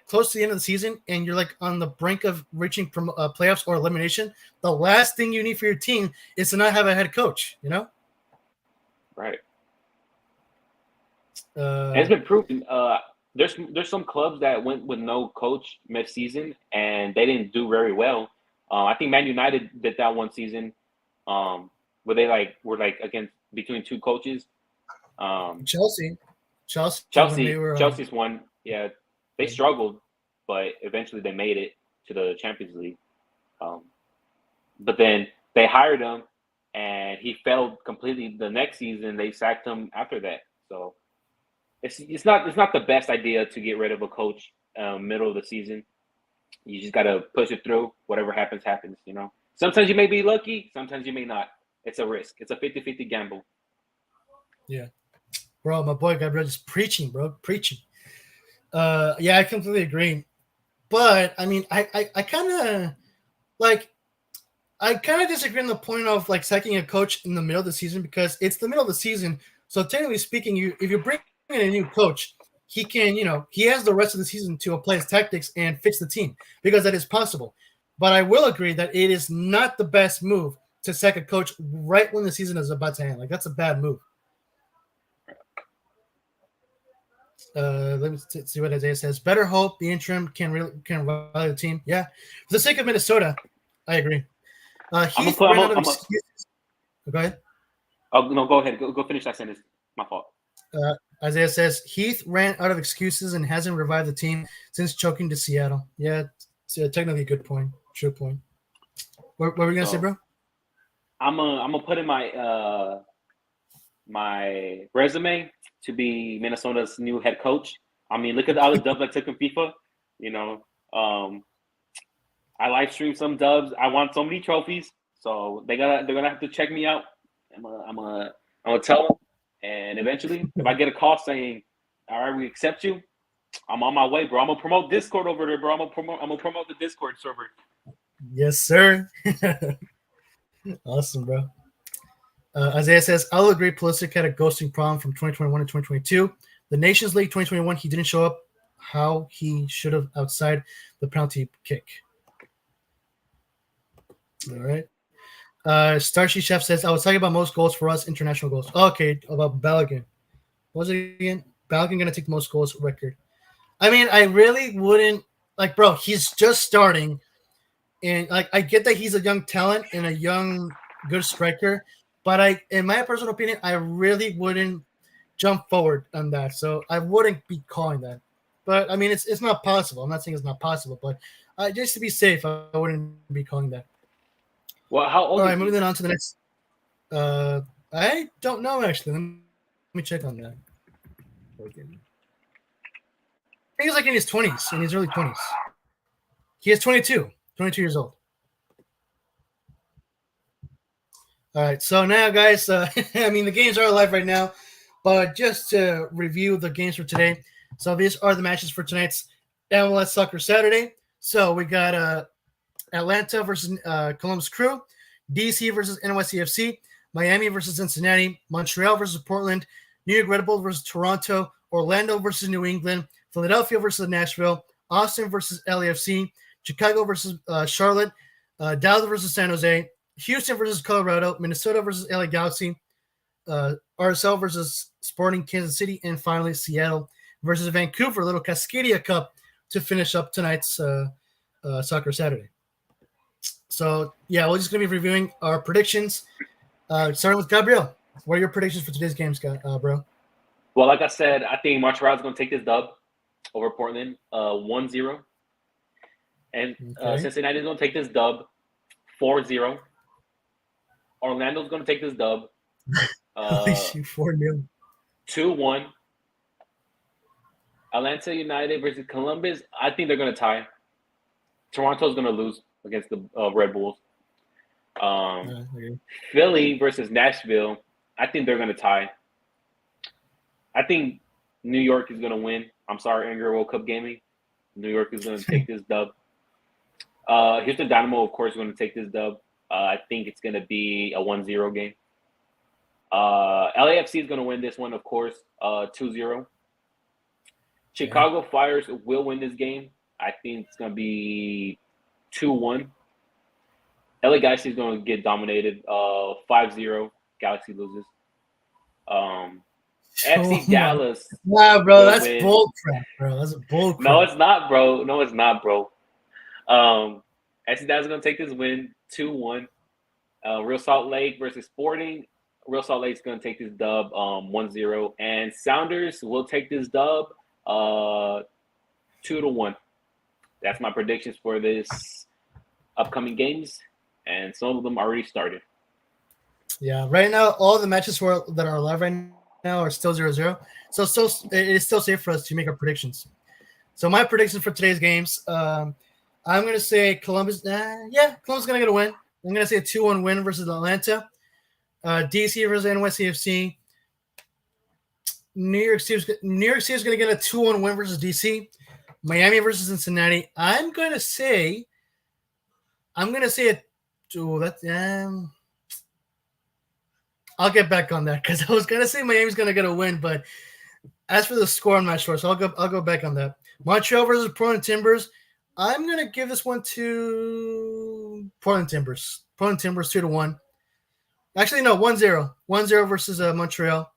Speaker 1: close to the end of the season and you're on the brink of reaching playoffs or elimination, the last thing you need for your team is to not have a head coach.
Speaker 2: Right. It's been proven. There's some clubs that went with no coach mid-season and they didn't do very well. I think Man United did that one season, where they were against between 2 coaches. Chelsea's one. Yeah, they struggled, but eventually they made it to the Champions League. But then they hired him, and he failed completely. The next season, they sacked him after that. So it's not the best idea to get rid of a coach middle of the season. You just got to push it through. Whatever happens, happens, you know. Sometimes you may be lucky. Sometimes you may not. It's a risk. It's a 50-50 gamble.
Speaker 1: Yeah. Bro, my boy Gabriel just preaching, bro. Preaching. Yeah, I completely agree. But, I mean, I kind of, like, I kind of disagree on the point of, like, sacking a coach in the middle of the season because it's the middle of the season. So, technically speaking, if you bring in a new coach, he can, he has the rest of the season to apply his tactics and fix the team because that is possible. But I will agree that it is not the best move to sack a coach right when the season is about to end. Like, that's a bad move. Let me see what Isaiah says. Better hope the interim can rally the team. Yeah. For the sake of Minnesota, I agree. Heath ran out of excuses. Go ahead.
Speaker 2: Oh, no, go ahead. Go finish that sentence. My fault.
Speaker 1: Isaiah says, Heath ran out of excuses and hasn't revived the team since choking to Seattle. Yeah, it's technically a good point. True point. What were we going to say, bro?
Speaker 2: I'm gonna put in my my resume to be Minnesota's new head coach. I mean, look at all the dubs I took in FIFA. You know, I live stream some dubs. I won so many trophies, so they're gonna have to check me out. I'm gonna tell them, and eventually, if I get a call saying, "All right, we accept you," I'm on my way, bro. I'm gonna promote Discord over there, bro. I'm gonna promote the Discord server.
Speaker 1: Yes, sir. Awesome, bro. Isaiah says, I'll agree Pulisic had a ghosting problem from 2021 to 2022. The Nations League 2021, he didn't show up how he should have outside the penalty kick. All right. Starchy Chef says, I was talking about most goals for us, international goals. Okay, about Balogun. What was it again? Balogun going to take the most goals record. I mean, I really wouldn't – like, bro, he's just starting. And, like, I get that he's a young talent and a young, good striker. But in my personal opinion, I really wouldn't jump forward on that. So I wouldn't be calling that. But, I mean, it's not possible. I'm not saying it's not possible. But just to be safe, I wouldn't be calling that.
Speaker 2: Well, how old
Speaker 1: All right, moving on to the next. I don't know, actually. Let me check on that. Okay. I think he's like in his 20s, in his early 20s. He is 22 years old. All right, so now, guys, I mean, the games are live right now, but just to review the games for today. So these are the matches for tonight's MLS Soccer Saturday. So we got Atlanta versus Columbus Crew, DC versus NYCFC, Miami versus Cincinnati, Montreal versus Portland, New York Red Bull versus Toronto, Orlando versus New England, Philadelphia versus Nashville, Austin versus LAFC, Chicago versus Charlotte, Dallas versus San Jose, Houston versus Colorado, Minnesota versus LA Galaxy, RSL versus Sporting Kansas City, and finally Seattle versus Vancouver, little Cascadia Cup to finish up tonight's Soccer Saturday. So, yeah, we're just going to be reviewing our predictions. Starting with Gabriel, what are your predictions for today's games, bro?
Speaker 2: Well, like I said, I think Montreal is going to take this dub over Portland 1-0. And Cincinnati is going to take this dub 4-0. Orlando's going to take this dub
Speaker 1: 4-0.
Speaker 2: 2-1. Atlanta United versus Columbus, I think they're going to tie. Toronto's going to lose against the Red Bulls. Philly versus Nashville, I think they're going to tie. I think New York is going to win. I'm sorry, Angry World Cup Gaming. New York is going to take this dub. Houston Dynamo, of course, is going to take this dub. I think it's going to be a 1-0 game. LAFC is going to win this one, of course, 2-0. Chicago Fires will win this game. I think it's going to be 2-1. LA Galaxy is going to get dominated 5-0. Galaxy loses. FC Dallas.
Speaker 1: Wow, bro, that's bull crap, bro. That's a bull crap.
Speaker 2: No, it's not, bro. FC Dallas is going to take this win 2-1. Real Salt Lake versus Sporting. Real Salt Lake is going to take this dub 1-0. And Sounders will take this dub 2-1. That's my predictions for this upcoming games. And some of them already started.
Speaker 1: Yeah, right now, all the matches that are live right now are still 0-0. So it is still safe for us to make our predictions. So my prediction for today's games, I'm going to say Columbus. Columbus is going to get a win. I'm going to say a 2-1 win versus Atlanta. DC versus NYCFC. New York City is going to get a 2-1 win versus DC. Miami versus Cincinnati. I'm going to say I'll get back on that because I was going to say Miami's going to get a win, but as for the score, I'm not sure. So I'll go back on that. Montreal versus Portland Timbers. I'm going to give this one to Portland Timbers. Portland Timbers 2-1. Actually, no, 1-0. 1-0 versus Montreal.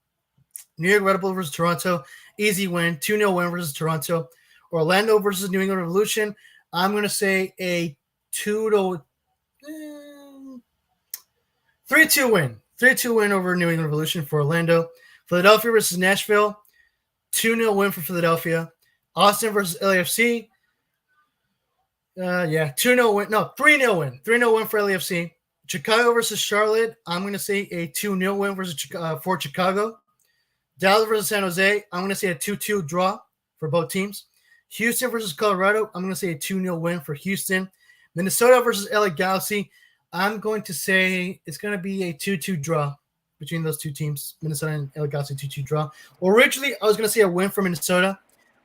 Speaker 1: New York Red Bull versus Toronto. Easy win. 2-0 win versus Toronto. Orlando versus New England Revolution. I'm going to say a 3-2 win. 3-2 win over New England Revolution for Orlando. Philadelphia versus Nashville. 2-0 win for Philadelphia. Austin versus LAFC. 2-0 win. No, 3-0 win. 3-0 win for LAFC. Chicago versus Charlotte. I'm going to say a 2-0 win for Chicago. Dallas versus San Jose. I'm going to say a 2-2 draw for both teams. Houston versus Colorado. I'm going to say a 2-0 win for Houston. Minnesota versus LA Galaxy. I'm going to say it's going to be a 2-2 draw between those two teams. Minnesota and LA Galaxy 2-2 draw. Originally, I was going to say a win for Minnesota,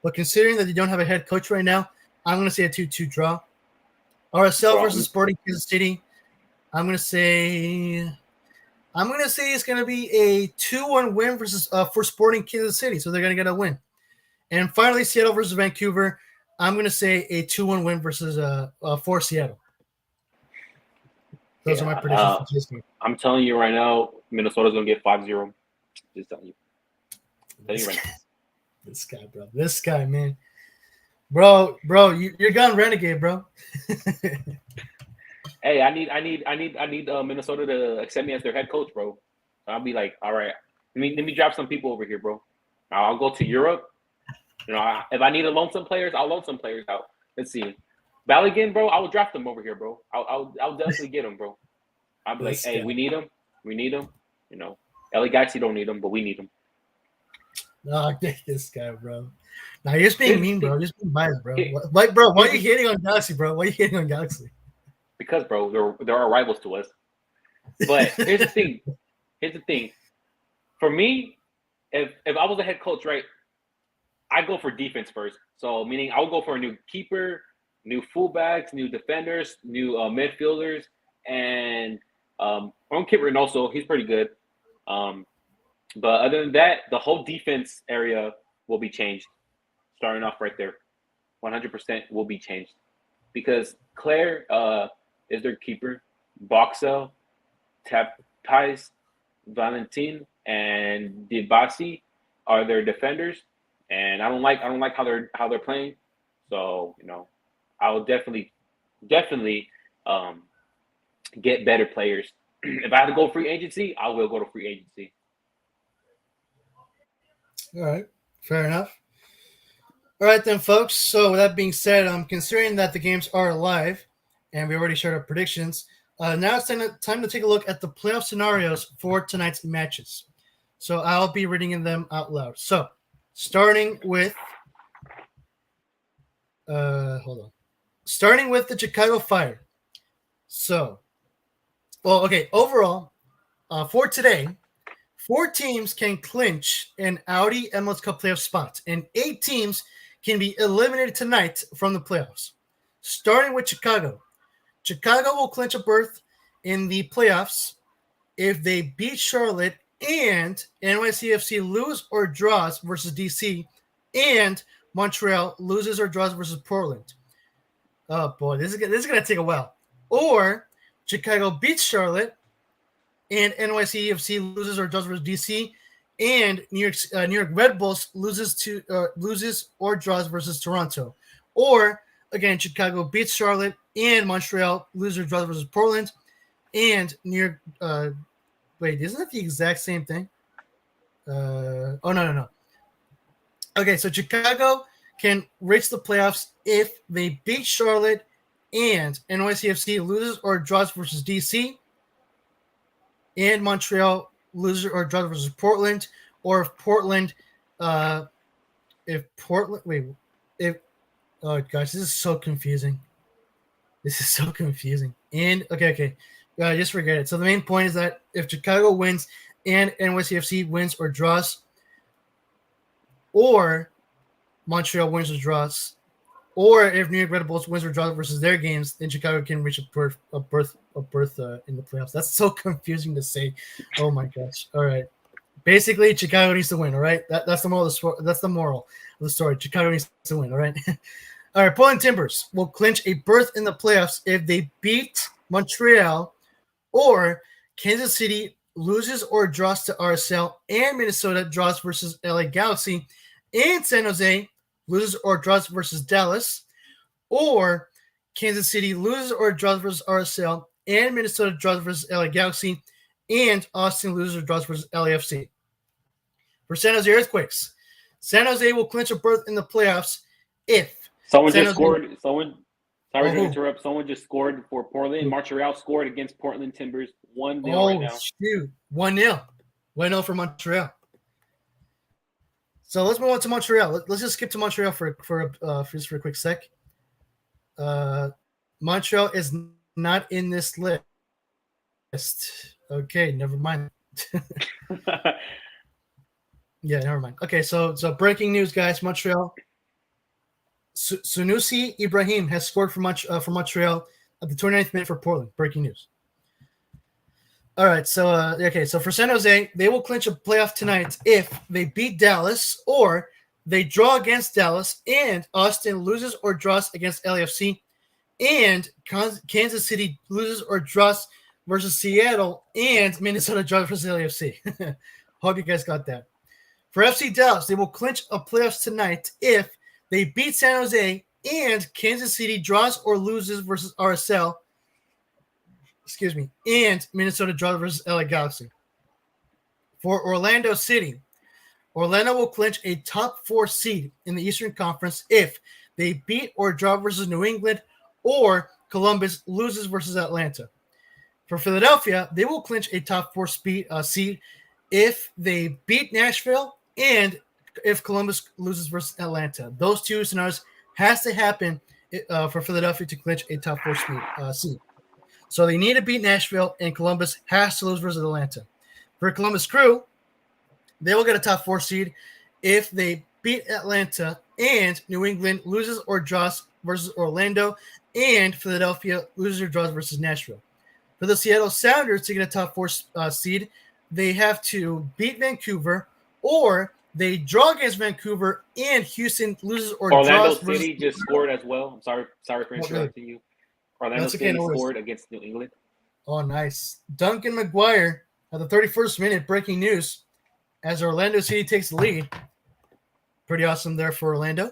Speaker 1: but considering that they don't have a head coach right now, I'm going to say a 2-2 draw. RSL versus Sporting Kansas City. I'm going to say it's going to be a 2-1 win for Sporting Kansas City, so they're going to get a win. And finally, Seattle versus Vancouver. I'm going to say a 2-1 win for Seattle. Those are my predictions for this game.
Speaker 2: I'm telling you right now, Minnesota's going to get 5-0. Just telling you.
Speaker 1: This guy, man. Bro, you're gone renegade, bro.
Speaker 2: Hey, I need Minnesota to accept me as their head coach, bro. I'll be like, all right, let me drop some people over here, bro. I'll go to Europe. If I need to loan some players, I'll loan some players out. Let's see, Balogun, bro. I will draft them over here, bro. I'll definitely get them, bro. I'll be like, hey, we need them. LA Galaxy don't need them, but we need them.
Speaker 1: No, this guy, bro. Now you're just being mean, bro. You're just being biased, bro. Why are you hating on Galaxy, bro? Why are you hating on Galaxy?
Speaker 2: Because, bro, they're our rivals to us. But here's the thing. For me, if I was a head coach, right, I go for defense first. So meaning I would go for a new keeper, new fullbacks, new defenders, new midfielders, and Kit Reynoso, he's pretty good. But other than that, the whole defense area will be changed. Starting off right there, 100% will be changed because Claire is their keeper, Boxel, Tapais, Valentin, and Dibasi are their defenders, and I don't like how they're playing. So I will definitely get better players. If I have to go free agency, I will go to free agency.
Speaker 1: All right, fair enough. All right then, folks. So with that being said, I'm considering that the games are live, and we already shared our predictions. Now it's time to take a look at the playoff scenarios for tonight's matches. So I'll be reading them out loud. So starting with the Chicago Fire. So, overall, for today, 4 teams can clinch an Audi MLS Cup playoff spot, and 8 teams can be eliminated tonight from the playoffs. Starting with Chicago. Chicago will clinch a berth in the playoffs if they beat Charlotte and NYCFC lose or draws versus DC, and Montreal loses or draws versus Portland. Oh boy, this is gonna take a while. Or Chicago beats Charlotte and NYCFC loses or draws versus DC, and New York Red Bulls loses or draws versus Toronto. Or again, Chicago beats Charlotte and Montreal loses or draws versus Portland, and New York. Wait, isn't that the exact same thing? No. Okay, so Chicago can reach the playoffs if they beat Charlotte and NYCFC loses or draws versus DC, and Montreal loses or draws versus Portland, or if Oh gosh, this is so confusing. This is so confusing. And okay. Just forget it. So the main point is that if Chicago wins and NYCFC wins or draws, or Montreal wins or draws, or if New York Red Bulls wins or draws versus their games, then Chicago can reach a berth in the playoffs. That's so confusing to say. Oh my gosh. All right. Basically, Chicago needs to win. All right. That's the moral. That's the moral of the story. Chicago needs to win. All right. All right. Portland Timbers will clinch a berth in the playoffs if they beat Montreal, or Kansas City loses or draws to RSL, and Minnesota draws versus LA Galaxy, and San Jose loses or draws versus Dallas, or Kansas City loses or draws versus RSL, and Minnesota draws versus LA Galaxy, and Austin loses or draws versus LAFC. For San Jose Earthquakes, San Jose will clinch a berth in the playoffs if
Speaker 2: someone
Speaker 1: San
Speaker 2: just
Speaker 1: Jose,
Speaker 2: scored. Sorry to interrupt. Someone just scored for Portland. Montreal scored against Portland Timbers 1-0 right now.
Speaker 1: Shoot. 1-0. 1-0 for Montreal. So let's move on to Montreal. Let's just skip to Montreal for a quick sec. Montreal is not in this list. Okay, never mind. Yeah, never mind. Okay, so breaking news, guys. Montreal. Sunusi Ibrahim has scored for Montreal at the 29th minute for Portland. Breaking news. All right, so for San Jose, they will clinch a playoff tonight if they beat Dallas, or they draw against Dallas, and Austin loses or draws against LAFC, and Kansas City loses or draws versus Seattle, and Minnesota draws versus LAFC. Hope you guys got that. For FC Dallas, they will clinch a playoffs tonight if they beat San Jose and Kansas City draws or loses versus RSL. And Minnesota draws versus LA Galaxy. For Orlando City, Orlando will clinch a top 4 seed in the Eastern Conference if they beat or draw versus New England, or Columbus loses versus Atlanta. For Philadelphia, they will clinch a top 4 seed if they beat Nashville and if Columbus loses versus Atlanta. Those two scenarios has to happen for Philadelphia to clinch a top 4 seed. So they need to beat Nashville, and Columbus has to lose versus Atlanta. For Columbus Crew, they will get a top 4 seed if they beat Atlanta and New England loses or draws versus Orlando, and Philadelphia loses or draws versus Nashville. For the Seattle Sounders to get a top 4 seed, they have to beat Vancouver, or they draw against Vancouver and Houston loses or
Speaker 2: Orlando
Speaker 1: draws.
Speaker 2: City just scored as well. I'm sorry for interrupting you. Orlando City scored against New England.
Speaker 1: Oh, nice. Duncan McGuire at the 31st minute, breaking news, as Orlando City takes the lead. Pretty awesome there for Orlando.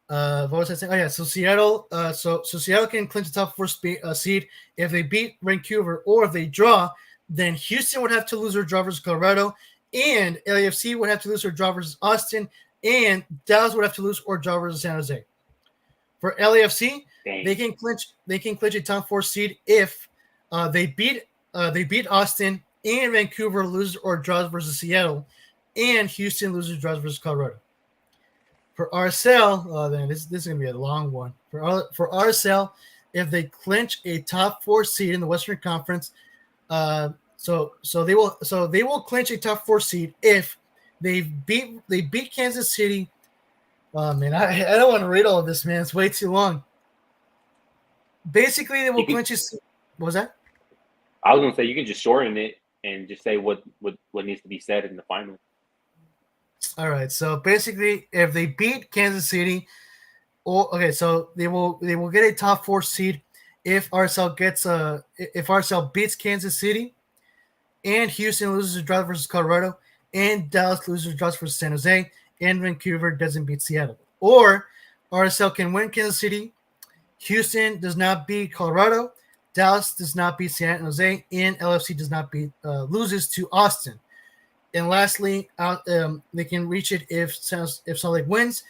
Speaker 1: What was I saying? Oh, yeah. So Seattle, so Seattle can clinch the top 4 seed if they beat Vancouver, or if they draw, then Houston would have to lose or draw versus Colorado, and LAFC would have to lose or draw versus Austin, and Dallas would have to lose or draw versus San Jose. For LAFC, they can clinch a top 4 seed if they beat Austin, and Vancouver loses or draws versus Seattle, and Houston loses or draws versus Colorado. For RSL, then this is gonna be a long one. For RSL, if they clinch a top 4 seed in the Western Conference, so they will clinch a top 4 seed if they beat Kansas City. Oh man, I don't want to read all of this, man. It's way too long. Basically, they will clinch a seed. What was that?
Speaker 2: I was gonna say you can just shorten it and just say what needs to be said in the final.
Speaker 1: All right. So basically, if they beat Kansas City, so they will get a top 4 seed if RSL beats Kansas City, and Houston loses or draws versus Colorado, and Dallas loses or draws versus San Jose, and Vancouver doesn't beat Seattle. Or RSL can win Kansas City, Houston does not beat Colorado, Dallas does not beat San Jose, and LFC does not beat loses to Austin. And lastly, they can reach it if Salt Lake wins,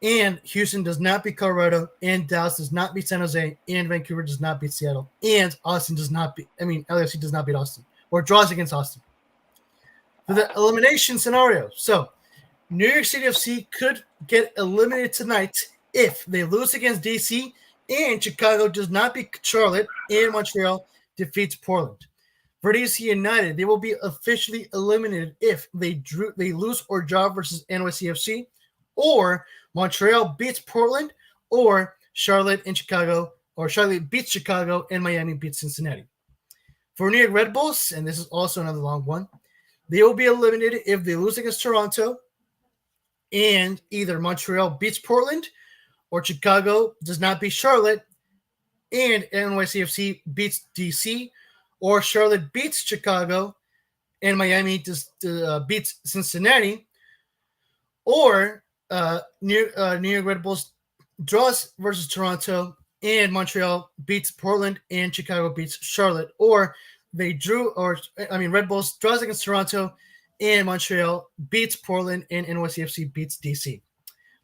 Speaker 1: and Houston does not beat Colorado, and Dallas does not beat San Jose, and Vancouver does not beat Seattle, and LFC does not beat Austin, or draws against Austin. For the elimination scenario, so New York City FC could get eliminated tonight if they lose against DC and Chicago does not beat Charlotte and Montreal defeats Portland. For DC United, they will be officially eliminated if they lose or draw versus NYCFC, or Montreal beats Portland, or Charlotte and Chicago, or Charlotte beats Chicago and Miami beats Cincinnati. For New York Red Bulls, and this is also another long one, they will be eliminated if they lose against Toronto and either Montreal beats Portland or Chicago does not beat Charlotte and NYCFC beats DC, or Charlotte beats Chicago and Miami beats Cincinnati, or New York Red Bulls draws versus Toronto and Montreal beats Portland and Chicago beats Charlotte, or Red Bulls draws against Toronto and Montreal beats Portland and NYCFC beats DC.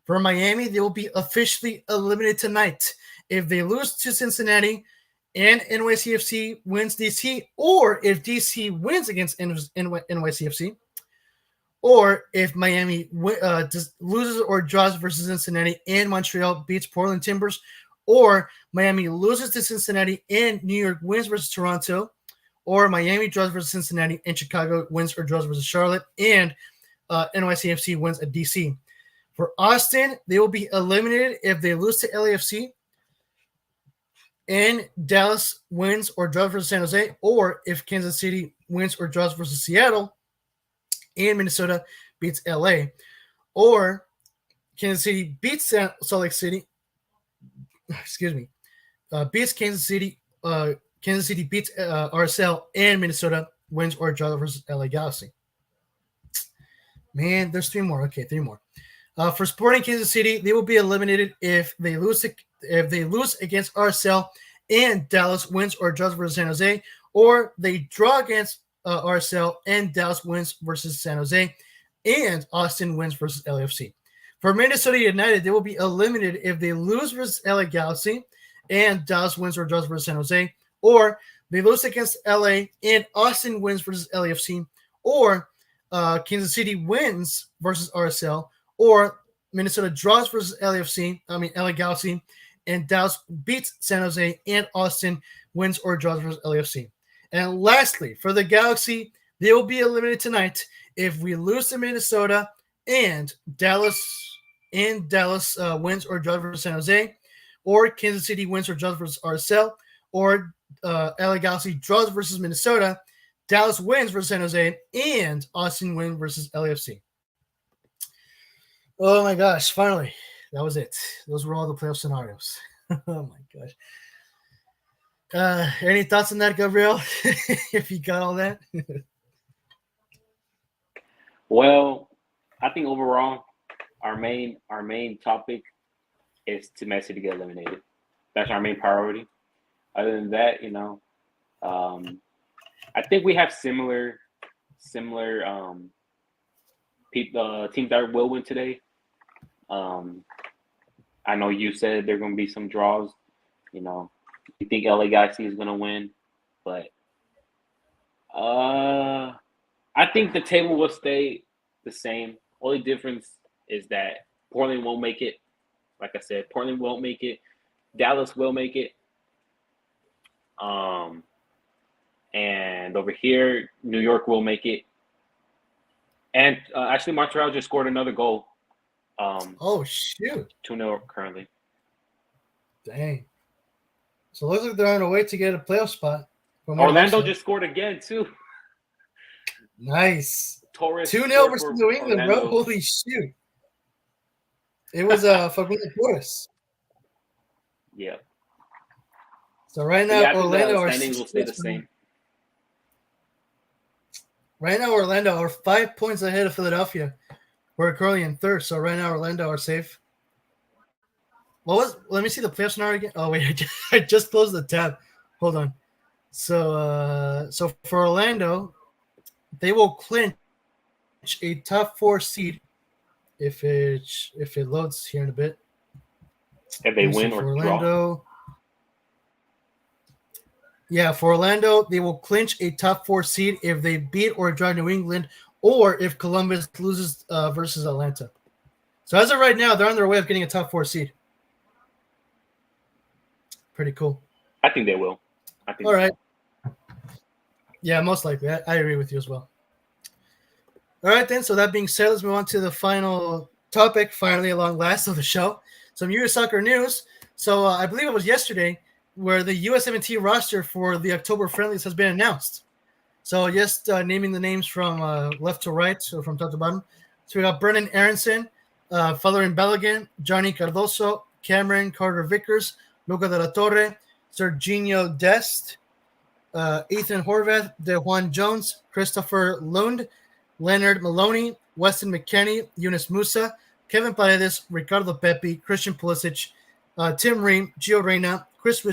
Speaker 1: For Miami, they will be officially eliminated tonight if they lose to Cincinnati and NYCFC wins DC, or if DC wins against NYCFC, or if Miami loses or draws versus Cincinnati and Montreal beats Portland Timbers, or Miami loses to Cincinnati and New York wins versus Toronto, or Miami draws versus Cincinnati and Chicago wins or draws versus Charlotte, and NYCFC wins at DC. For Austin, they will be eliminated if they lose to LAFC and Dallas wins or draws versus San Jose, or if Kansas City wins or draws versus Seattle and Minnesota beats LA, or Kansas City beats Salt Lake City, beats Kansas City, Kansas City beats RSL, and Minnesota wins or draws versus LA Galaxy. Man, there's three more. Okay, three more. For Sporting Kansas City, they will be eliminated if they lose against RSL and Dallas wins or draws versus San Jose, or they draw against RSL and Dallas wins versus San Jose, and Austin wins versus LAFC. For Minnesota United, they will be eliminated if they lose versus LA Galaxy and Dallas wins or draws versus San Jose, or they lose against LA and Austin wins versus LAFC, or Kansas City wins versus RSL, or Minnesota draws versus LA Galaxy, and Dallas beats San Jose, and Austin wins or draws versus LAFC. And lastly, for the Galaxy, they will be eliminated tonight if we lose to Minnesota and Dallas wins or draws versus San Jose, or Kansas City wins or draws versus RSL, or LA Galaxy draws versus Minnesota, Dallas wins versus San Jose, and Austin wins versus LAFC. Oh my gosh, finally. That was it. Those were all the playoff scenarios. Oh my gosh. Any thoughts on that, Gabriel? If you got all that?
Speaker 2: Well, I think overall, our main topic is to Messi to get eliminated. That's our main priority. Other than that, I think we have similar teams that will win today. I know you said there are going to be some draws. You think LA Galaxy is going to win, but I think the table will stay the same. Only difference is that Portland won't make it. Like I said, Portland won't make it. Dallas will make it. And over here, New York will make it. And actually, Montreal just scored another goal.
Speaker 1: Oh, shoot.
Speaker 2: 2-0 currently.
Speaker 1: Dang. So it looks like they're on a way to get a playoff spot.
Speaker 2: Orlando just scored again, too.
Speaker 1: Nice.
Speaker 2: Torres
Speaker 1: 2-0 versus New England,
Speaker 2: Orlando.
Speaker 1: bro. Holy shoot. It was fucking Torres.
Speaker 2: Yeah.
Speaker 1: So right now, Orlando are
Speaker 2: standings will stay the same.
Speaker 1: Right now, Orlando are 5 points ahead of Philadelphia. We're currently in third, so right now Orlando are safe. Let me see the playoff scenario again. Oh wait, I just closed the tab. Hold on. So for Orlando, they will clinch a top 4 seed if it loads here in a bit.
Speaker 2: If they win or draw.
Speaker 1: Yeah, for Orlando, they will clinch a top 4 seed if they beat or draw New England or if Columbus loses versus Atlanta. So as of right now, they're on their way of getting a top 4 seed. Pretty cool.
Speaker 2: I think they will.
Speaker 1: All right. Yeah, most likely. I agree with you as well. All right, then. So that being said, let's move on to the final topic, finally, along last of the show. Some US soccer news. So I believe it was yesterday where the USMNT roster for the October friendlies has been announced. So just naming the names from left to right, or from top to bottom. So we got Brennan Aronson, Falarin Balogun, Johnny Cardoso, Cameron Carter-Vickers, Luca de la Torre, Serginho Dest, Ethan Horvath, DeJuan Jones, Christopher Lund, Leonard Maloney, Weston McKennie, Yunus Musa, Kevin Paredes, Ricardo Pepi, Christian Pulisic, Tim Ream, Gio Reyna, Chris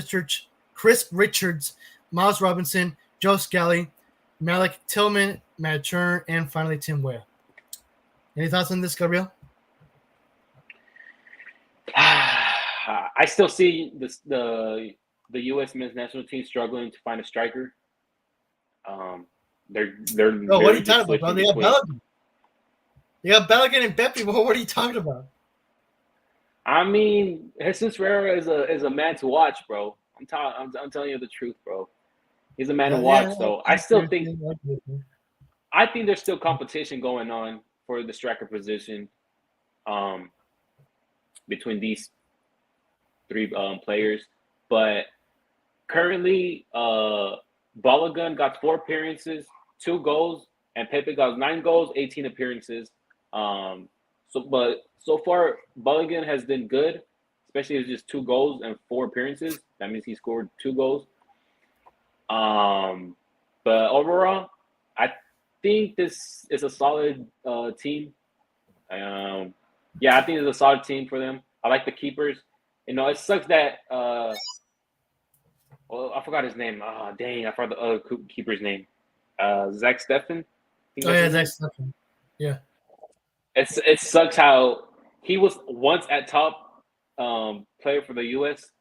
Speaker 1: Richards, Miles Robinson, Joe Scally, Malik Tillman, Matt Turner, and finally Tim Weah. Any thoughts on this, Gabriel?
Speaker 2: I still see the U.S. men's national team struggling to find a striker. They're.
Speaker 1: No, what are you talking about? They got Balogun. You got Balogun and Pepe. What are you talking about?
Speaker 2: I mean, Jesus Ferreira is a man to watch, bro. I'm telling you the truth, bro. He's a man to watch. Yeah, so I still think there's still competition going on for the striker position, between these 3 players. But currently, Balogun got 4 appearances, 2 goals, and Pepe got 9 goals, 18 appearances. But so far, Balogun has been good, especially with just 2 goals and 4 appearances. That means he scored 2 goals. But overall, I think this is a solid team. Yeah, I think it's a solid team for them. I like the keepers. You know, it sucks that well, I forgot his name. Dang, I forgot the other keeper's name. Zach Steffen.
Speaker 1: Oh yeah, Zach Steffen. Yeah.
Speaker 2: It sucks how he was once at top player for the U.S.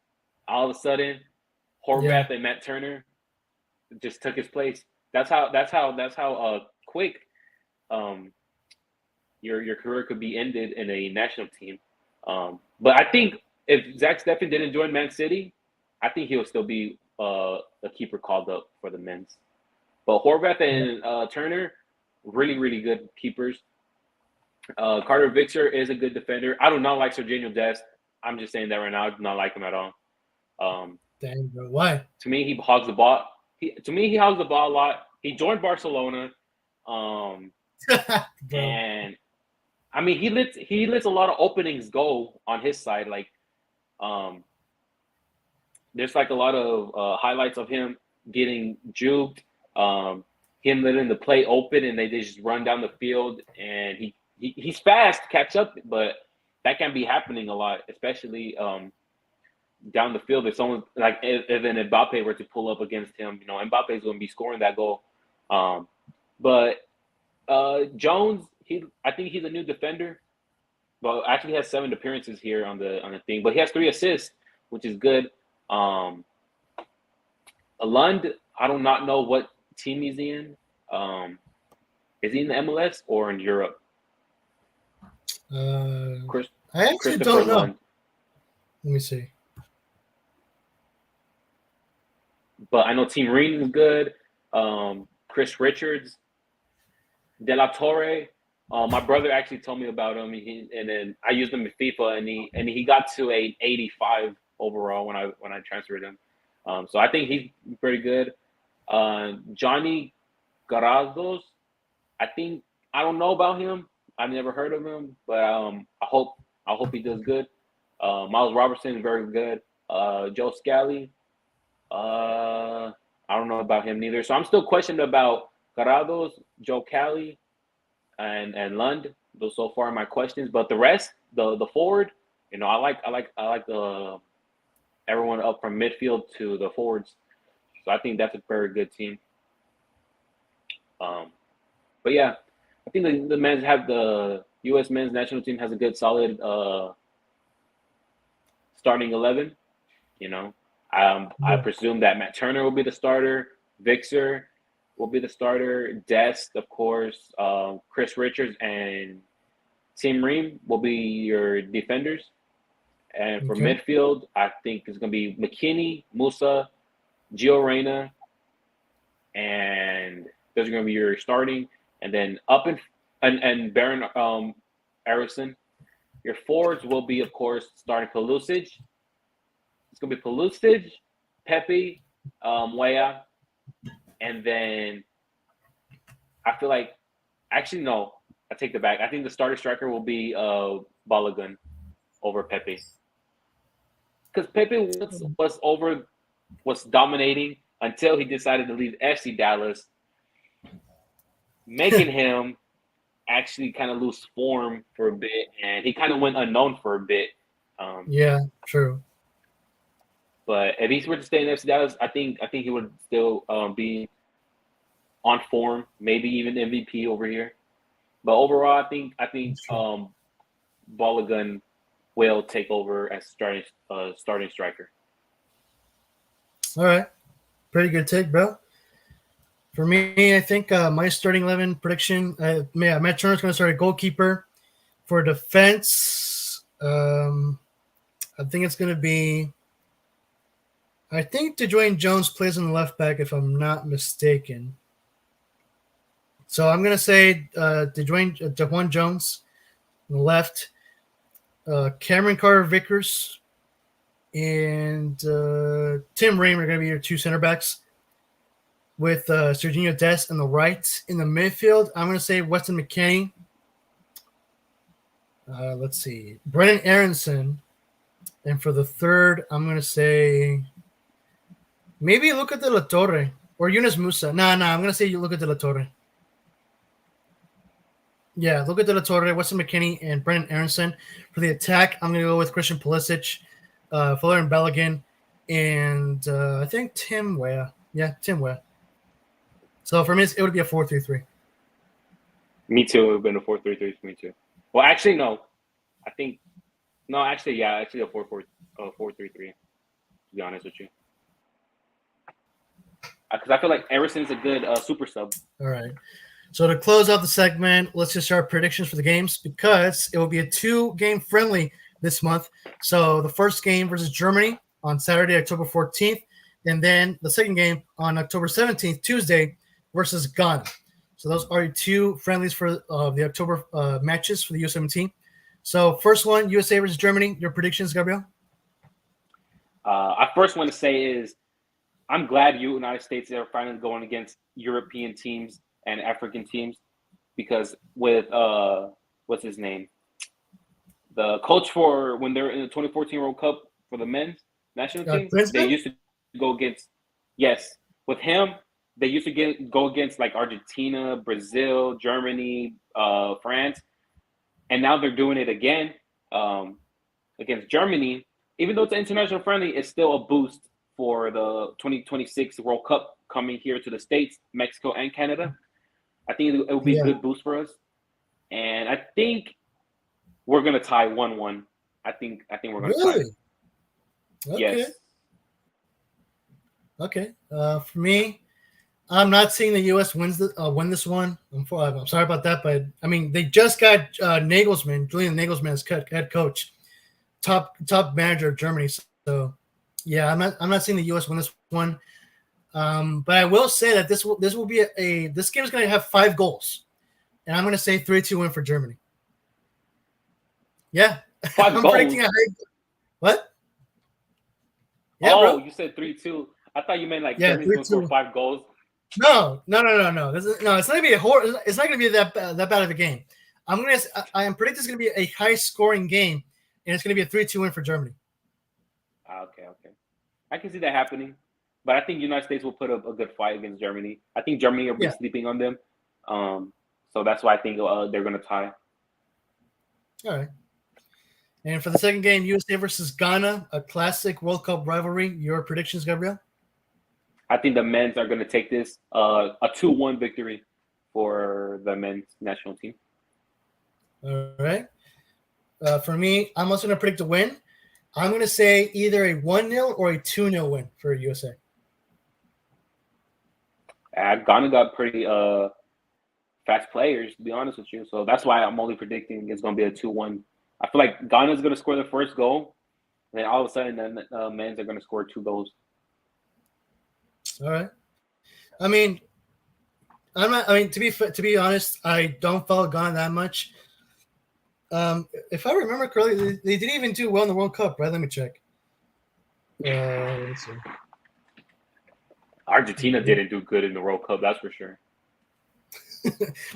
Speaker 2: All of a sudden, Horvath and Matt Turner just took his place. That's how quick your career could be ended in a national team. But I think if Zach Steffen didn't join Man City, I think he'll still be a keeper called up for the men's. But Horvath and Turner, really, really good keepers. Carter-Vickers is a good defender. I do not like Serginho Dest. I'm just saying that right now. I do not like him at all.
Speaker 1: Dang, bro. Why?
Speaker 2: To me, he hogs the ball. He hogs the ball a lot. He joined Barcelona. And I mean, he lets a lot of openings go on his side. Like, there's like a lot of highlights of him getting juked, him letting the play open, and they just run down the field. And he's fast to catch up, but that can be happening a lot, especially down the field. If someone like if an Mbappe were to pull up against him, you know, Mbappe's going to be scoring that goal. But Jones, I think he's a new defender. Well, actually, he has 7 appearances here on the thing, but he has 3 assists, which is good. Lund, I do not know what team he's in. Is he in the MLS or in Europe?
Speaker 1: I actually don't know. Lund. Let me see.
Speaker 2: But I know Team Reed is good. Chris Richards, De La Torre. My brother actually told me about him, and then I used him in FIFA, and he got to a 85 overall when I transferred him. So I think he's pretty good. Johnny Garazdos, I don't know about him. I've never heard of him, but I hope he does good. Miles Robertson is very good. Joe Scally, I don't know about him neither. So I'm still questioned about Garazdos, Joe Cali, and Lund. Those so far are my questions. But the rest, the forward, you know, I like the everyone up from midfield to the forwards. So I think that's a very good team. But yeah, I think the U.S. men's national team has a good, solid starting 11. You know, I presume that Matt Turner will be the starter. Victor, will be the starter. Dest, of course. Chris Richards and Tim Ream will be your defenders. And for
Speaker 1: Okay.
Speaker 2: midfield, I think it's going to be McKinney, Musa, Gio Reyna, and those are going to be your starting. And then up and Baron Arison. Your forwards will be, of course, starting Pulisic. It's going to be Pulisic, Pepe, Weah, and then I feel like, actually, no, I take that back. I think the starter striker will be Balogun over Pepe. Because Pepe was dominating until he decided to leave FC Dallas, making him actually kind of lose form for a bit, and he kind of went unknown for a bit.
Speaker 1: Yeah, true.
Speaker 2: But if he were to stay in FC Dallas, I think he would still be on form, maybe even MVP over here. But overall, I think Balogun will take over as starting striker.
Speaker 1: All right. Pretty good take, bro. For me, I think my starting 11 prediction, Matt Turner's going to start a goalkeeper. For defense, I think it's going to be, I think DeJuan Jones plays on the left back, if I'm not mistaken. So I'm going to say DeJuan Jones on the left, Cameron Carter-Vickers, and Tim Ream are going to be your two center backs, with Serginho Dest on the right. In the midfield, I'm going to say Weston McKennie. Let's see. Brennan Aronson. And for the third, I'm going to say maybe Luca de la Torre or Yunus Musa. No, I'm going to say Luca de la Torre. Yeah, Luca de la Torre, Weston McKennie, and Brennan Aronson. For the attack, I'm going to go with Christian Pulisic, Fuller and Balogun, and I think Tim Weah. Yeah, Tim Weah. So for me, it would be a 4-3-3.
Speaker 2: Me too. It would have been a 4-3-3 for me too. Well, actually, no. Actually, a 4-3-3. To be honest with you, because I feel like Arison's a good super sub.
Speaker 1: All right. So to close out the segment, let's just start predictions for the games, because it will be a 2-game friendly this month. So the first game versus Germany on Saturday, October 14th, and then the second game on October 17th, Tuesday, versus Ghana. So those are your two friendlies for the October matches for the USMNT. So first one, USA versus Germany. Your predictions, Gabriel?
Speaker 2: I first want to say is I'm glad United States are finally going against European teams and African teams, because with what's his name, the coach for when they're in the 2014 World Cup for the men's national team, they used to go against with him. They used to go against like Argentina, Brazil, Germany, France, and now they're doing it again against Germany. Even though it's an international friendly, it's still a boost for the 2026 World Cup coming here to the States, Mexico, and Canada. I think it will be a good boost for us, and I think we're gonna tie 1-1. I think we're gonna tie.
Speaker 1: Okay.
Speaker 2: Yes.
Speaker 1: Okay. For me, I'm not seeing the U.S. win this one. I'm sorry about that, but I mean they just got Julian Nagelsmann as head coach, top manager of Germany. So yeah, I'm not seeing the U.S. win this one. But I will say that this will be this game is going to have 5 goals, and I'm going to say 3-2 win for Germany. Yeah,
Speaker 2: 5
Speaker 1: I'm
Speaker 2: goals.
Speaker 1: predicting a high. What?
Speaker 2: Yeah, bro. You said 3-2. I thought you meant like Germany's going to score 5 goals.
Speaker 1: No. It's not going to be it's not going to be that bad of a game. I am predicting it's going to be a high scoring game, and it's going to be a 3-2 win for Germany.
Speaker 2: Okay. I can see that happening. But I think United States will put up a good fight against Germany. I think Germany will be sleeping on them. So that's why I think they're going to tie.
Speaker 1: All right. And for the second game, USA versus Ghana, a classic World Cup rivalry. Your predictions, Gabriel?
Speaker 2: I think the men's are going to take this a 2-1 victory for the men's national team.
Speaker 1: All right. For me, I'm also going to predict a win. I'm going to say either a 1-0 or a 2-0 win for USA.
Speaker 2: Ghana got pretty fast players, to be honest with you. So that's why I'm only predicting it's going to be a 2-1. I feel like Ghana's going to score the first goal, and then all of a sudden, Mans are going to score 2 goals.
Speaker 1: All right. I mean, to be honest, I don't follow Ghana that much. If I remember correctly, they didn't even do well in the World Cup, right? Let me check. Let's see.
Speaker 2: Argentina didn't do good in the World Cup, that's for sure.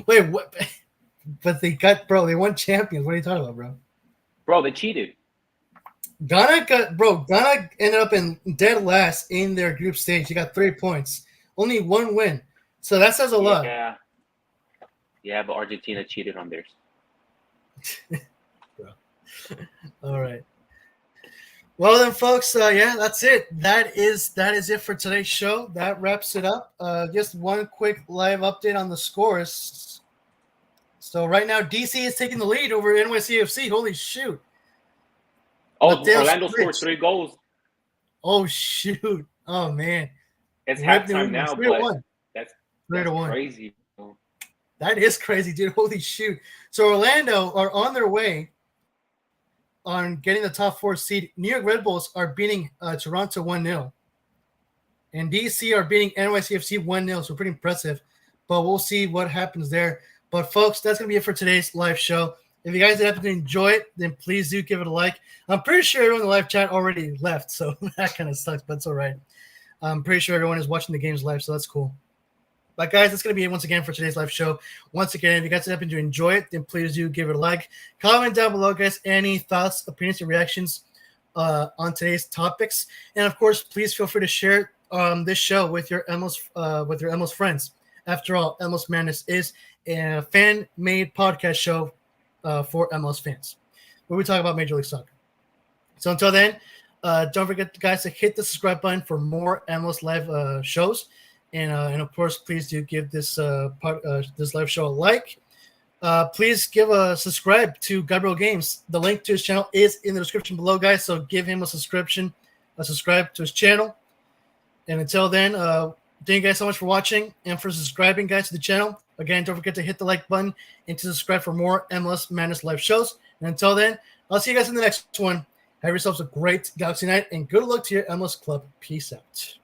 Speaker 1: Wait, what? But they won champions. What are you talking about, bro?
Speaker 2: Bro, they cheated.
Speaker 1: Ghana ended up in dead last in their group stage. They got 3 points, only 1 win. So that says a lot.
Speaker 2: Yeah, but Argentina cheated on theirs.
Speaker 1: All right. Well then, folks, that's it. That is it for today's show. That wraps it up. Just one quick live update on the scores. So right now, DC is taking the lead over NYCFC. Holy shoot!
Speaker 2: Oh, Orlando scored 3 goals.
Speaker 1: Oh shoot! Oh man,
Speaker 2: it's halftime now, but that's crazy.
Speaker 1: That is crazy, dude. Holy shoot! So Orlando are on their way on getting the top 4 seed. New York Red Bulls are beating Toronto 1-0. And DC are beating NYCFC 1-0, so pretty impressive. But we'll see what happens there. But, folks, that's going to be it for today's live show. If you guys happen to enjoy it, then please do give it a like. I'm pretty sure everyone in the live chat already left, so that kind of sucks, but it's all right. I'm pretty sure everyone is watching the games live, so that's cool. But, guys, that's going to be it once again for today's live show. Once again, if you guys happen to enjoy it, then please do give it a like. Comment down below, guys, any thoughts, opinions, and reactions on today's topics. And, of course, please feel free to share this show with your MLS friends. After all, MLS Madness is a fan-made podcast show for MLS fans, where we talk about Major League Soccer. So until then, don't forget, guys, to hit the subscribe button for more MLS live shows. And of course, please do give this this live show a like. Please give a subscribe to Gabriel Games. The link to his channel is in the description below, guys. So give him a subscribe to his channel. And until then, thank you guys so much for watching and for subscribing, guys, to the channel. Again, don't forget to hit the like button and to subscribe for more MLS Madness live shows. And until then, I'll see you guys in the next one. Have yourselves a great Galaxy night and good luck to your MLS club. Peace out.